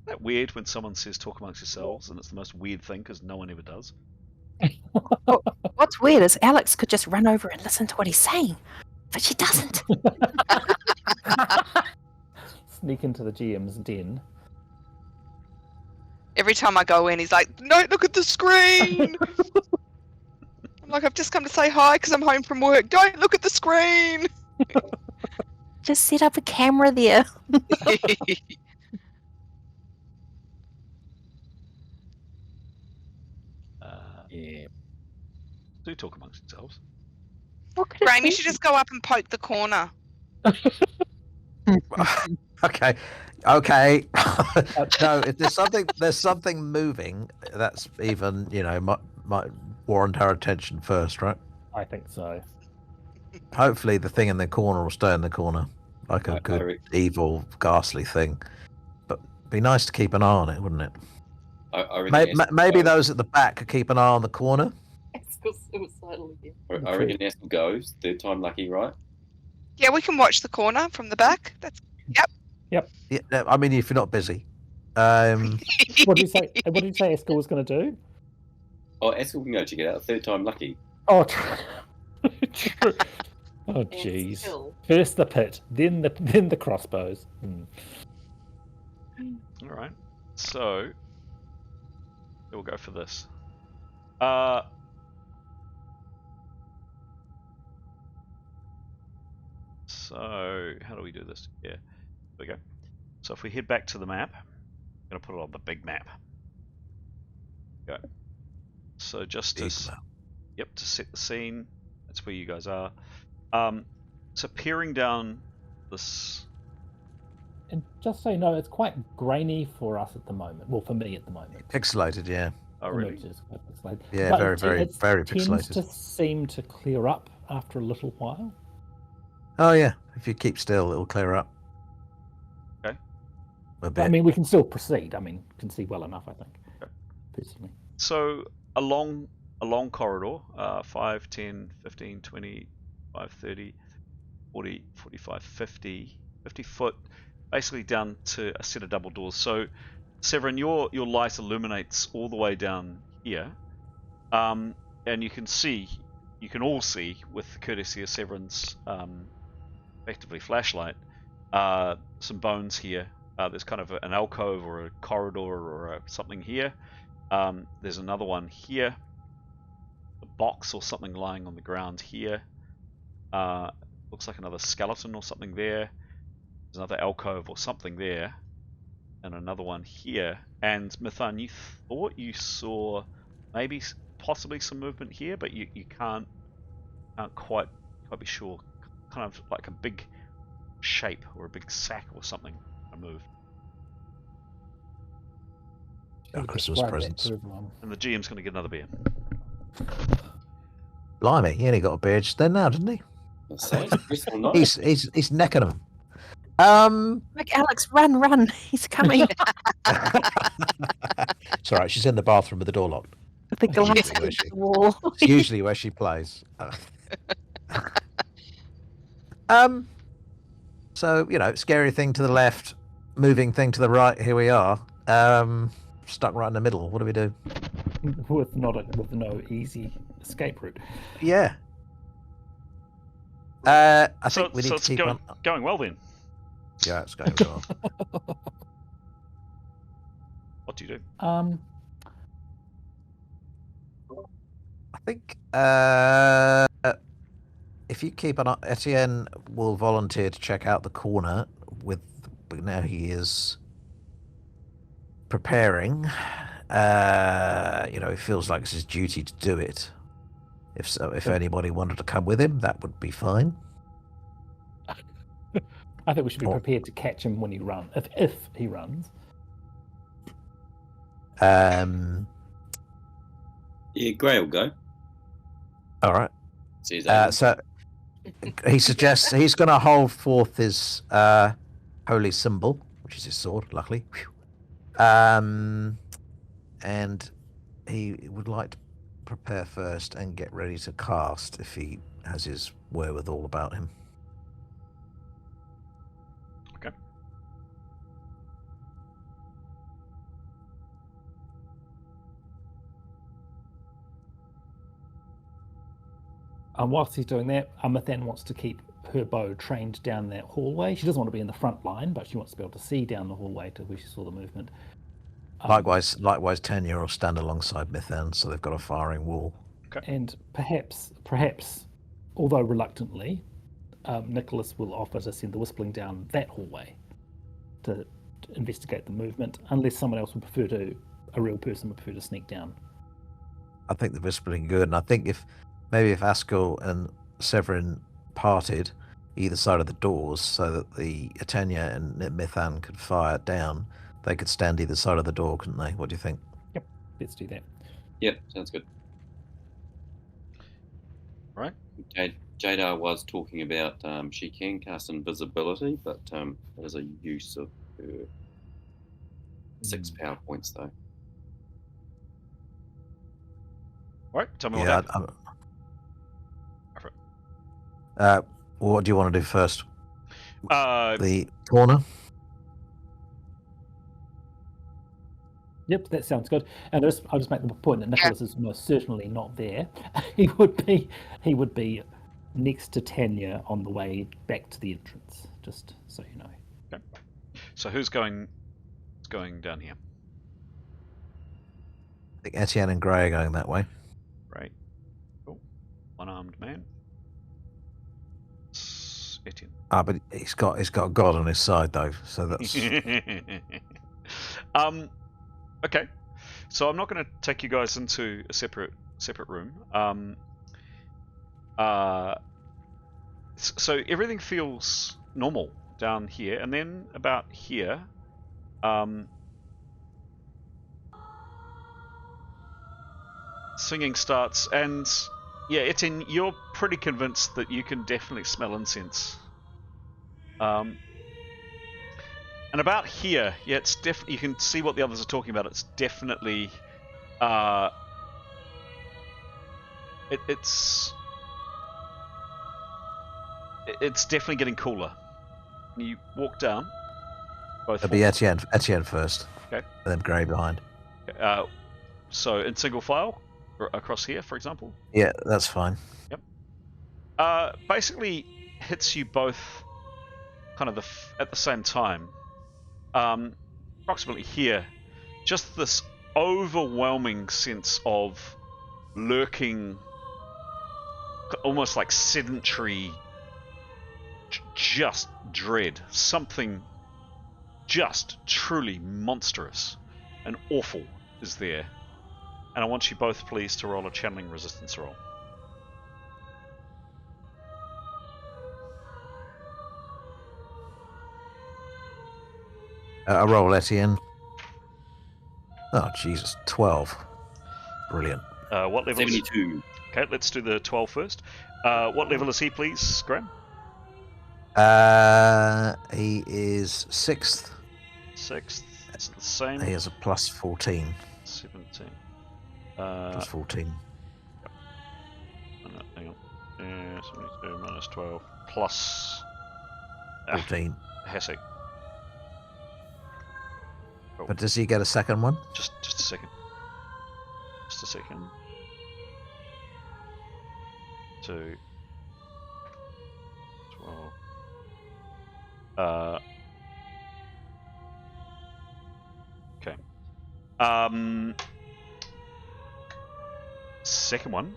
that weird when someone says talk amongst yourselves and it's the most weird thing because no one ever does? What's weird is Alex could just run over and listen to what he's saying, but she doesn't. Sneak into the GM's den. Every time I go in, he's like, "No, look at the screen." I'm like, "I've just come to say hi because I'm home from work. Don't look at the screen." Just set up a camera there. Yeah. Do talk amongst yourselves. Graham, you should just go up and poke the corner. Okay. No, if there's something moving, that's even might warrant our attention first, right? I think so. Hopefully, the thing in the corner will stay in the corner, like a good, evil, ghastly thing. But it'd be nice to keep an eye on it, wouldn't it? Maybe those at the back could keep an eye on the corner. I reckon Estel goes. Third time lucky, right? Yeah, we can watch the corner from the back. Yep. Yeah, I mean, if you're not busy. What did you say? What did you say Estel was going to do? Oh, Estel can go check it out. Third time lucky. Oh, true. Oh, jeez. First the pit, then the crossbows. All right. So we'll go for this. So how do we do this? Yeah, there we go. So if we head back to the map, I'm going to put it on the big map. Go. So just to set the scene, that's where you guys are. So peering down this. And just so you know, it's quite grainy for us at the moment. Well, for me at the moment. Pixelated, yeah. Oh, really? Yeah, but very it pixelated. Tends to seem to clear up after a little while. Oh yeah, if you keep still, it'll clear up. Okay. A bit. I mean, we can still proceed. I mean, can see well enough, I think. Okay. Personally. So a long corridor, 5, 10, 15, 20, 5, 30, 40, 45, 50 foot, basically down to a set of double doors. So Severin, your light illuminates all the way down here, and you can all see, with the courtesy of Severin's effectively flashlight, some bones here, There's kind of an alcove or a corridor or something here. There's another one here. A box or something lying on the ground here. Looks like another skeleton or something there. There's another alcove or something there. And another one here. And Mithan, you thought you saw maybe possibly some movement here, but you can't quite be sure. Kind of like a big shape or a big sack or something move. Our Christmas Describe that presents. to everyone. And the GM's going to get another beer. Blimey, he only got a beer just then now, didn't he? So it's Crystal Knight. He's necking him. Quick, Alex, run! He's coming. It's all right. She's in the bathroom with the door locked. The glass Usually where against she- the wall. It's usually where she plays. So scary thing to the left, moving thing to the right. Here we are, stuck right in the middle. What do we do? with no easy escape route. Yeah. I So, think we need it's to keep on. going well then. Yeah, it's going well. What do you do? Um, I think if you keep an eye, Etienne will volunteer to check out the corner but now he is preparing. He feels like it's his duty to do it. If anybody wanted to come with him, that would be fine. I think we should be Or- prepared to catch him when he runs, if he runs. Yeah, Gray will go. All right. See his age. So he suggests he's going to hold forth his holy symbol, which is his sword, luckily. And he would like to prepare first and get ready to cast if he has his wherewithal about him. Okay. And whilst he's doing that, Amathan wants to keep her bow trained down that hallway. She doesn't want to be in the front line, but she wants to be able to see down the hallway to where she saw the movement. Likewise, Tanya will stand alongside Mithan, so they've got a firing wall. And perhaps, although reluctantly, Nicholas will offer to send the Whispering down that hallway to investigate the movement, unless someone else would a real person would prefer to sneak down. I think the whispering good, and I think if Askell and Severin parted either side of the doors so that the Etenia and Mithan could fire down, they could stand either side of the door, couldn't they? What do you think? Yep, let's do that. Yep, sounds good. Right. Jadar was talking about she can cast invisibility, but it is a use of her 6 power points, though. All right. Tell me what happened. What do you want to do first? The corner? Yep, that sounds good. And I'll just make the point that Nicholas is most certainly not there. He would be next to Tanya on the way back to the entrance, just so you know. Okay. So who's going down here? I think Etienne and Gray are going that way. Right. Cool. One-armed man. Etienne. But he's got God on his side though, so that's Okay. So I'm not going to take you guys into a separate room. So everything feels normal down here, and then about here, singing starts, and yeah, Etienne, you're pretty convinced that you can definitely smell incense. And about here, yeah, it's you can see what the others are talking about. It's definitely, it's definitely getting cooler. You walk down. Both. It'll be Etienne first. Okay. And then Gray behind. So in single file, across here, for example. Yeah, that's fine. Yep. Basically hits you both, kind of at the same time. approximately here, just this overwhelming sense of lurking, almost like sedentary, just dread. Something just truly monstrous and awful is there. And I want you both, please, to roll a channeling resistance roll. A roll, Etienne. Oh, Jesus. 12. Brilliant. What level? 72. Okay, let's do the 12 first. What level is he, please, Graham? He is 6th. 6th. It's the same. He has a plus 14. 17. Plus 14. Hang on. 72 minus 12 plus 14. Hessig. But does he get a second one? Just a second. Just a second. 2. 12. Okay. Second one.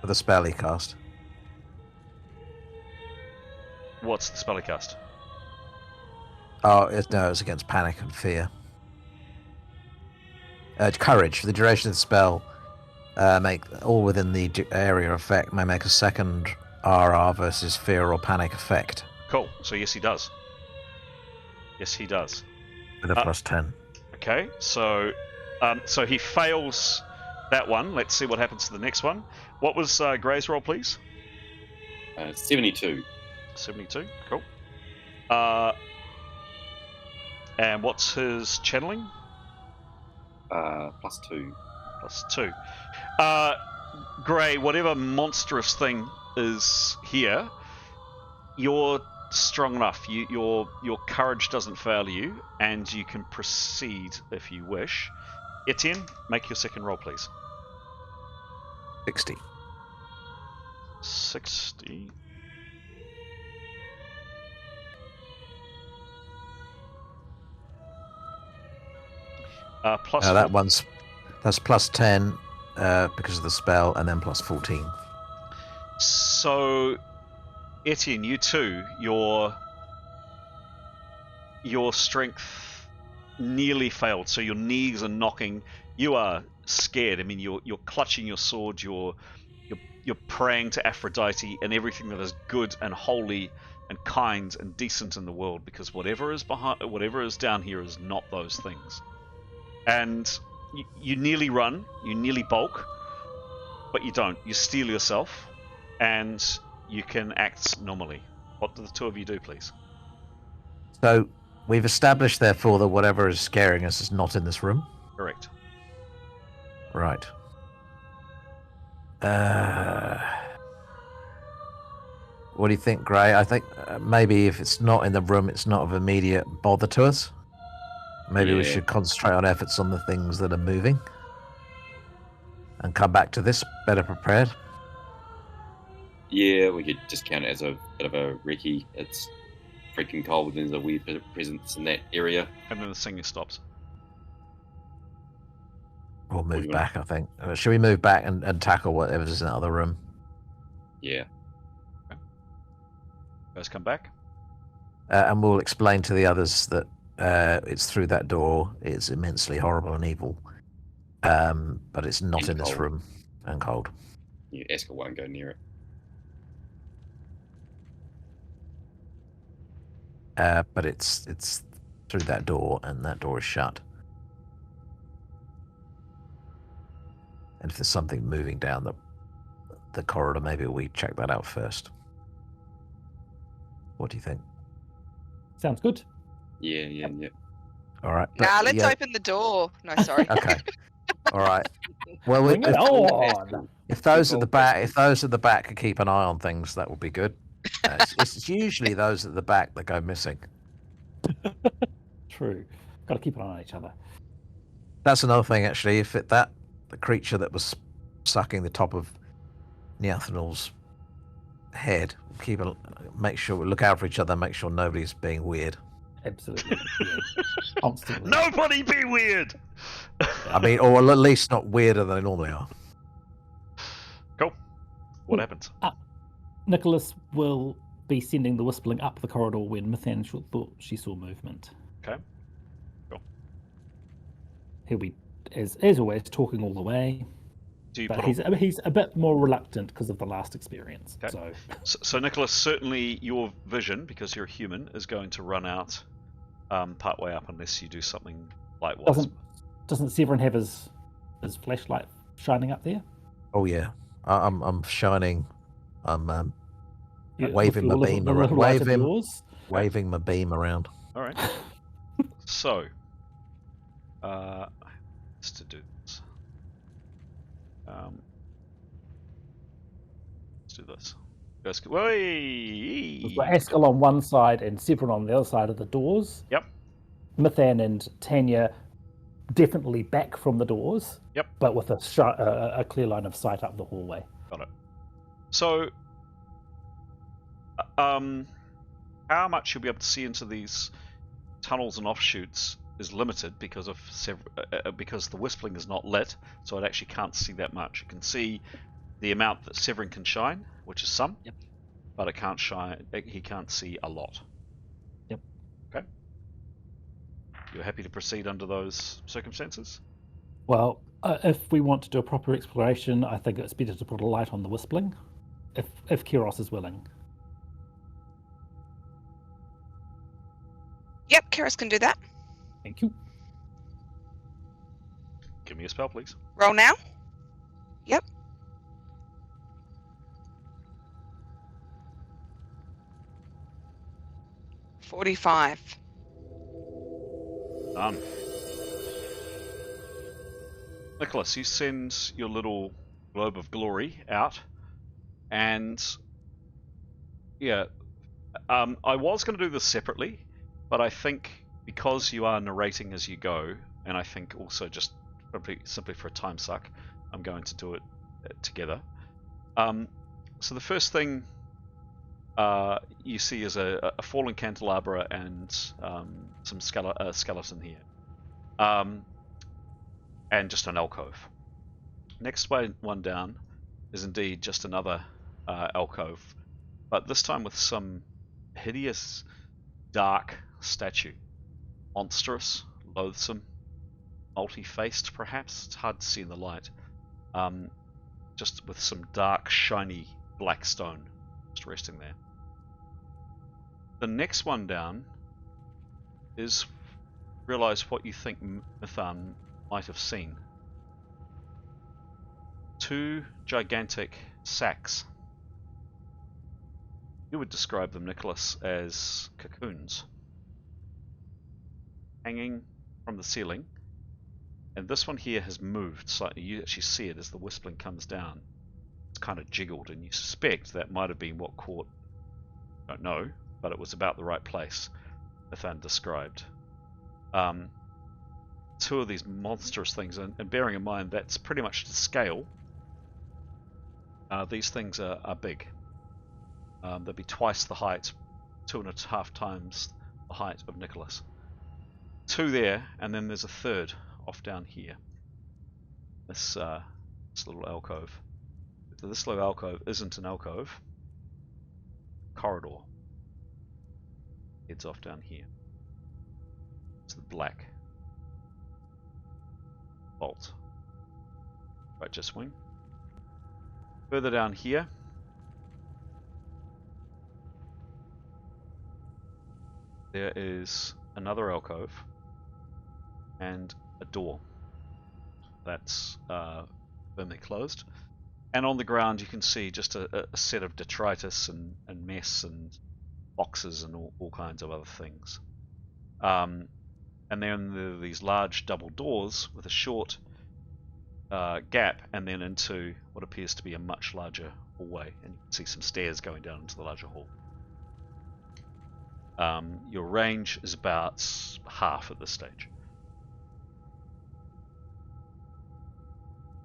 For the spell he cast. What's the spell he cast? Oh, it's against panic and fear. Courage. For the duration of the spell, make all within the area effect may make a second RR versus fear or panic effect. Cool. So yes, he does. Yes, he does. With a plus 10. Okay. So he fails that one. Let's see what happens to the next one. What was Gray's roll, please? 72. 72. Cool. And what's his channeling? Plus 2. Plus 2. Gray, whatever monstrous thing is here, you're strong enough. Your courage doesn't fail you, and you can proceed if you wish. Etienne, make your second roll, please. 60. 60. Plus that's plus 10 because of the spell, and then plus 14. So, Etienne, you too, your strength nearly failed. So your knees are knocking. You are scared. I mean, you're clutching your sword. You're praying to Aphrodite and everything that is good and holy and kind and decent in the world, because whatever is down here is not those things. And you nearly run, you nearly bulk, but you don't. You steel yourself, and you can act normally. What do the two of you do, please? So we've established, therefore, that whatever is scaring us is not in this room. Correct. Right. What do you think, Gray? I think maybe if it's not in the room, it's not of immediate bother to us. Maybe we should concentrate on efforts on the things that are moving and come back to this better prepared. Yeah, we could just count it as a bit of a recce. It's freaking cold and there's a weird bit of presence in that area. And then the singing stops. We'll move back, I think. Should we move back and tackle whatever's in the other room? Yeah. Okay. Guys come back. And we'll explain to the others that it's through that door. It's immensely horrible and evil. But it's not And in this cold. room. And cold. Yeah, Esker won't go near it. But it's through that door, and that door is shut. And if there's something moving down the corridor, maybe we check that out first. What do you think? Sounds good. Yeah. All right. Nah, let's open the door. No, sorry. Okay. All right. Well, Bring it on. if those at the back could keep an eye on things, that would be good. It's usually those at the back that go missing. True. Got to keep an eye on each other. That's another thing, actually. If the creature that was sucking the top of Neathanel's head, make sure we look out for each other, make sure nobody's being weird. absolutely. Yeah. Constantly. Nobody be weird. I mean, or at least not weirder than they normally are. Cool. What Cool. happens? Nicholas will be sending the Whispling up the corridor when Mithan thought she saw movement. Okay. Cool. He'll be, as always, talking all the way. Do you But put he's a bit more reluctant because of the last experience. Okay. So Nicholas, certainly your vision, because you're a human, is going to run out partway up unless you do something likewise. Doesn't Severin have his flashlight shining up there? Oh yeah, I'm shining. I'm Yeah, waving my beam the around. little light of yours. Waving my beam around. All right. So, let's to do this. Let's do this. Let's go. We've got Askell on one side and Severin on the other side of the doors. Yep. Mithan and Tanya definitely back from the doors. Yep. But with a clear line of sight up the hallway. Got it. So, how much you'll be able to see into these tunnels and offshoots is limited because of because the Whispling is not lit, so it actually can't see that much. It can see the amount that Severin can shine, which is some. Yep. But it can't shine. He can't see a lot. Yep. Okay. You're happy to proceed under those circumstances? Well, if we want to do a proper exploration, I think it's better to put a light on the Whispling, if Kiros is willing. Yep, Karis can do that. Thank you. Give me a spell, please. Roll now. Yep. $45. Done. Nicholas, you send your little globe of glory out, and yeah, I was going to do this separately, but I think because you are narrating as you go, and I think also just simply for a time suck, I'm going to do it together. So the first thing you see is a fallen candelabra and some skeleton here, and just an alcove. Next one down is indeed just another alcove, but this time with some hideous, dark statue. Monstrous, loathsome, multi-faced perhaps, it's hard to see in the light. Just with some dark, shiny black stone just resting there. The next one down is realize what you think Mithan might have seen. Two gigantic sacks. You would describe them, Nicholas, as cocoons hanging from the ceiling, and this one here has moved slightly. You actually see it as the Whispling comes down. It's kind of jiggled, and you suspect that might have been what caught. Don't know, but it was about the right place. Mithan described. Two of these monstrous things, and bearing in mind that's pretty much to scale. These things are big. They'll be twice the height, 2.5 times the height of Nicholas. Two there, and then there's a third off down here. This little alcove. So this little alcove isn't an alcove. Corridor. Heads off down here. It's the black bolt. Right, just wing. Further down here. There is another alcove and a door that's firmly closed, and on the ground you can see just a set of detritus and mess and boxes and all kinds of other things, and then there are these large double doors with a short gap and then into what appears to be a much larger hallway, and you can see some stairs going down into the larger hall. Your range is about half at this stage.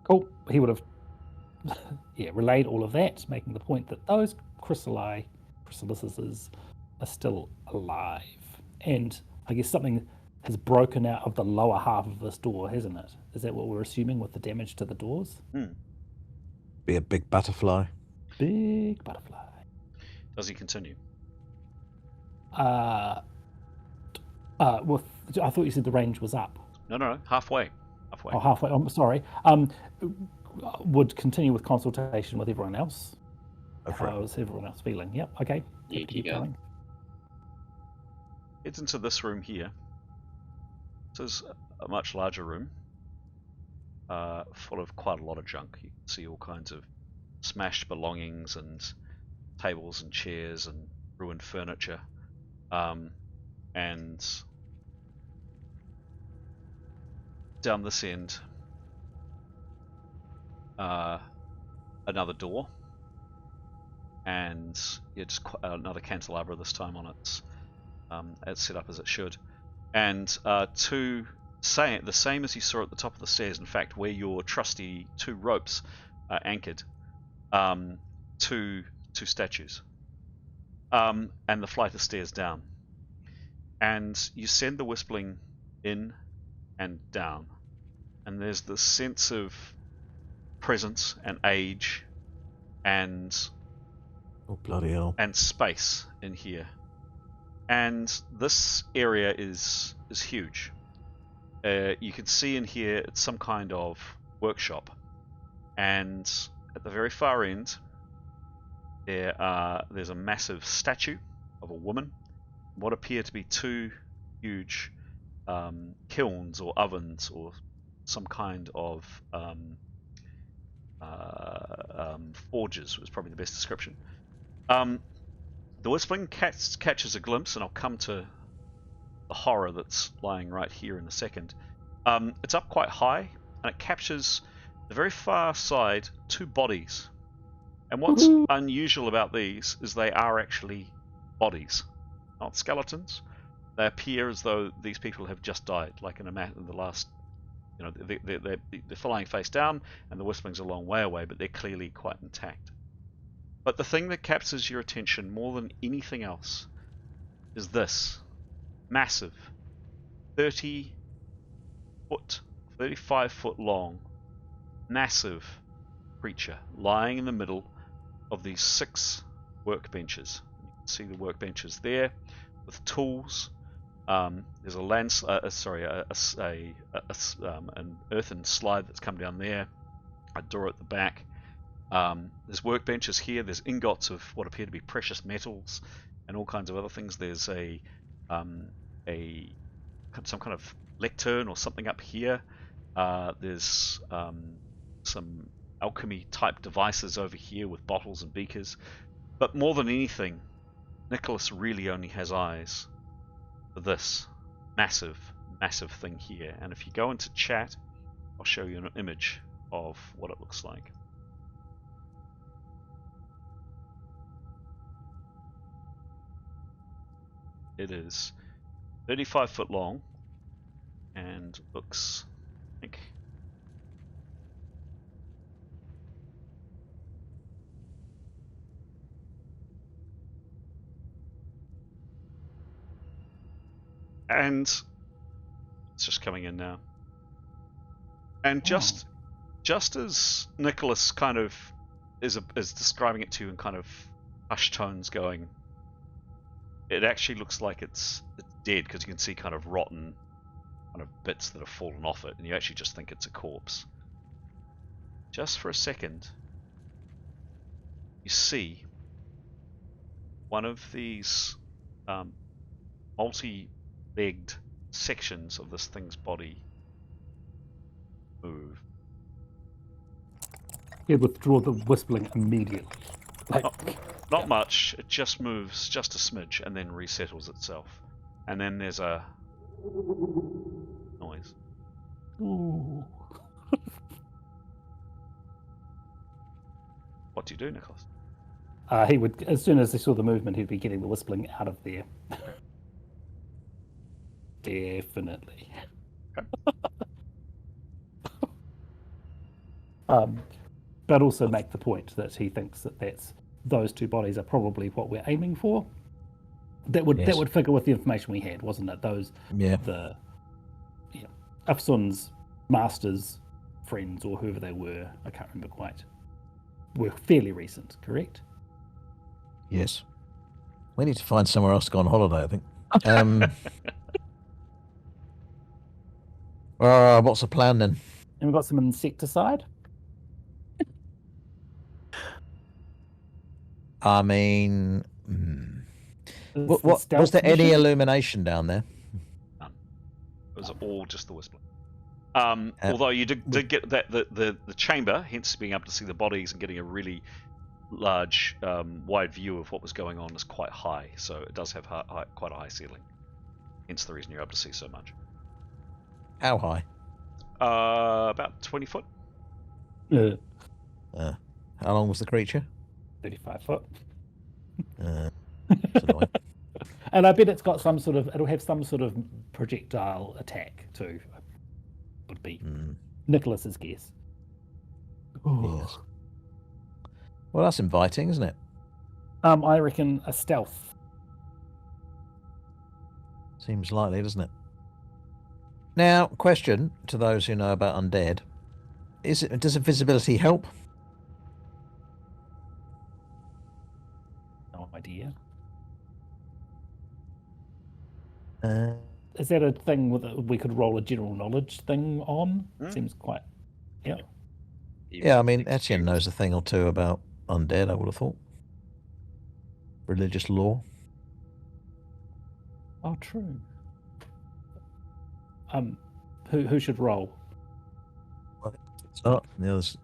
Cool. He would have relayed all of that, making the point that those chrysalises are still alive. And I guess something has broken out of the lower half of this door, hasn't it? Is that what we're assuming with the damage to the doors? Be a big butterfly. Big butterfly. Does he continue? Well, I thought you said the range was up. No, halfway. Oh, halfway. I'm sorry. Would continue with consultation with everyone else. How's everyone else feeling? Yep. Okay. Yeah, Keep you go. going. Heads into this room here. This is a much larger room, full of quite a lot of junk. You can see all kinds of smashed belongings and tables and chairs and ruined furniture. And down this end, another door, and just another candelabra this time on its set up as it should, and the same as you saw at the top of the stairs. In fact, where your trusty 2 ropes are anchored, two statues, and the flight of stairs down, and you send the Whispling in and down, and there's this sense of presence and age and Oh, bloody hell. and space in here. And this area is huge. You can see in here it's some kind of workshop, and at the very far end there's a massive statue of a woman, what appear to be 2 huge kilns or ovens or some kind of forges was probably the best description. The Whispling catches a glimpse, and I'll come to the horror that's lying right here in a second. It's up quite high, and it captures the very far side 2 bodies. And what's unusual about these is they are actually bodies, not skeletons. They appear as though these people have just died, like in the last, they're flying face down, and the Whispling's a long way away, but they're clearly quite intact. But the thing that captures your attention more than anything else is this massive 35 foot long, massive creature lying in the middle of these 6 workbenches. You can see the workbenches there with tools. There's an earthen slide that's come down there, a door at the back. There's workbenches here. There's ingots of what appear to be precious metals and all kinds of other things. There's some kind of lectern or something up here. There's some alchemy type devices over here with bottles and beakers. But more than anything, Nicholas really only has eyes for this massive thing here. And if you go into chat, I'll show you an image of what it looks like. It is 35 foot long and looks like and it's just coming in now. And just as Nicholas kind of is describing it to you in kind of hushed tones, going, it actually looks like it's dead, because you can see kind of rotten kind of bits that have fallen off it, and you actually just think it's a corpse. Just for a second, you see one of these multi-legged sections of this thing's body move. He'd withdraw the Whispling immediately. Not much. It just moves just a smidge and then resettles itself. And then there's a noise. Ooh. What do you do, Nicholas? He would, as soon as he saw the movement, he'd be getting the Whispling out of there. Definitely. But also make the point that he thinks that those 2 bodies are probably what we're aiming for. That would Yes. figure with the information we had, wasn't it? Those Yeah. Afsun's masters, friends, or whoever they were, I can't remember quite, were fairly recent, correct? Yes. We need to find somewhere else to go on holiday, I think. What's the plan then? And we've got some insecticide. I mean, There's the was stealth there any mission. illumination down there? It was all just the whisper. Although you did get that the chamber, hence being able to see the bodies and getting a really large, wide view of what was going on, is quite high. So it does have quite a high ceiling. Hence the reason you're able to see so much. How high? About 20 foot. How long was the creature? 35 foot. That's annoying. And I bet it'll have some sort of projectile attack too. Would be Nicholas's guess. Yes. Well, that's inviting, isn't it? I reckon a stealth. Seems likely, doesn't it? Now, question to those who know about undead: does invisibility help? No idea. Uh, Is that a thing we could roll a general knowledge thing on? Seems quite. Yeah. yeah, I mean, Etienne knows a thing or two about undead, I would have thought. Religious lore. Oh, true. Who should roll? It's not. The others.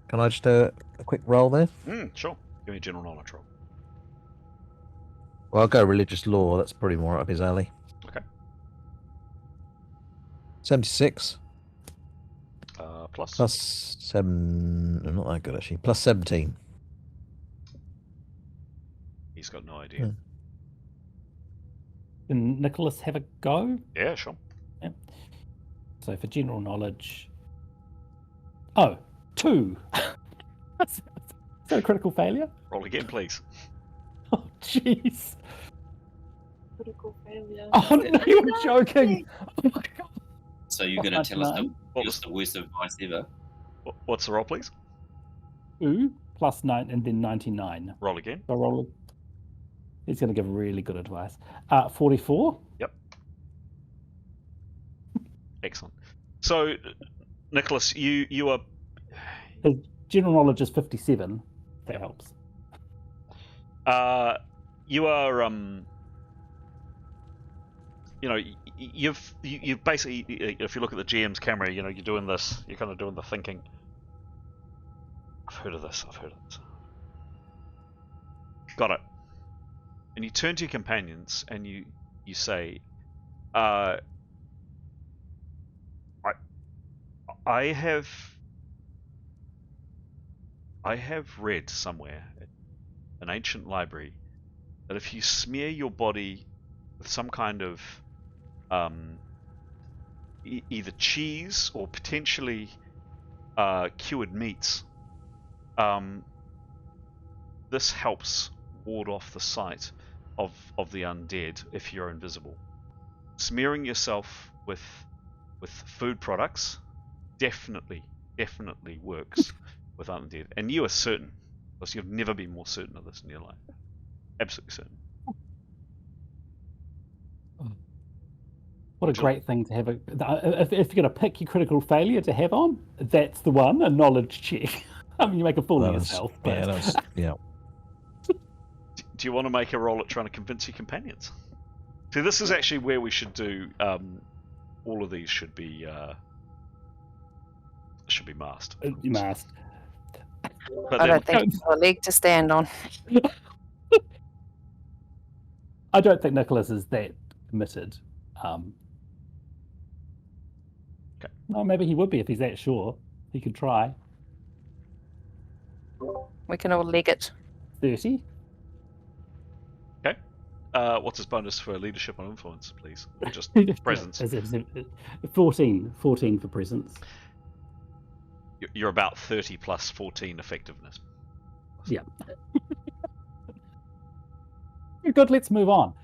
Can I just do a quick roll there? Sure. Give me a general knowledge roll. Well, I'll go religious lore. That's pretty more up his alley. Okay. 76. Plus. Plus 7. I'm not that good, actually. Plus 17. He's got no idea. Can Nicholas have a go? Yeah, sure. Yeah. So for general knowledge. Oh, 2. Is that a critical failure? Roll again, please. Oh, jeez. Critical failure. Oh, no, you're joking. Oh, my God. So you're going to tell us What just the worst advice ever? What's the roll, please? 2 plus 9 and then 99. Roll again. So roll. He's going to give really good advice. 44. Yep. Excellent. So, Nicholas, you are. His general knowledge is 57. That helps. You are. You know, you've basically, if you look at the GM's camera, you know, you're doing this. You're kind of doing the thinking. I've heard of this. Got it. And you turn to your companions and you say, I have read somewhere, an ancient library, that if you smear your body with some kind of either cheese or potentially cured meats, this helps ward off the sight of the undead if you're invisible. Smearing yourself with food products definitely works with undead, and you are certain, because you've never been more certain of this in your life. Absolutely certain. What a great thing to have. If you're going to pick your critical failure to have on, that's the one, a knowledge check. I mean, you make a fool of yourself. But... Yeah. Do you want to make a roll at trying to convince your companions? See, this is actually where we should do. All of these should be masked. Masked. But I then, don't think he's got a leg to stand on. I don't think Nicholas is that committed. Okay. Well, maybe he would be if he's that sure. He could try. We can all leg it. 30. Okay. What's his bonus for leadership and influence, please? Or just presence. 14 for presence. You're about 30 plus 14 effectiveness. Yeah. good. Let's move on.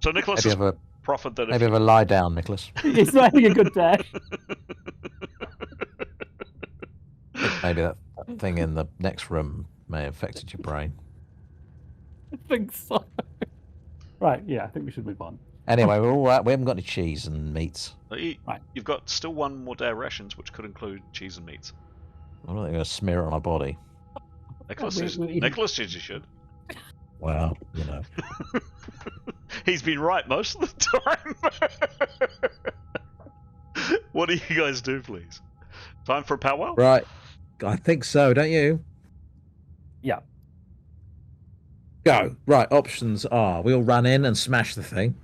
So Nicholas Maybe has have a proffered that maybe have a lie down, Nicholas. He's having a good day. Maybe that thing in the next room may have affected your brain. I think so. Right, yeah, I think we should move on. Anyway, we're all right. We haven't got any cheese and meats. Right. You've got still one more day of rations, which could include cheese and meats. I don't think we're going to smear it on our body. Nicholas says you should. Well, you know. He's been right most of the time. What do you guys do, please? Time for a powwow? Right. I think so, don't you? Yeah. Go. Right, options are we'll run in and smash the thing.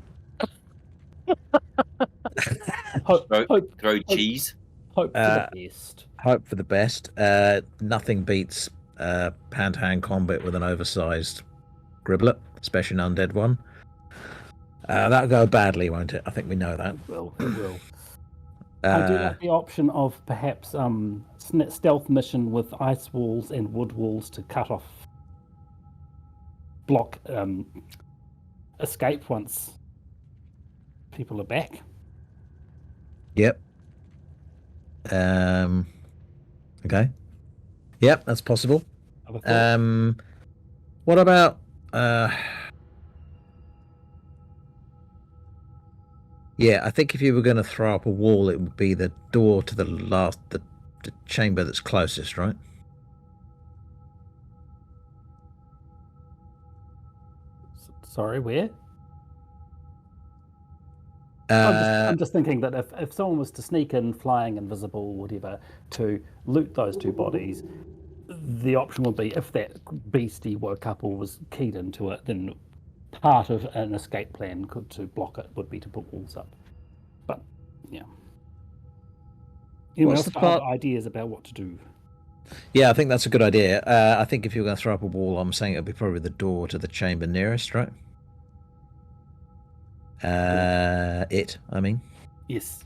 Throw cheese. Hope for the best. Hope for the best. Nothing beats hand-to-hand combat with an oversized griblet, especially an undead one. That'll go badly, won't it? I think we know that. It will. I do like the option of perhaps stealth mission with ice walls and wood walls to block escape once people are back. Yep. Okay. Yep, that's possible. What about yeah, I think if you were going to throw up a wall, it would be the door to the chamber that's closest, right? Sorry, where? I'm just thinking that if someone was to sneak in, flying invisible, whatever, to loot those two bodies, the option would be if that beastie woke up or was keyed into it, then part of an escape plan to block it would be to put walls up. But yeah. Anyone else have ideas about what to do? Yeah, I think that's a good idea. I think if you're going to throw up a wall, I'm saying it would be probably the door to the chamber nearest, right? I mean. Yes,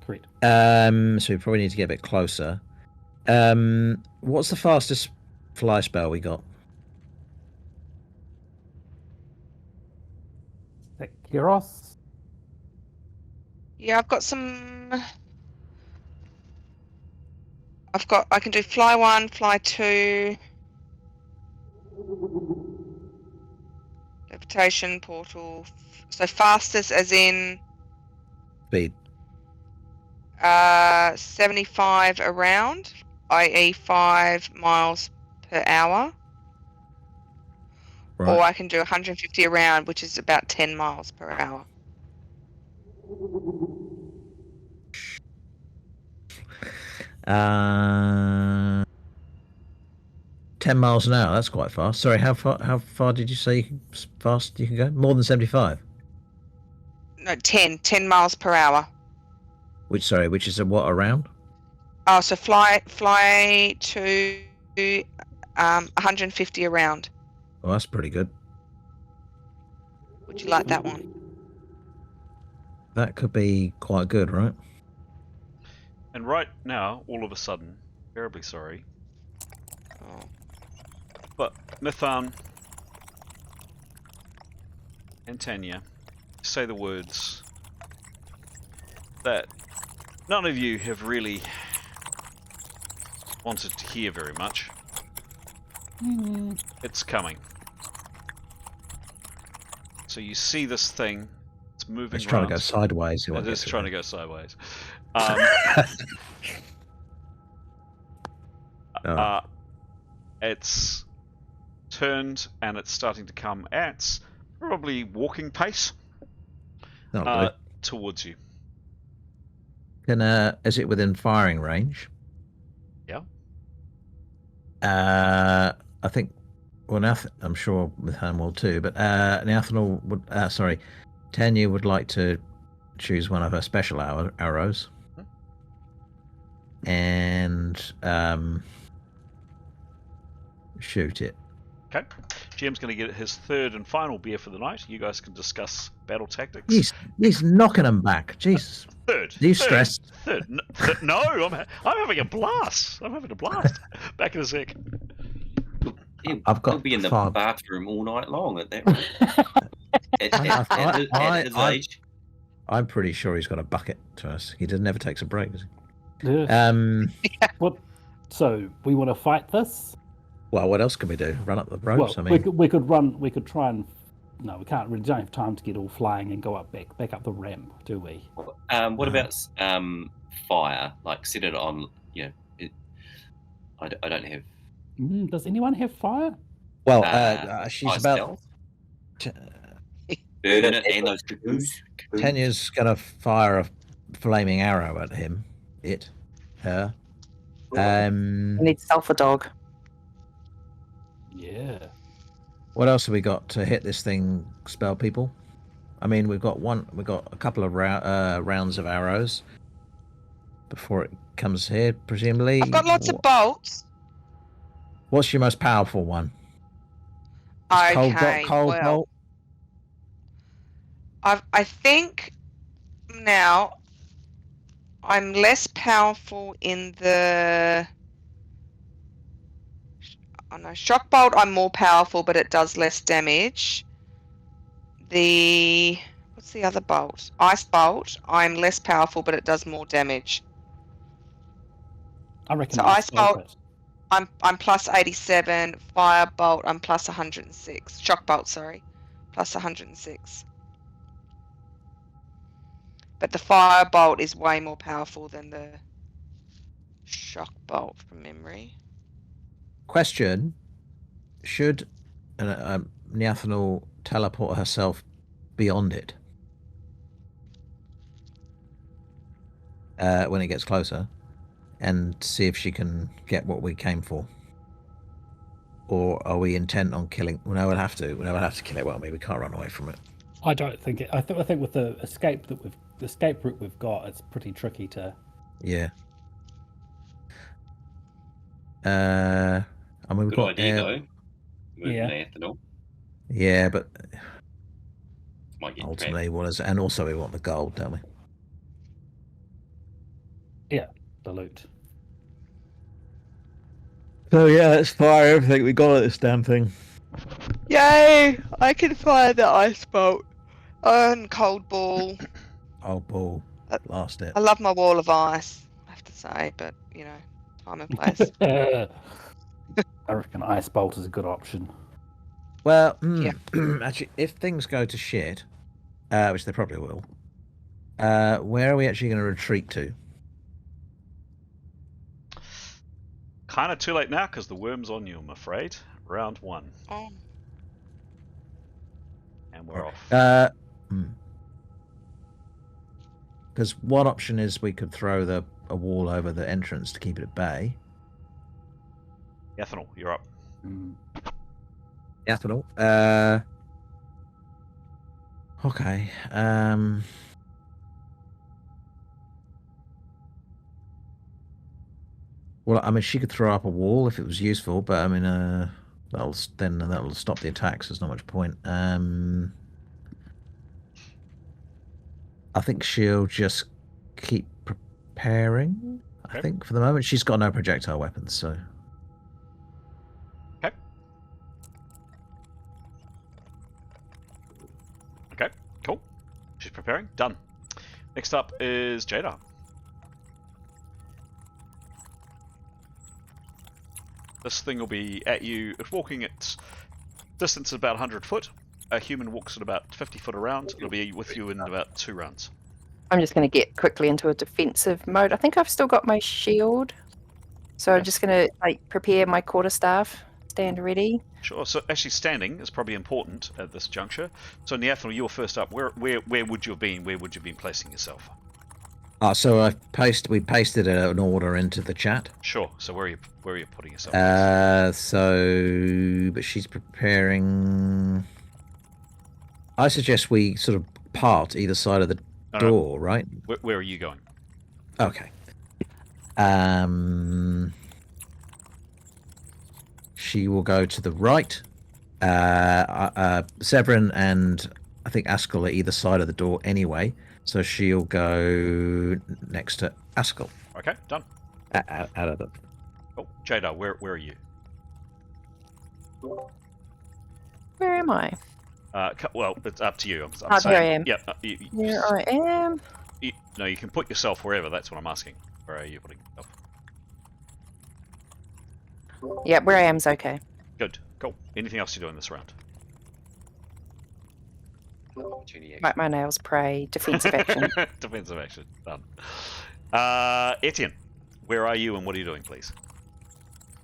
correct. So we probably need to get a bit closer. What's the fastest fly spell we got? Kiros? Yeah, I've got some. I can do fly 1, fly 2, levitation, portal. So fastest as in Speed. 75 around, i.e. 5 miles per hour. Right. Or I can do 150 around, which is about 10 miles per hour. Uh, 10 miles an hour. That's quite fast. Sorry, how far did you say fast you can go? More than 75? No, 10 miles per hour. Which is a what around? Oh, so fly to 150 around. Oh, that's pretty good. Would you like that one? That could be quite good, right? And right now, all of a sudden, terribly sorry, but Mithan and Tanya say the words that none of you have really wanted to hear very much. It's coming. So you see this thing, it's moving It's trying to around. go sideways. It is trying to go sideways. It's turned and it's starting to come at probably walking pace towards you. Is it within firing range? Yeah. I think. Well, I'm sure with Han will too. But Nathanal would. Tanya would like to choose one of her special arrows, and shoot it. Okay. GM's going to get his third and final beer for the night. You guys can discuss battle tactics. He's knocking them back. Jesus. Third. Are you stressed? Third. No, I'm having a blast. Back in a sec. I've got He'll be in the fire. bathroom all night long at that rate. At his age. I'm pretty sure he's got a bucket to us. He never takes a break, does he? Yeah. What? So we want to fight this? Well, what else can we do? Run up the ropes? Well, I mean, we could run. We could try and. No, we can't. We don't have time to get all flying and go up back up the ramp, do we? What about fire? Like set it on. I don't have. Does anyone have fire? well, she's fire about spells? Burn it and those cuckoos. Tanya's gonna fire a flaming arrow at him. Her. I need Sulphur Dog. Yeah. What else have we got to hit this thing, spell people? I mean, we've got a couple of rounds of arrows before it comes here, presumably. I've got lots of bolts. What's your most powerful one? Okay, Cold well, bolt? I think now I'm less powerful in the. Oh no, shock bolt. I'm more powerful, but it does less damage. What's the other bolt? Ice bolt. I'm less powerful, but it does more damage. I reckon. So ice bolt. I'm plus 87. Fire bolt. I'm plus 106. Shock bolt. Sorry, plus 106. But the fire bolt is way more powerful than the shock bolt from memory. Question: should Niathanal teleport herself beyond it when it gets closer, and see if she can get what we came for? Or are we intent on killing? Well, no, we'll have to. We'll have to kill it, won't we? We can't run away from it. I don't think it. I think with the escape route we've got, it's pretty tricky to. Yeah. I mean, we've Good got idea, though. Yeah. Ethanol. Yeah, but Might get ultimately, and also we want the gold, don't we? Yeah, the loot. So yeah, let's fire everything we got at this damn thing. Yay! I can fire the ice bolt. And cold ball. Oh, ball. Blast it. I love my wall of ice, I have to say, but time and place. I reckon ice bolt is a good option. Well, Yeah. actually, if things go to shit, which they probably will, where are we actually going to retreat to? Kind of too late now because the worm's on you, I'm afraid. Round 1. Oh. And we're off. Because one option is we could throw a wall over the entrance to keep it at bay. Ethanol, you're up. Ethanol. Okay. Well, I mean, she could throw up a wall if it was useful, but I mean, that'll stop the attacks. There's not much point. I think she'll just keep preparing. Okay. I think for the moment she's got no projectile weapons, so. Okay, cool. She's preparing. Done. Next up is Jada. This thing will be at you. It's walking at distance of about 100 foot. A human walks at about 50 foot around. It'll be with you in about 2 rounds. I'm just going to get quickly into a defensive mode. I think I've still got my shield. So I'm just going to prepare my quarterstaff, stand ready. Sure. So actually standing is probably important at this juncture. So Niathanal, you're first up. Where would you have been? Where would you have been placing yourself? So we pasted an order into the chat. Sure. So where are you putting yourself? But she's preparing. I suggest we sort of part either side of the door, right? Where are you going? Okay. She will go to the right. Severin and I think Askell are either side of the door anyway, so she'll go next to Askell. Okay, done. Out of the. Oh, Jada, where are you? Where am I? Well, it's up to you. I'm Oh, saying, there I am. Yeah. There I am. No, you can put yourself wherever. That's what I'm asking. Where are you putting yourself? Yeah, where I am is okay. Good. Cool. Anything else you're doing this round? Opportunity action. Bite my nails, pray. Defensive action. Defensive action. Done. Etienne, where are you and what are you doing, please?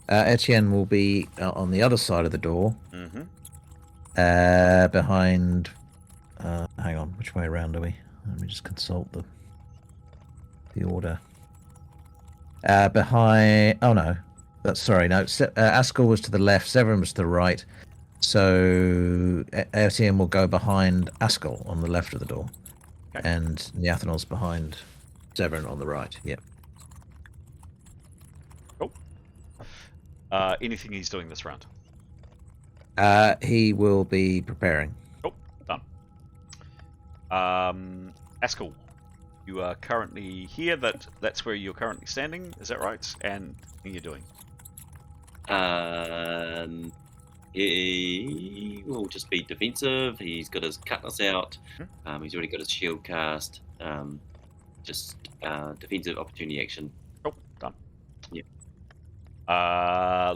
Etienne will be on the other side of the door, Mm-hmm. behind. Hang on, which way around are we? Let me just consult the order. Behind. Oh no, that's sorry. No, Askell was to the left. Severin was to the right. So Etienne will go behind Askell on the left of the door, Okay. and Neathanol's behind Severin on the right. Yep. Cool. Anything he's doing this round? He will be preparing. Cool. Done. Askell, you are currently here. That's where you're currently standing. Is that right? And what are you doing? He will just be defensive. He's got his cutlass out. He's already got his shield cast. Just defensive opportunity action. Cool. Done. Yep.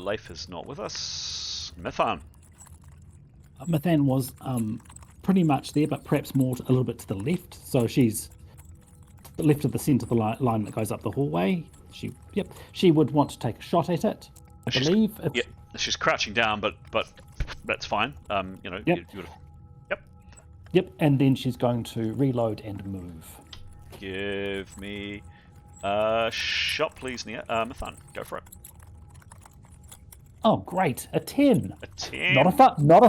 Leif is not with us. Mithan. Mathan was pretty much there, but perhaps more a little bit to the left. So she's to the left of the centre of the line that goes up the hallway. She would want to take a shot at it. I believe. Yeah, she's crouching down, but that's fine. You know. Yep. You Yep. Yep, and then she's going to reload and move. Give me a shot, please, Mithan. Go for it. Oh, great! A 10. A 10. Not a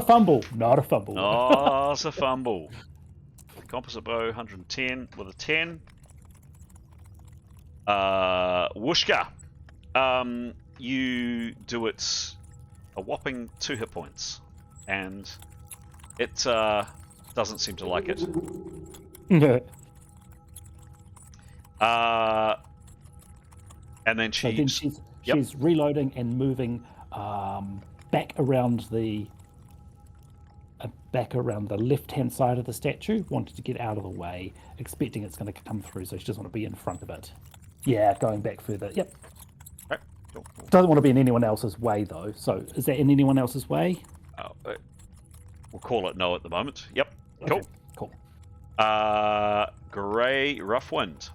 fumble. Not a fumble. Oh, it's a fumble. Composite bow, 110 with a 10. Whooshka. You do it a whopping 2 hit points, and it doesn't seem to like it. And then So then she's reloading and moving back around the left-hand side of the statue, wanting to get out of the way, expecting it's going to come through, so she doesn't want to be in front of it. Yeah, going back further. Yep. Okay. Cool. Doesn't want to be in anyone else's way, though. So is that in anyone else's way? We'll call it no at the moment. Yep. Cool. Okay, cool. Grey Roughwind.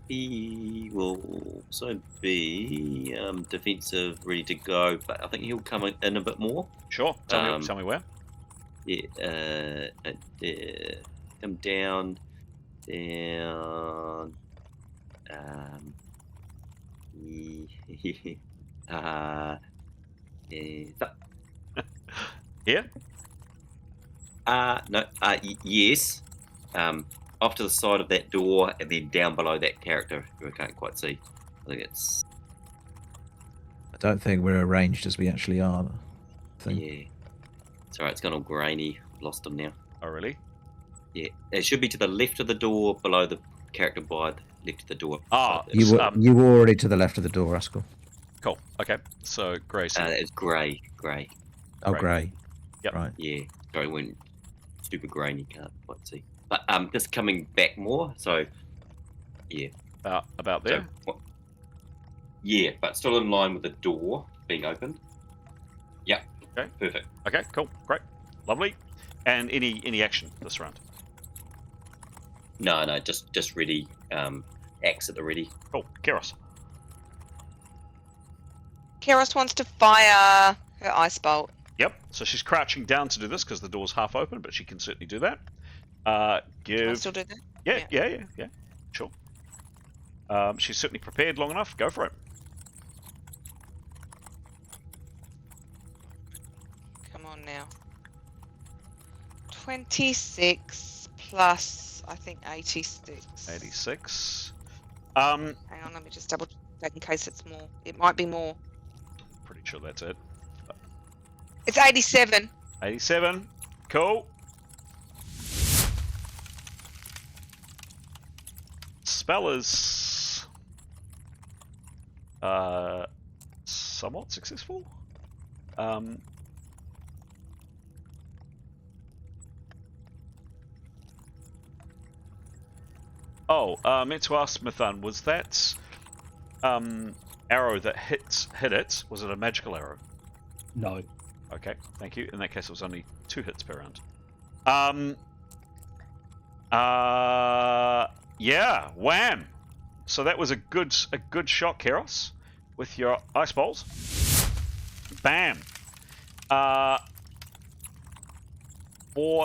He will also be defensive, ready to go, but I think he'll come in a bit more. Sure. Tell me where. Yeah. Come down. Here? No. Yes. Off to the side of that door, and then down below that character who I can't quite see. I think it's. I don't think we're arranged as we actually are. Yeah. Sorry, it's gone all grainy. I've lost him now. Oh, really? Yeah, it should be to the left of the door, below the character by the left of the door. Ah, You were already to the left of the door, Askell. Cool. Okay. So grey. It's grey. Oh, Right. grey. Yep. Right. Yeah, sorry, when super grainy, can't quite see. But just coming back more, so yeah. About there. So, yeah, but still in line with the door being opened. Yep. Okay. Perfect. Okay. Cool. Great. Lovely. And any action this round? No, just ready. Axe at the ready. Cool. Keros. Keros wants to fire her ice bolt. Yep. So she's crouching down to do this because the door's half open, but she can certainly do that. Can I still do that? Yeah. Sure. She's certainly prepared long enough. Go for it. Come on now. 26 plus, I think, 86. 86. Hang on, let me just double check in case it's more. It might be more. Pretty sure that's it. It's 87. 87. Cool. Spell is somewhat successful. Meant to ask Mithan, was that arrow that hit it, was it a magical arrow? No. Okay, thank you. In that case, it was only 2 hits per round. Yeah, wham! So that was a good shot, Keros, with your ice balls. Bam! 4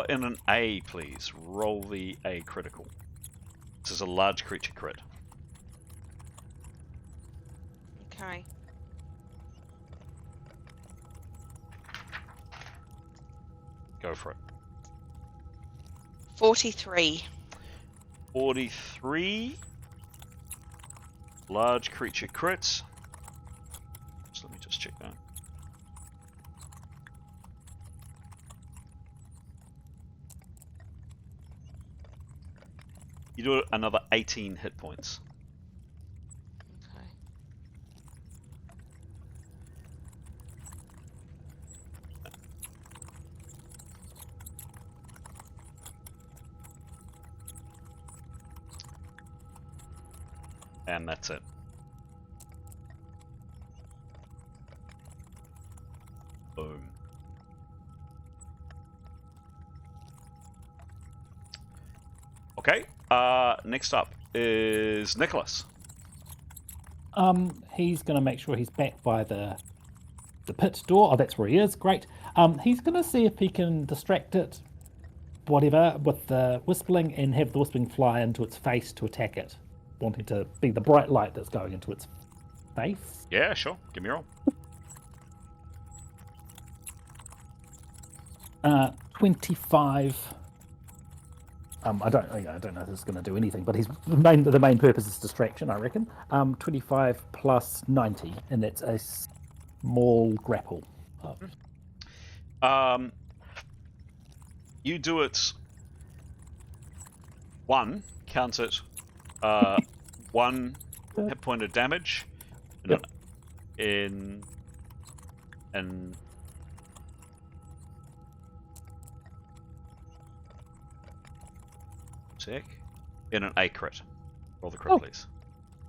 in an A, please. Roll the A critical. This is a large creature crit. Okay. Go for it. 43. 43. Large creature crits. So let me just check that. You do another 18 hit points. Okay. And that's it. Boom. Okay. Next up is Nicholas. He's going to make sure he's back by the pit door. Oh, that's where he is. Great. He's going to see if he can distract it, whatever, with the whistling and have the whistling fly into its face to attack it, wanting to be the bright light that's going into its face. Yeah, sure. Give me a roll. 25. I don't know if this is going to do anything, but the main purpose is distraction, I reckon. 25 plus 90, and that's a small grapple. You do it. 1, count it. 1 hit point of damage. Yep. In an A crit. Roll the crit, please.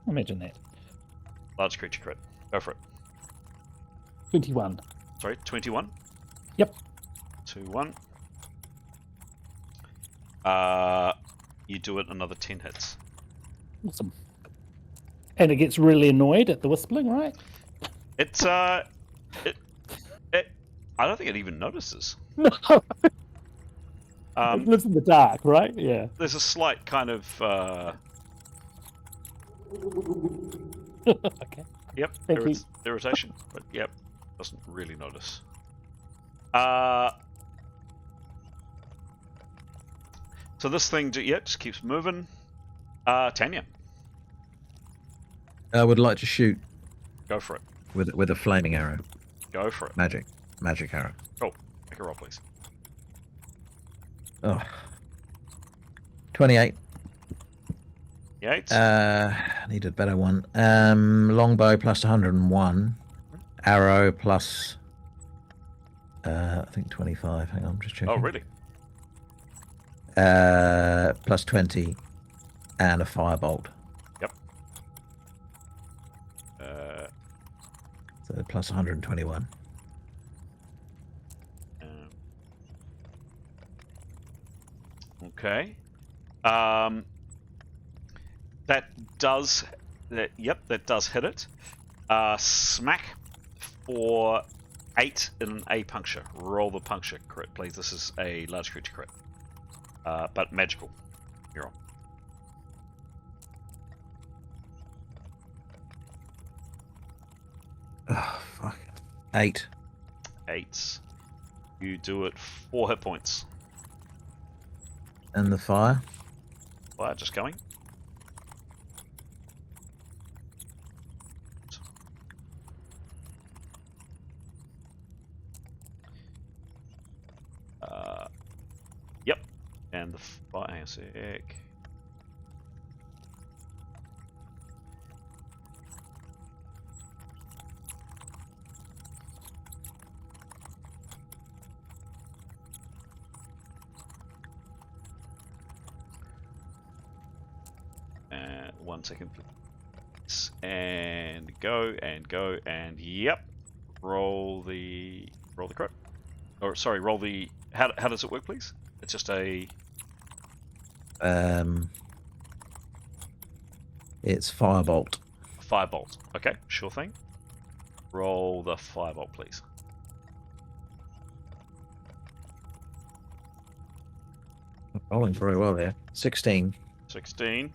Imagine that. Large creature crit. Go for it. 21. Sorry, 21? Yep. 2-1. You do it another 10 hits. Awesome. And it gets really annoyed at the whistling, right? It's I don't think it even notices. No. It lives in the dark, right? Yeah. There's a slight kind of Okay. Yep, Thank you. irritation, but yep, doesn't really notice. So this thing, just keeps moving. Tanya, I would like to shoot go for it. with a flaming arrow. Go for it. Magic arrow. Oh, make a roll, please. Oh. 28. 8. Need a better one. Longbow plus 101. Arrow plus I think 25. Hang on, I'm just checking. Oh, really? Plus 20 and a firebolt. Yep. So plus 121. Okay. That does hit it. Smack for 8 in an A puncture. Roll the puncture crit, please. This is a large creature crit. But magical. You're on. Oh, fuck. 8. 8. You do it 4 hit points. And the fire? Fire just going. Yep. And the fire. Hang on a sec. 1 second, please. And go, and yep. Roll the crit. Or sorry, roll the. How does it work, please? It's just a. It's firebolt. Firebolt. Okay, sure thing. Roll the firebolt, please. Rolling very well there. 16. 16.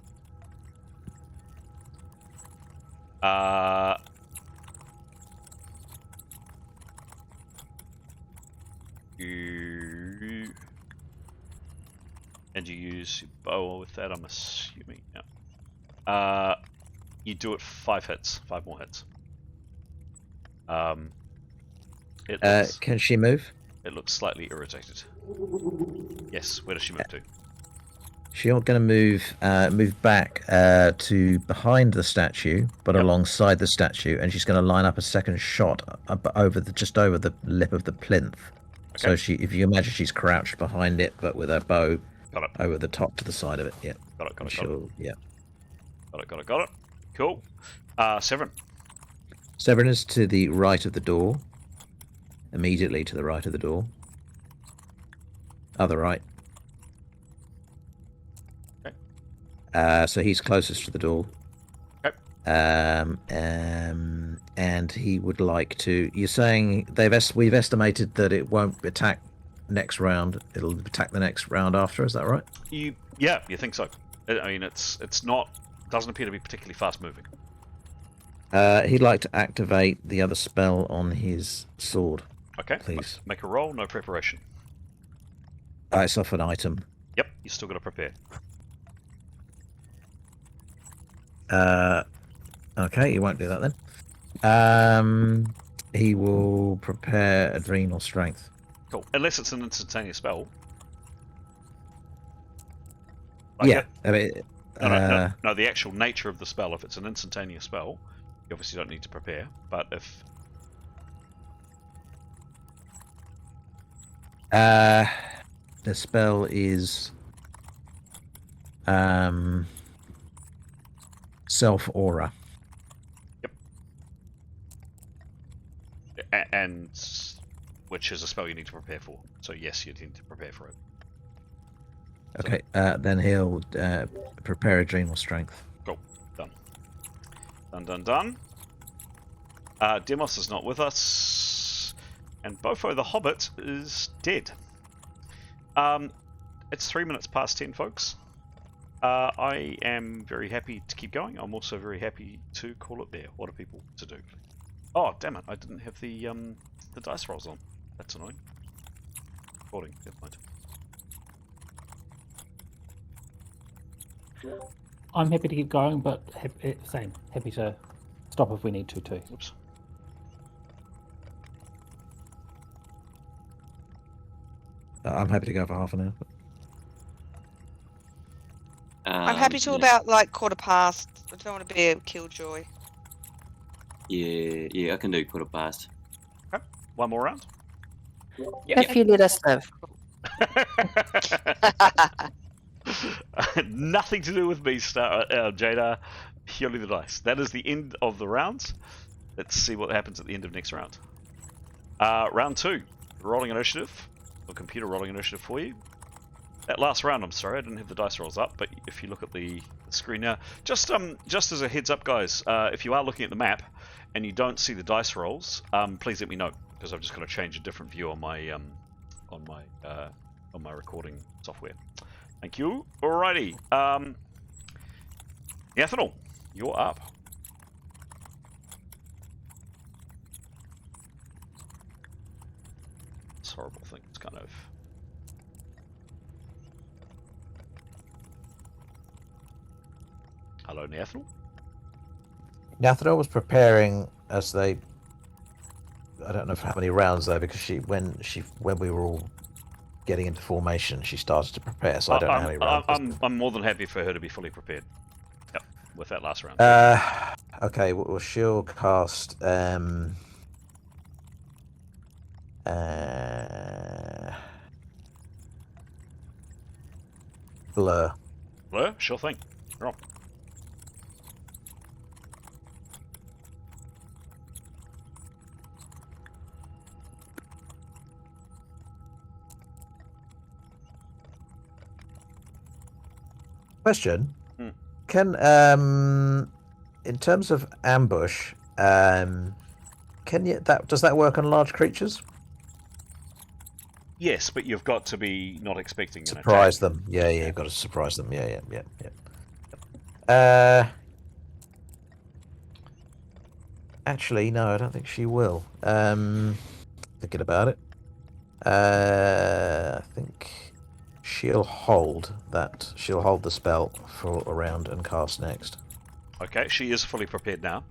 And you use your bow with that, I'm assuming. Yeah. You do it 5 hits, 5 more hits. Can she move? It looks slightly irritated. Yes, where does she move to? She's going to move back to behind the statue, but alongside the statue, and she's going to line up a second shot just over the lip of the plinth. Okay. So if you imagine she's crouched behind it, but with her bow over the top to the side of it. Yeah. Got it. Yeah. Got it. Cool. Severin. Severin is to the right of the door. Immediately to the right of the door. Other right. Okay. So he's closest to the door. Okay. And he would like to. You're saying we've estimated that it won't attack next round. It'll attack the next round after. Is that right? You think so? I mean, it's not. Doesn't appear to be particularly fast moving. He'd like to activate the other spell on his sword. Okay. Please. Make a roll. No preparation. It's off an item. Yep. You still got to prepare. Okay, he won't do that then. He will prepare adrenal strength. Cool. Unless it's an instantaneous spell. Yeah. I mean, no, the actual nature of the spell. If it's an instantaneous spell, you obviously don't need to prepare. But if the spell is self aura. Yep. And which is a spell you need to prepare for. So yes, you need to prepare for it. Okay, then he'll prepare adrenal strength. Cool. Done. Demos is not with us. And Bofo the Hobbit is dead. It's 3 minutes past 10, folks. I am very happy to keep going. I'm also very happy to call it there. What are people to do? Oh, damn it. I didn't have the dice rolls on. That's annoying. Recording. Never mind. I'm happy to keep going, but happy to stop if we need to too. Oops. I'm happy to go for half an hour. I'm happy till about like 15:15. I don't want to be a killjoy. Yeah, I can do quarter past. Okay. One more round. If you let us live. Nothing to do with me, Jada. Purely the dice. That is the end of the rounds. Let's see what happens at the end of next round. Round 2. Rolling initiative. A computer rolling initiative for you. That last round, I'm sorry, I didn't have the dice rolls up, but if you look at the screen now, just as a heads up, guys, if you are looking at the map and you don't see the dice rolls, please let me know, because I've just got to change a different view on my recording software. Thank you. Alrighty. Ethanol, you're up. This horrible thing. It's kind of. Hello, Nathaniel. Nathaniel was preparing as they. I don't know for how many rounds though, because when we were all getting into formation, she started to prepare. So I don't know how many rounds. I'm more than happy for her to be fully prepared. Yep, with that last round. Okay. Well, she'll cast. Blur. Blur, sure thing. You're on. Question. Hmm. Can in terms of ambush, can you does that work on large creatures? Yes, but you've got to be not expecting an Surprise attack. them. Yeah, you've got to surprise them. Yeah. Actually, no, I don't think she will. Thinking about it. I think she'll hold that. She'll hold the spell for a round and cast next. Okay, she is fully prepared now.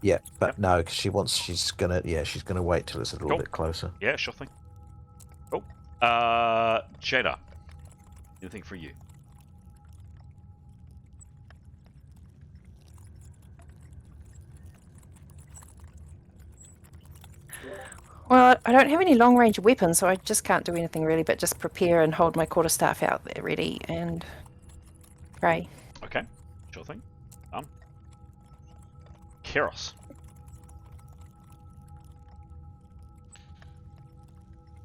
Yeah, but Yep. no, because she's gonna wait till it's a little Cool. bit closer. Yeah, sure thing. Cool. Jada, anything for you? Well, I don't have any long range weapons, so I just can't do anything really but just prepare and hold my quarterstaff out there ready and pray. Okay, sure thing. Keros.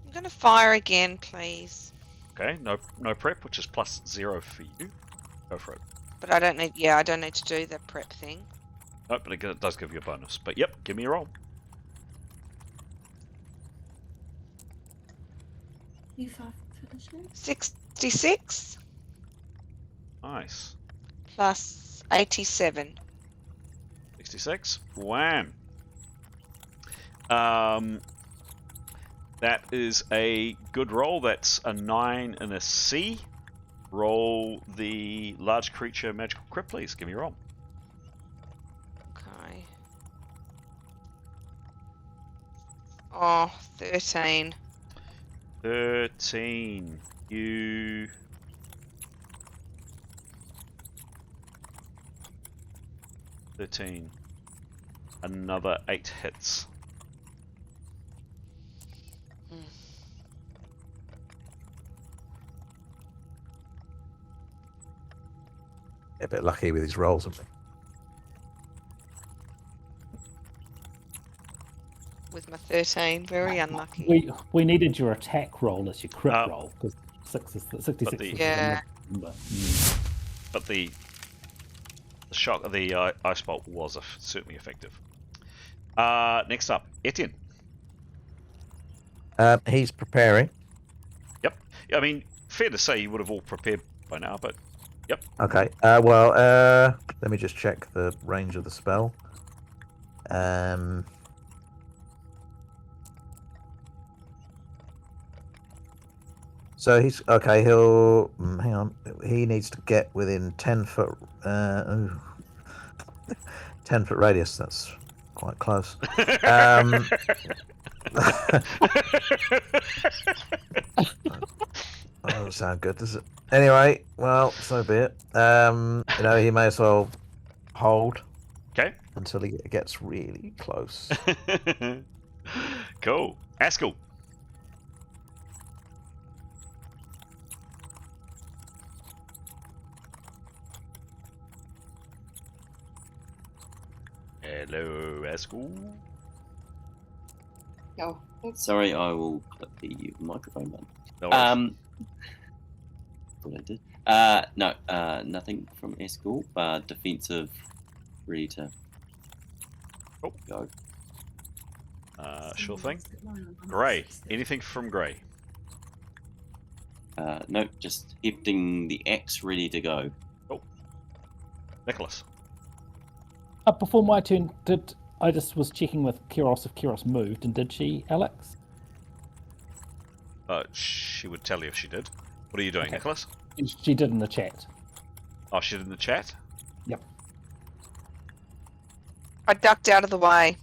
I'm going to fire again, please. Okay, no prep, which is +0 for you. Go for it. But I don't need. Yeah, I don't need to do the prep thing. No, but it does give you a bonus. But yep, give me a roll. You 5 finishing? 66 Nice. plus 87. 66. Wham. That is a good roll. That's a 9 and a C. Roll the large creature magical crit, please. Give me a roll. Okay. Oh, 13. 13. You... 13. Another 8 hits. A bit lucky with his rolls, haven't With my 13, very unlucky. We needed your attack roll as your crit roll because 66 is the Yeah. number. But the shock of the ice bolt was certainly effective. Next up, Etienne. He's preparing. Yep. I mean, fair to say you would have all prepared by now, but yep. Okay. Let me just check the range of the spell. So he's okay. He'll hang on. He needs to get within 10 foot. 10 foot radius. That's quite close. Oh, doesn't sound good, does it? Anyway, well, so be it. He may as well hold. Okay. Until he gets really close. Cool. Askell. Hello, Askell. Oh, Sorry, I will click the microphone button. No worries. What I did. No, nothing from Escort. Defensive, ready to go. Sure thing. Grey. Anything from Grey? No, just hefting the axe, ready to go. Oh. Nicholas. Before my turn, I just was checking with Keros if Keros moved, and did she, Alex? She would tell you if she did. What are you doing, Okay. Nicholas? She did in the chat. Oh, she did in the chat? Yep. I ducked out of the way.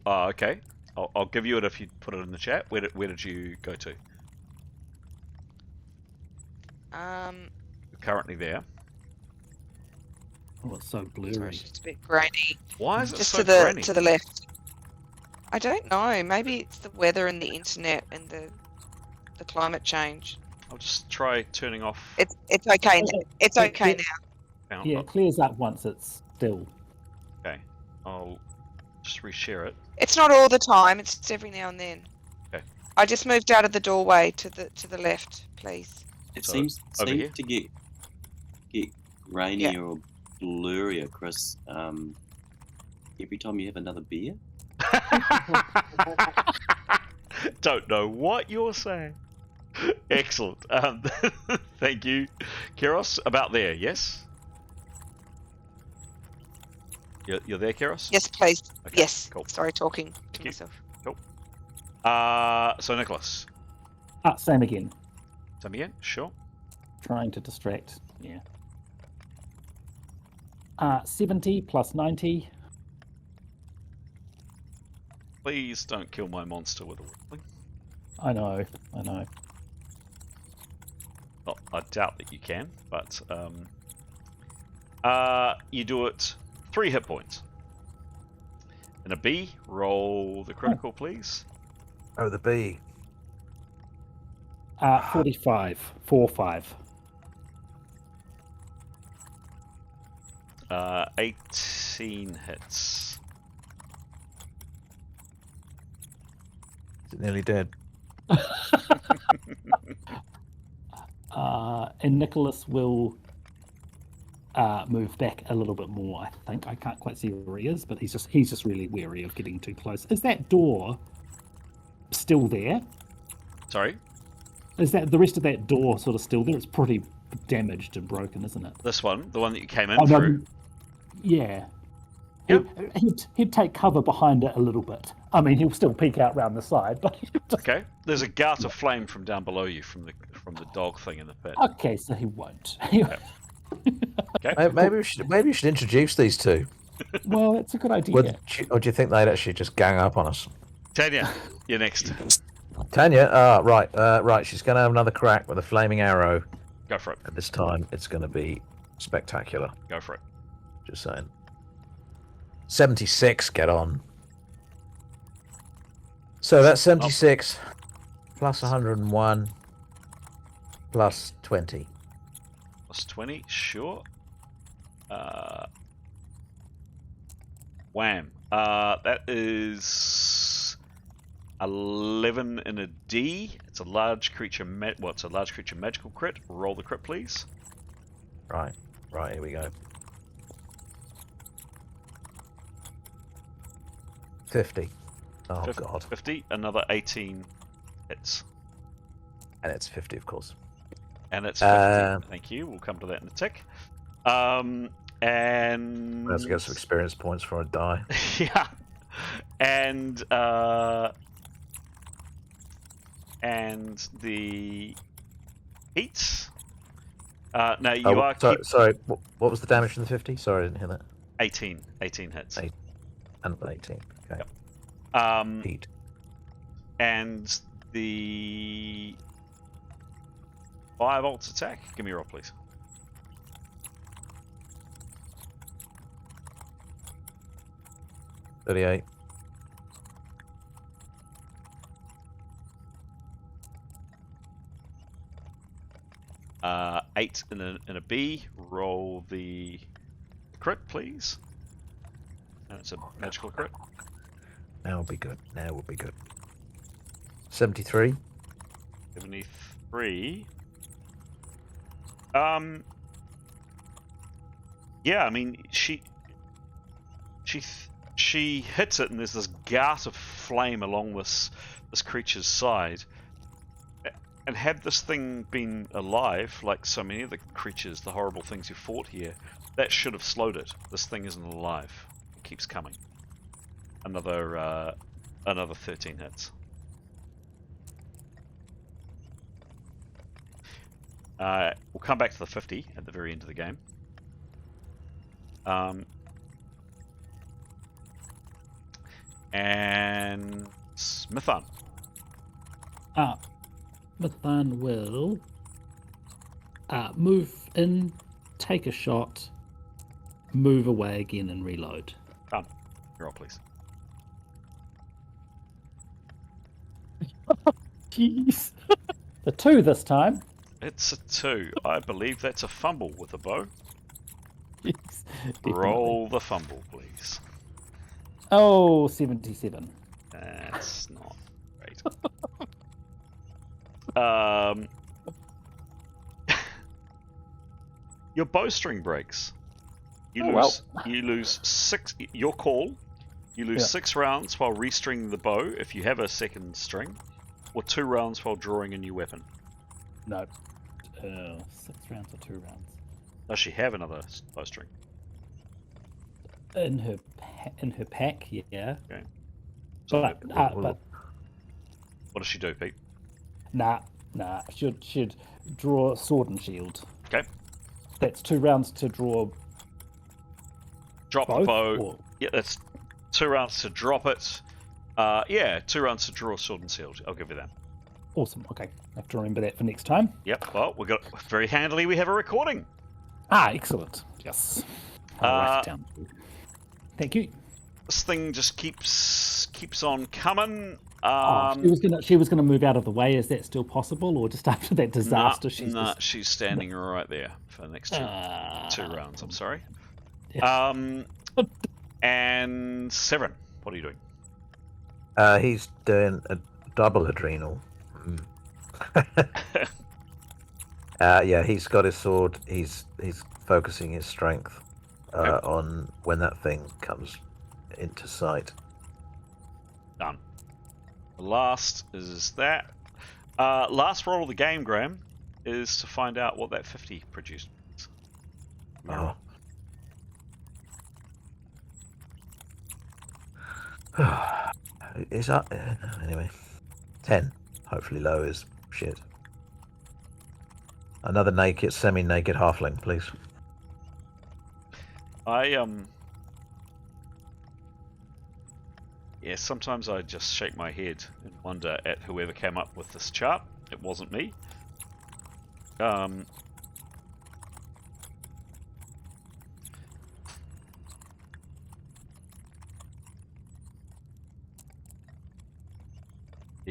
Okay. I'll give you it if you put it in the chat. Where did you go to? You're currently there. Oh, it's so blurry. Sorry, it's just a bit grainy. Why is it Just so to the grainy? to the left. I don't know. Maybe it's the weather and the internet and the climate change. I'll just try turning off. It's okay. It's okay now. Yeah, it clears up once it's still. Okay. I'll just reshare it. It's not all the time. It's every now and then. Okay. I just moved out of the doorway to the left, please. It So, seems over here? to get rainier or blurrier, Chris. Every time you have another beer? Don't know what you're saying. Excellent. Thank you, Keros. About there, yes? You're there, Keros? Yes, please. Okay, Yes. cool. Sorry, talking to you. myself. So Nicholas. Same again. Same again? Sure. Trying to distract. Yeah. 70 plus 90. Please don't kill my monster with a whirling. I know. Well, I doubt that you can, but you do it 3 hit points. And a B, roll the critical, please. Oh, the B. 45. 4-5. 18 hits. Is it nearly dead? And Nicholas will move back a little bit more. I think I can't quite see where he is, but he's just really wary of getting too close. Is that door still there? Sorry? Is that the rest of that door sort of still there? It's pretty damaged and broken, isn't it? This one, the one that you came in through. Yeah. Yep. He'd take cover behind it a little bit. I mean, he'll still peek out round the side, but Okay. There's a gout of flame from down below you from the dog thing in the pit. okay, so he won't. Okay. Maybe we should introduce these two. Well, that's a good idea. Or do you think they'd actually just gang up on us? Tanya, you're next. Tanya, right. She's going to have another crack with a flaming arrow. Go for it. And this time, it's going to be spectacular. Go for it. Just saying. 76, get on. So that's 76 plus 101 plus 20. Plus 20, sure. Wham. That is 11 in a D. It's a large creature. It's a large creature magical crit. Roll the crit, please. Right, here we go. 50. Oh, 50, God. 50, another 18 hits. And it's 50, of course. And it's 50. Thank you. We'll come to that in a tick. And... Let's get some experience points before I die. Yeah. And the heats. Now you are... Sorry, what was the damage from the 50? Sorry, I didn't hear that. 18 hits. 8 and 18. Okay. Yep. Heat. And the 5 volts attack. Give me a roll, please. $38. Eight in a B. Roll the crit, please. And it's a magical crit. Now will be good. 73. 73. Yeah, I mean, she hits it, and there's this gout of flame along this creature's side. And had this thing been alive, like so many of the creatures, the horrible things you fought here, that should have slowed it. This thing isn't alive. It keeps coming. Another 13 hits. We'll come back to the 50 at the very end of the game. And Mithan. Mithan will move in, take a shot, move away again, and reload. Done. Roll, please. Jeez. The 2 this time. It's a 2. I believe that's a fumble with a bow. Yes, Roll the fumble, please. Oh, 77. That's not great. Your bowstring breaks. You Oh, lose. well. You lose 6. Your call. You lose Yeah. 6 rounds while restringing the bow if you have a second string, or 2 rounds while drawing a new weapon. No. 6 rounds or 2 rounds. Does she have another bowstring? In her pack, yeah. Okay. So But what does she do, Pete? nah. Should draw sword and shield. Okay. That's 2 rounds to draw Drop both. the bow. Or... Yeah, that's 2 rounds to drop it. Yeah, 2 rounds to draw sword and shield. I'll give you that. Awesome. Okay, I have to remember that for next time. Yep. Well, we got very handily. We have a recording. Excellent. Yes. I'll write it down. Thank you. This thing just keeps on coming. She was gonna move out of the way. Is that still possible, or just after that disaster? She's standing right there for the next 2 rounds. I'm sorry. Yes. And Severin, what are you doing? He's doing a double adrenal. Yeah, he's got his sword. He's focusing his strength on when that thing comes into sight. Done. The last is that. Last roll of the game, Graham, is to find out what that 50 produced. Oh. Is that anyway? 10. Hopefully low is shit. Another naked, semi-naked halfling, please. Yeah, sometimes I just shake my head and wonder at whoever came up with this chart. It wasn't me. There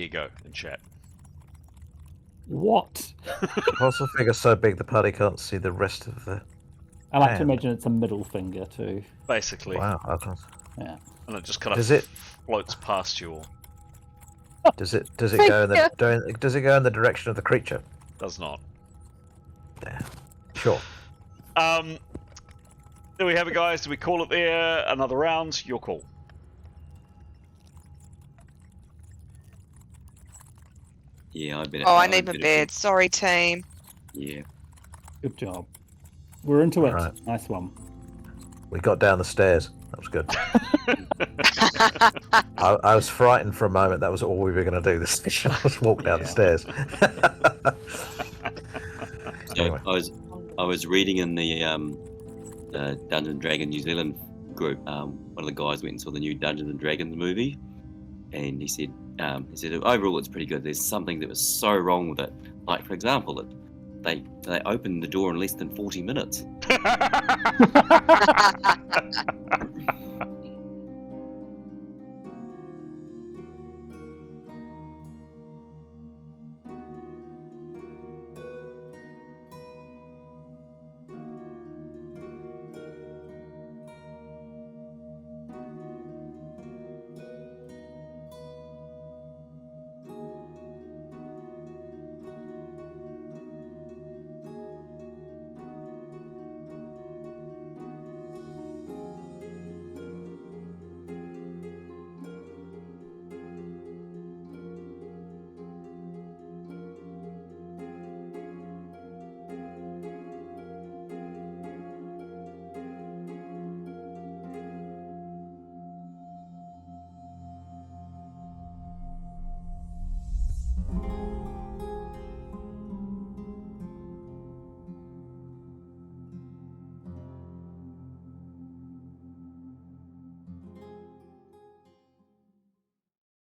you go, in chat. What? Also, figure so big the party can't see the rest of the. I like to hand. imagine it's a middle finger too. Basically. Wow. Okay. Yeah. And it just kind Does of it- floats past you all. Does it go in the does it go in the direction of the creature? Does not. Yeah. Sure. There we have it, guys. Do we call it there? Another round? Your call. Yeah, I better. Oh, I need my bed. Sorry, team. Yeah. Good job. We're into it. Alright. Nice one. We got down the stairs. That was good. I was frightened for a moment. That was all we were going to do this session. Just walk down the stairs. So Anyway. I was reading in the Dungeons and Dragons New Zealand group. One of the guys went and saw the new Dungeons and Dragons movie, and he said overall it's pretty good. There's something that was so wrong with it. Like, for example, they opened the door in less than 40 minutes.